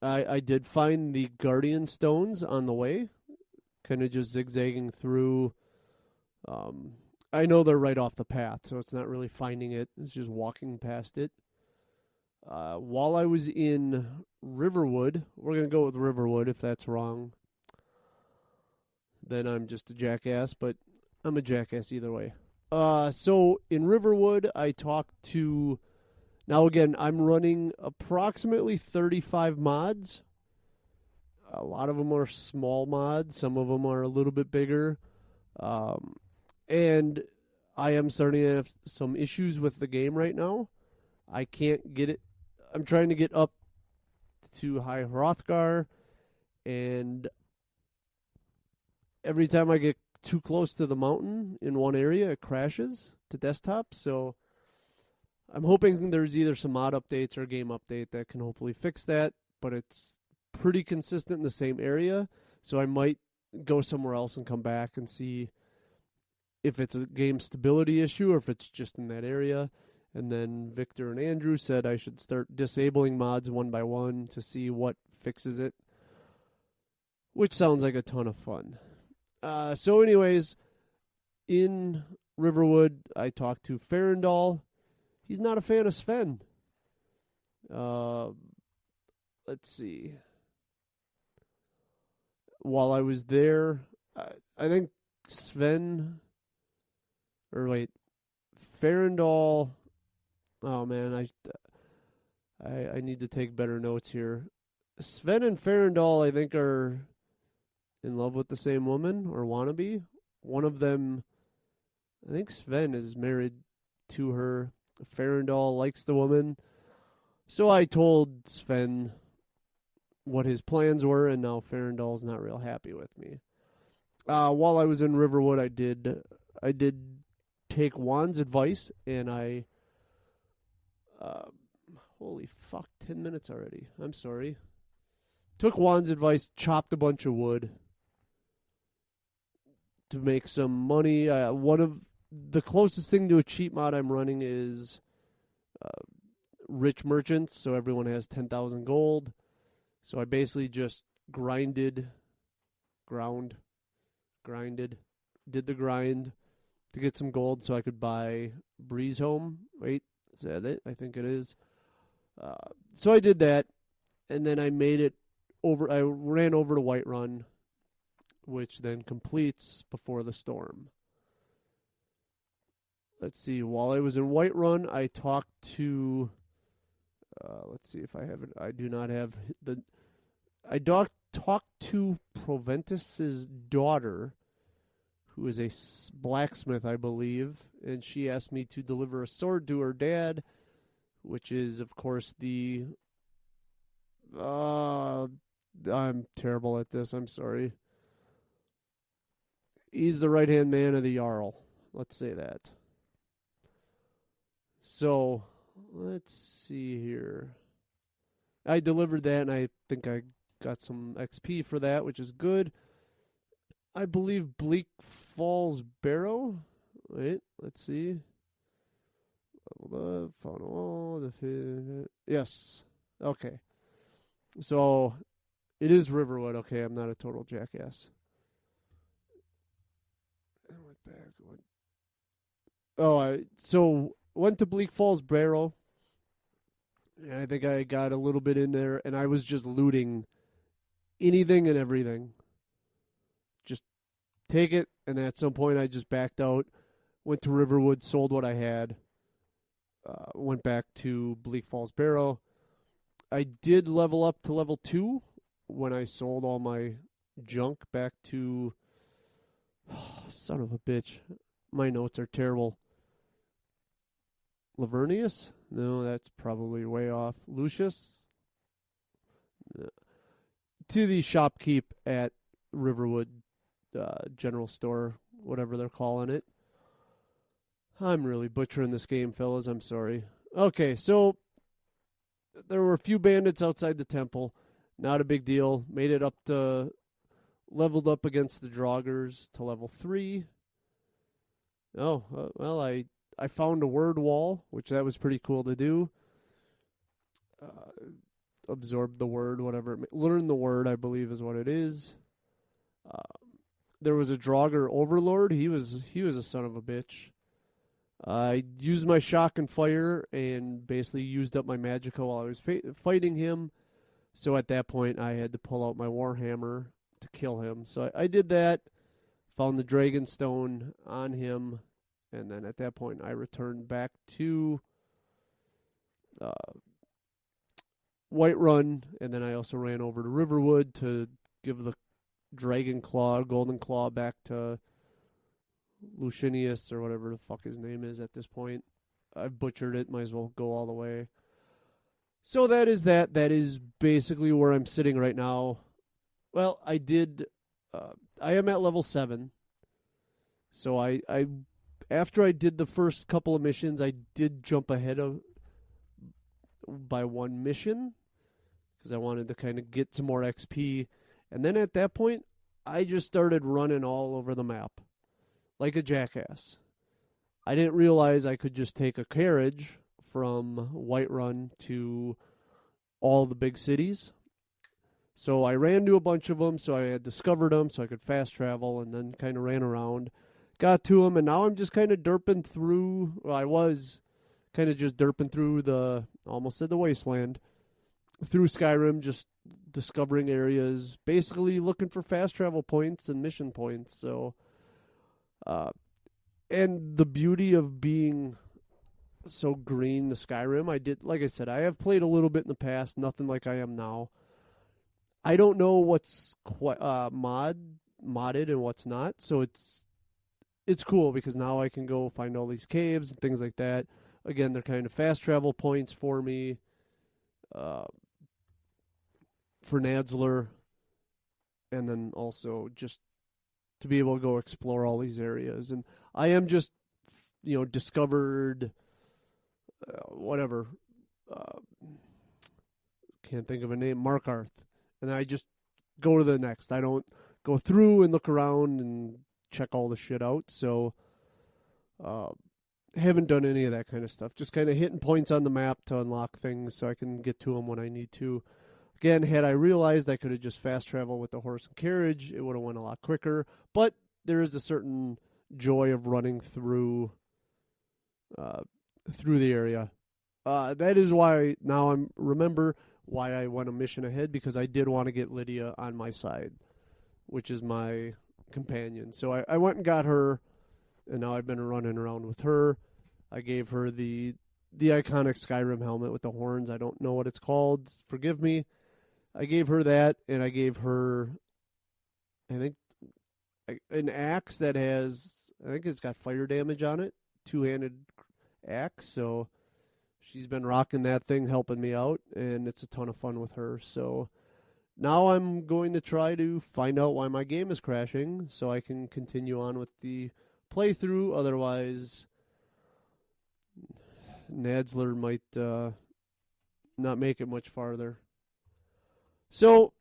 I did find the Guardian Stones on the way, kind of just zigzagging through. I know they're right off the path, so it's not really finding it. It's just walking past it. While I was in Riverwood, we're going to go with Riverwood. If that's wrong, then I'm just a jackass, but I'm a jackass either way. So in Riverwood, I talked to... Now again, I'm running approximately 35 mods. A lot of them are small mods. Some of them are a little bit bigger. And I am starting to have some issues with the game right now. I can't get it. I'm trying to get up to High Hrothgar, and every time I get too close to the mountain in one area, it crashes to desktop. So I'm hoping there's either some mod updates or a game update that can hopefully fix that, but it's pretty consistent in the same area, so I might go somewhere else and come back and see if it's a game stability issue or if it's just in that area. And then Victor and Andrew said I should start disabling mods one by one to see what fixes it, which sounds like a ton of fun. So anyways, in Riverwood, I talked to Farandal. He's not a fan of Sven. Let's see. While I was there, I think Farandal. Oh man, I need to take better notes here. Sven and Farandal, I think, are in love with the same woman or wannabe. One of them, I think Sven is married to her. Farandal likes the woman. So I told Sven what his plans were, and now Farandal's not real happy with me. While I was in Riverwood, I did take Juan's advice, and I... holy fuck, 10 minutes already. I'm sorry. Took Juan's advice, chopped a bunch of wood to make some money. One of the closest thing to a cheap mod I'm running is Rich Merchants, so everyone has 10,000 gold. So I basically just did the grind to get some gold so I could buy Breeze Home. Wait, is that it? I think it is. So I did that, and then I made it over. I ran over to Whiterun, which then completes Before the Storm. Let's see. While I was in Whiterun, I talked to. Let's see if I have it. I do not have the. I talked to Proventus's daughter, who is a blacksmith, I believe, and she asked me to deliver a sword to her dad which is, of course, the... I'm terrible at this. I'm sorry. He's the right-hand man of the Jarl. Let's say that. So, let's see here. I delivered that, and I think I got some XP for that, which is good. I believe Bleak Falls Barrow. Wait, let's see. Yes. Okay. So, it is Riverwood. Okay, I'm not a total jackass. I went back. So went to Bleak Falls Barrow. And I think I got a little bit in there, and I was just looting anything and everything. Just take it, and at some point I just backed out. Went to Riverwood, sold what I had. Went back to Bleak Falls Barrow. I did level up to level 2 when I sold all my junk back to... Oh, son of a bitch. My notes are terrible. Lavernius? No, that's probably way off. Lucius? No. To the shopkeep at Riverwood General Store, whatever they're calling it. I'm really butchering this game, fellas. I'm sorry. Okay, so there were a few bandits outside the temple. Not a big deal. Made it up to... Leveled up against the Draugrs to level 3. Oh, well, I found a word wall, which that was pretty cool to do. Absorb the word, whatever. Learn the word, I believe, is what it is. There was a Draugr overlord. He was a son of a bitch. I used my shock and fire and basically used up my magicka while I was fighting him. So at that point, I had to pull out my warhammer to kill him. So I did that. Found the dragon stone on him. And then at that point, I returned back to Whiterun, and then I also ran over to Riverwood to give the Dragon Claw, Golden Claw back to Lucinius, or whatever the fuck his name is at this point. I've butchered it, might as well go all the way. So that is that. That is basically where I'm sitting right now. Well, I am at level 7. So I after I did the first couple of missions, I did jump ahead by one mission because I wanted to kind of get some more XP. And then at that point, I just started running all over the map like a jackass. I didn't realize I could just take a carriage from Whiterun to all the big cities. So I ran to a bunch of them, so I had discovered them, so I could fast travel, and then kind of ran around. Got to them, and now I'm just kind of derping through... Well, I was kind of just derping through almost said the wasteland, through Skyrim, just discovering areas, basically looking for fast travel points and mission points. So, and the beauty of being so green, the Skyrim, like I said, I have played a little bit in the past, nothing like I am now. I don't know what's modded and what's not, so it's cool because now I can go find all these caves and things like that. Again, they're kind of fast travel points for me, for Nadzler, and then also just to be able to go explore all these areas. And I am just, discovered, can't think of a name, Markarth. And I just go to the next. I don't go through and look around and check all the shit out. So, haven't done any of that kind of stuff. Just kind of hitting points on the map to unlock things so I can get to them when I need to. Again, had I realized I could have just fast traveled with the horse and carriage, it would have went a lot quicker. But there is a certain joy of running through the area. That is why now remember why I went a mission ahead, because I did want to get Lydia on my side, which is my companion. So I went and got her, and now I've been running around with her. I gave her the iconic Skyrim helmet with the horns. I don't know what it's called. Forgive me. I gave her that, and I gave her, I think, an axe that has, I think it's got fire damage on it, two-handed axe, so she's been rocking that thing, helping me out, and it's a ton of fun with her. So now I'm going to try to find out why my game is crashing so I can continue on with the playthrough. Otherwise, Nadzler might not make it much farther. So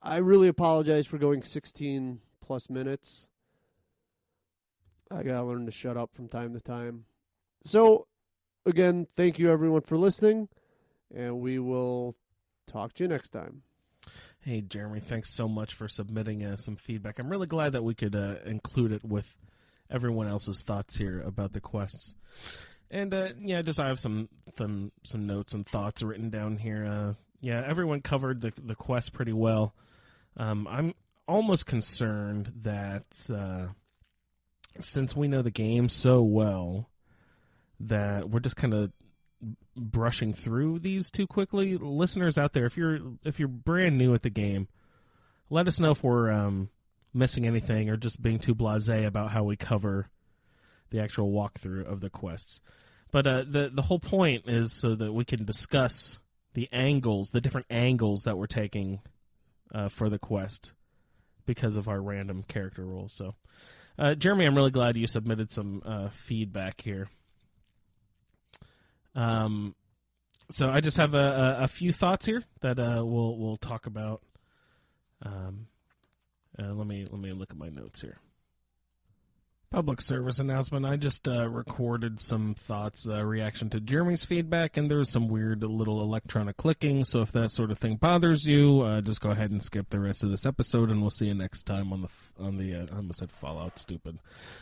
I really apologize for going 16 plus minutes. I gotta learn to shut up from time to time. So, again, thank you everyone for listening, and we will talk to you next time. Hey, Jeremy, thanks so much for submitting some feedback. I'm really glad that we could include it with everyone else's thoughts here about the quests. And, I have some notes and thoughts written down here. Everyone covered the quest pretty well. I'm almost concerned that since we know the game so well, that we're just kind of brushing through these too quickly. Listeners out there, if you're brand new at the game, let us know if we're missing anything or just being too blasé about how we cover the actual walkthrough of the quests. But the whole point is so that we can discuss the different angles that we're taking for the quest because of our random character roles. So, Jeremy, I'm really glad you submitted some feedback here. So I just have a few thoughts here that we'll talk about. Let me look at my notes here. Public service announcement. I just recorded some thoughts, reaction to Jeremy's feedback, and there was some weird little electronic clicking. So if that sort of thing bothers you, just go ahead and skip the rest of this episode, and we'll see you next time on the I almost said Fallout, stupid,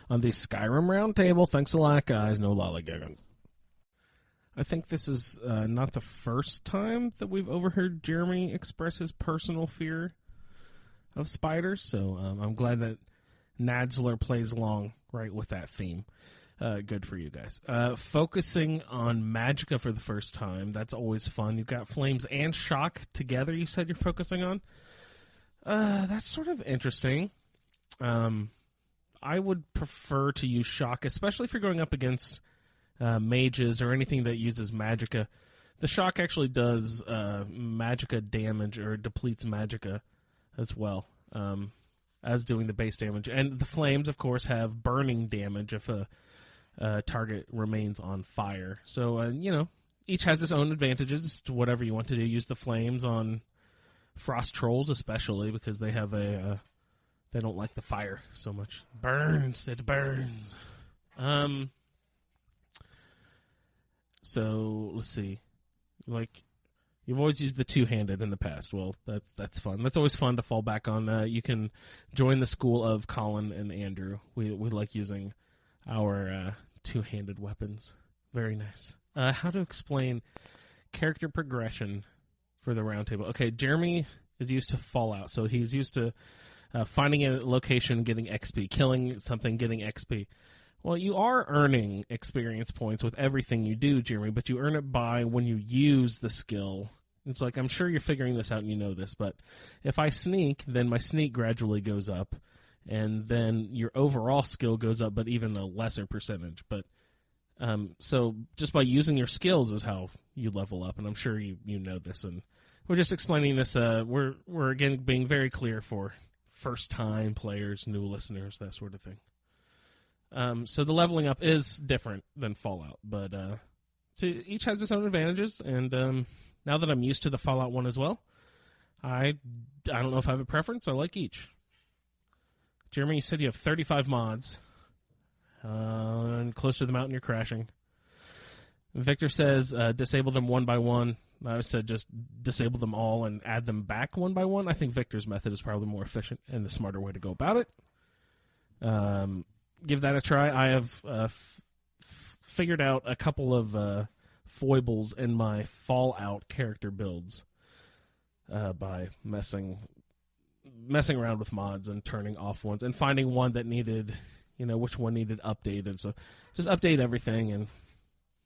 on the Skyrim Roundtable. Thanks a lot, guys. No lollygagging. I think this is not the first time that we've overheard Jeremy express his personal fear of spiders, so I'm glad that Nadzler plays along right with that theme. Good for you guys. Focusing on Magicka for the first time, that's always fun. You've got Flames and Shock together, you said you're focusing on. That's sort of interesting. I would prefer to use Shock, especially if you're going up against mages or anything that uses Magicka. The Shock actually does Magicka damage or depletes Magicka as well, as doing the base damage. And the Flames, of course, have burning damage if a target remains on fire. So, each has its own advantages to whatever you want to do. Use the Flames on Frost Trolls especially because they have they don't like the fire so much. It burns. So, let's see. You've always used the two-handed in the past. Well, that's fun. That's always fun to fall back on. You can join the school of Colin and Andrew. We like using our two-handed weapons. Very nice. How to explain character progression for the Roundtable. Okay, Jeremy is used to Fallout, so he's used to finding a location, getting XP, killing something, getting XP. Well, you are earning experience points with everything you do, Jeremy, but you earn it by when you use the skill. It's like, I'm sure you're figuring this out and you know this, but if I sneak, then my sneak gradually goes up, and then your overall skill goes up, but even a lesser percentage. But so just by using your skills is how you level up, and I'm sure you know this. And we're just explaining this. We're again being very clear for first-time players, new listeners, that sort of thing. So the leveling up is different than Fallout, but so each has its own advantages, and now that I'm used to the Fallout one as well, I don't know if I have a preference. I like each. Jeremy, you said you have 35 mods, and close to the mountain you're crashing. Victor says disable them one by one. I said just disable them all and add them back one by one. I think Victor's method is probably more efficient and the smarter way to go about it. Give that a try. I have figured out a couple of foibles in my Fallout character builds by messing around with mods and turning off ones and finding one that needed, which one needed updated. So just update everything and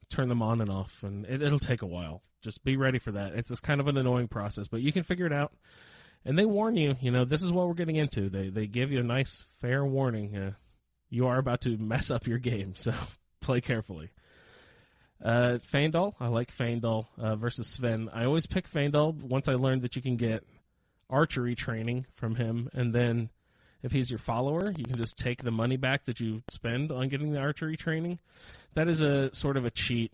turn them on and off, and it'll take a while. Just be ready for that. It's just kind of an annoying process, but you can figure it out. And they warn you, this is what we're getting into. They give you a nice, fair warning. You are about to mess up your game, so play carefully. Faendal. I like Faendal versus Sven. I always pick Faendal once I learned that you can get archery training from him, and then if he's your follower, you can just take the money back that you spend on getting the archery training. That is a sort of a cheat.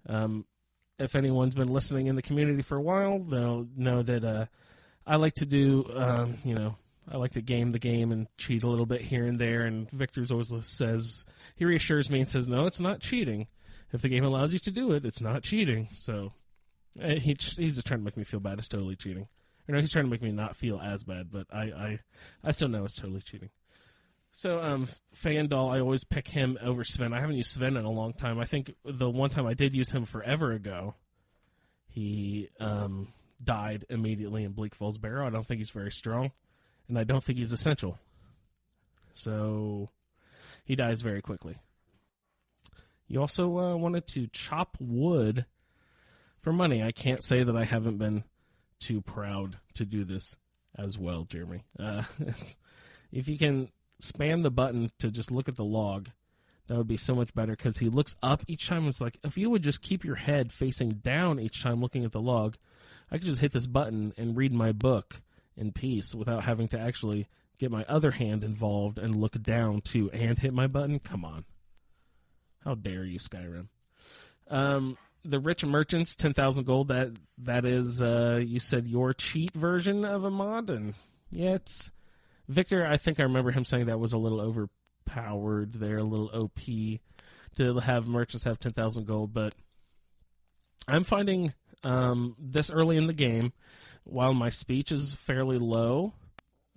If anyone's been listening in the community for a while, they'll know that I like to do, I like to game the game and cheat a little bit here and there, and Victor's always says, he reassures me and says, no, it's not cheating. If the game allows you to do it, it's not cheating. So he's just trying to make me feel bad. It's totally cheating. Or no, he's trying to make me not feel as bad, but I still know it's totally cheating. So Faendal, I always pick him over Sven. I haven't used Sven in a long time. I think the one time I did use him forever ago, he died immediately in Bleak Falls Barrow. I don't think he's very strong, and I don't think he's essential. So he dies very quickly. You also wanted to chop wood for money. I can't say that I haven't been too proud to do this as well, Jeremy. If you can spam the button to just look at the log, that would be so much better, because he looks up each time. It's like, if you would just keep your head facing down each time looking at the log, I could just hit this button and read my book in peace without having to actually get my other hand involved and look down too and hit my button. Come on. How dare you, Skyrim? The Rich Merchants, 10,000 gold, that is, you said, your cheat version of a mod, and yeah, it's... Victor, I think I remember him saying that was a little overpowered there, a little OP to have merchants have 10,000 gold, but I'm finding this early in the game, while my speech is fairly low,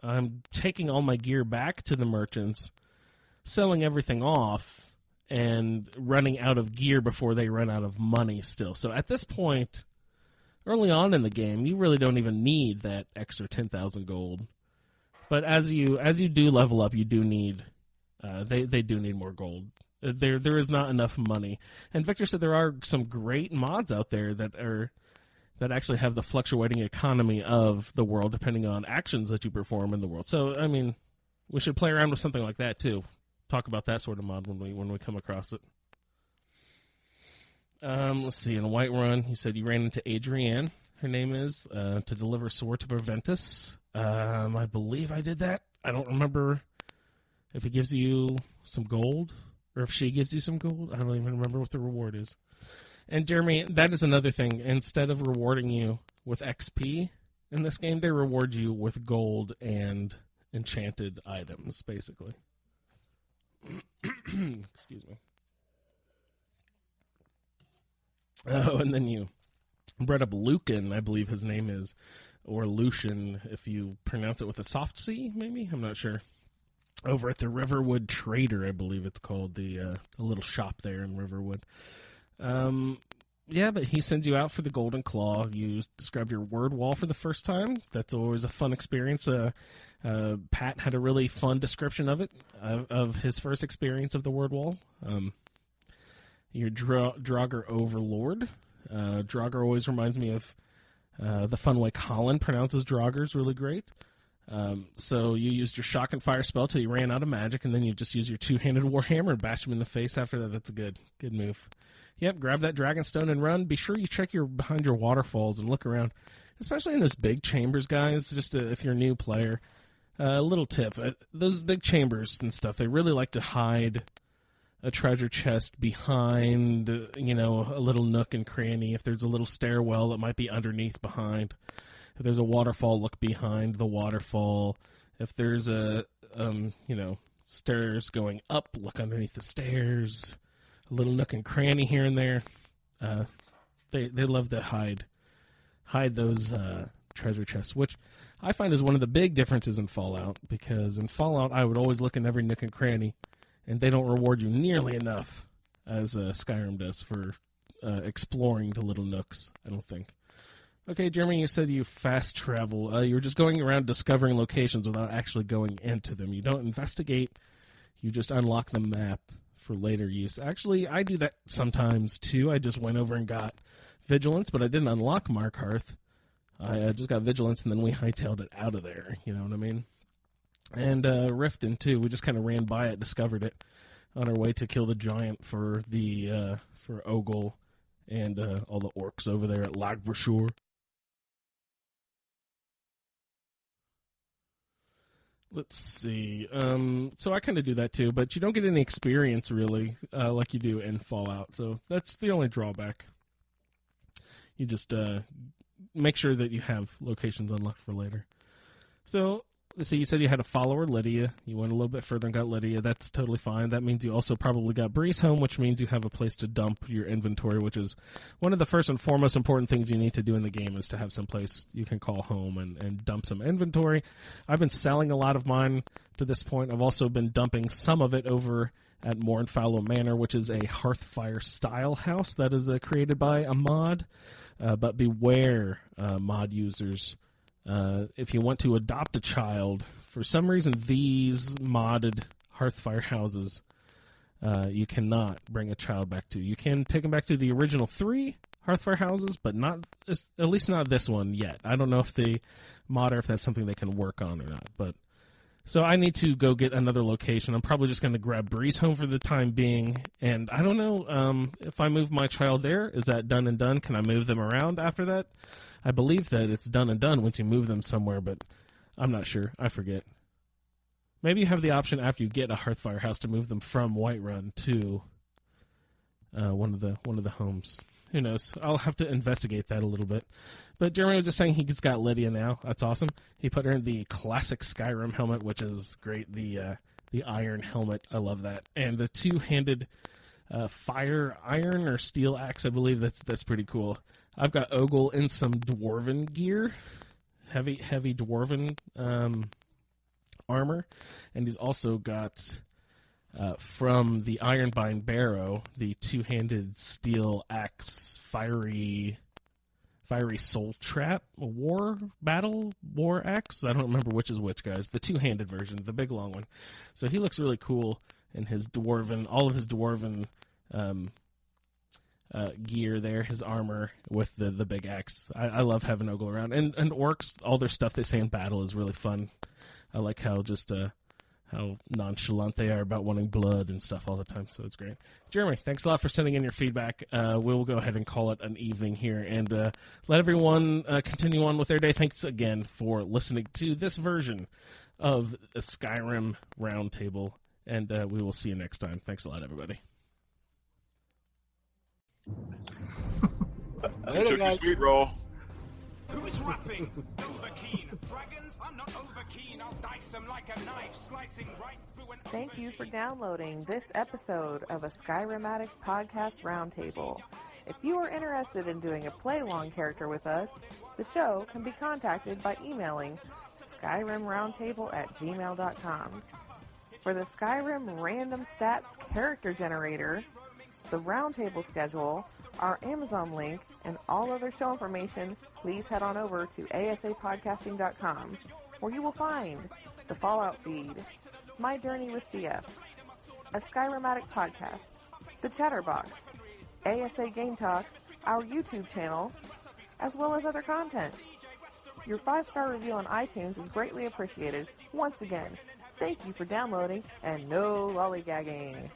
I'm taking all my gear back to the merchants, selling everything off, and running out of gear before they run out of money still. So at this point, early on in the game, you really don't even need that extra 10,000 gold. But as you do level up, you do need they do need more gold. There is not enough money. And Victor said there are some great mods out there that actually have the fluctuating economy of the world depending on actions that you perform in the world. So I mean, we should play around with something like that too. Talk about that sort of mod when we come across it. Let's see. In Whiterun, you said you ran into Adrienne. Her name is to deliver sword to Proventus. I believe I did that. I don't remember if it gives you some gold or if she gives you some gold. I don't even remember what the reward is. And Jeremy, that is another thing. Instead of rewarding you with XP in this game, they reward you with gold and enchanted items, basically. Excuse me. Oh, and then you brought up Lucan, I believe his name is, or Lucian, if you pronounce it with a soft C, maybe? I'm not sure. Over at the Riverwood Trader, I believe it's called, the little shop there in Riverwood. Yeah, but he sends you out for the Golden Claw. You described your word wall for the first time. That's always a fun experience. Pat had a really fun description of it, of his first experience of the word wall. Your Draugr Overlord. Draugr always reminds me of the fun way Colin pronounces Draugr is really great. So you used your shock and fire spell till you ran out of magic, and then you just use your two-handed warhammer and bash him in the face after that. That's a good move. Yep, grab that Dragonstone and run. Be sure you check behind your waterfalls and look around, especially in those big chambers, guys. Just if you're a new player, a little tip: those big chambers and stuff, they really like to hide a treasure chest behind, a little nook and cranny. If there's a little stairwell that might be underneath behind. If there's a waterfall, look behind the waterfall. If there's stairs going up, look underneath the stairs. A little nook and cranny here and there. They love to hide those treasure chests, which I find is one of the big differences in Fallout, because in Fallout I would always look in every nook and cranny, and they don't reward you nearly enough as Skyrim does for exploring the little nooks, I don't think. Okay, Jeremy, you said you fast travel. You were just going around discovering locations without actually going into them. You don't investigate. You just unlock the map for later use. Actually, I do that sometimes, too. I just went over and got Vigilance, but I didn't unlock Markarth. I just got Vigilance, and then we hightailed it out of there. You know what I mean? And Riften, too. We just kind of ran by it, discovered it on our way to kill the giant for Ogle and all the orcs over there at Lagbashore. Let's see. So I kind of do that too, but you don't get any experience really like you do in Fallout. So that's the only drawback. You just make sure that you have locations unlocked for later. So you said you had a follower, Lydia. You went a little bit further and got Lydia. That's totally fine. That means you also probably got Breeze home, which means you have a place to dump your inventory, which is one of the first and foremost important things you need to do in the game is to have some place you can call home and dump some inventory. I've been selling a lot of mine to this point. I've also been dumping some of it over at Mournfallow Manor, which is a Hearthfire style house that is created by a mod. But beware, mod users. If you want to adopt a child, for some reason these modded Hearthfire houses, you cannot bring a child back to. You can take them back to the original 3 Hearthfire houses, but not at least not this one yet. I don't know if the modder, if that's something they can work on or not. But so I need to go get another location. I'm probably just going to grab Breeze home for the time being, and I don't know if I move my child there. Is that done and done? Can I move them around after that? I believe that it's done and done once you move them somewhere, but I'm not sure. I forget. Maybe you have the option after you get a Hearthfire house to move them from Whiterun to one of the homes. Who knows? I'll have to investigate that a little bit. But Jeremy was just saying he's got Lydia now. That's awesome. He put her in the classic Skyrim helmet, which is great. The iron helmet. I love that. And the 2-handed fire iron or steel axe, I believe. That's pretty cool. I've got Ogle in some dwarven gear, heavy dwarven armor, and he's also got from the Ironbind Barrow the 2-handed steel axe, fiery soul trap, war axe. I don't remember which is which, guys. The 2-handed version, the big long one. So he looks really cool in his all of his dwarven gear there, his armor with the big axe. I love having Ogle around. And orcs, all their stuff they say in battle is really fun. I like how how nonchalant they are about wanting blood and stuff all the time, so it's great. Jeremy, thanks a lot for sending in your feedback. We'll go ahead and call it an evening here and let everyone continue on with their day. Thanks again for listening to this version of a Skyrim Roundtable, and we will see you next time. Thanks a lot, everybody. You took your speed roll. Who's rapping? Overkeen. Dragons? I'm not overkeen. I'll dice them like a knife, slicing right through an Thank you for downloading this episode of a Skyrim Addict podcast roundtable. If you are interested in doing a play-along character with us, the show can be contacted by emailing skyrimroundtable@gmail.com. For the Skyrim Random Stats Character Generator, the Roundtable schedule, our Amazon link, and all other show information, please head on over to asapodcasting.com, where you will find the Fallout feed, My Journey with CF, a Skyrim Addict podcast, the Chatterbox, ASA Game Talk, our YouTube channel, as well as other content. Your 5-star review on iTunes is greatly appreciated. Once again, thank you for downloading, and no lollygagging.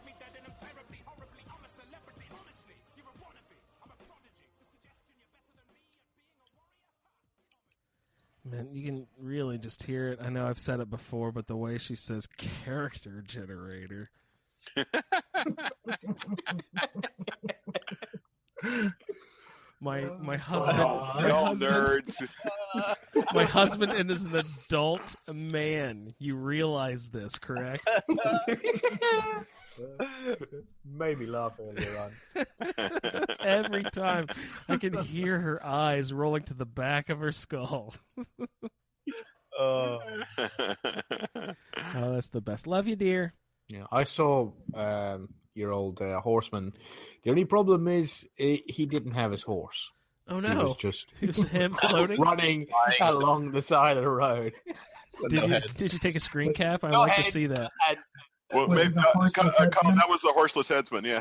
Man, you can really just hear it. I know I've said it before, but the way she says character generator. My husband, nerds. My husband is an adult man. You realize this, correct? Made me laugh earlier on. Every time I can hear her eyes rolling to the back of her skull. Oh, that's the best. Love you, dear. Yeah, I saw your old horseman. The only problem is he didn't have his horse. Oh no! It was just him floating, running along the side of the road. Did you take a screen cap? I'd like to see that. Well, maybe, that was the horseless headsman, yeah.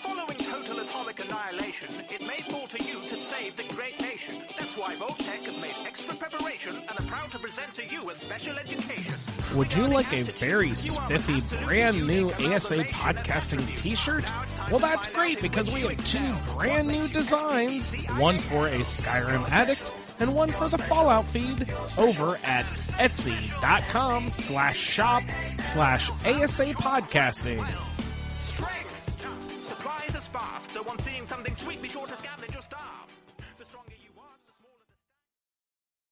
Following total atomic annihilation annihilation, it may fall to you to save the great nation. That's why Voltech has made extra preparation and are proud to present to you a special education. Would you like a very spiffy, brand new ASA podcasting t-shirt? Well, that's great because we have 2 brand new designs, one for a Skyrim Addict and one for the Fallout feed over at etsy.com/shop/ASA podcasting.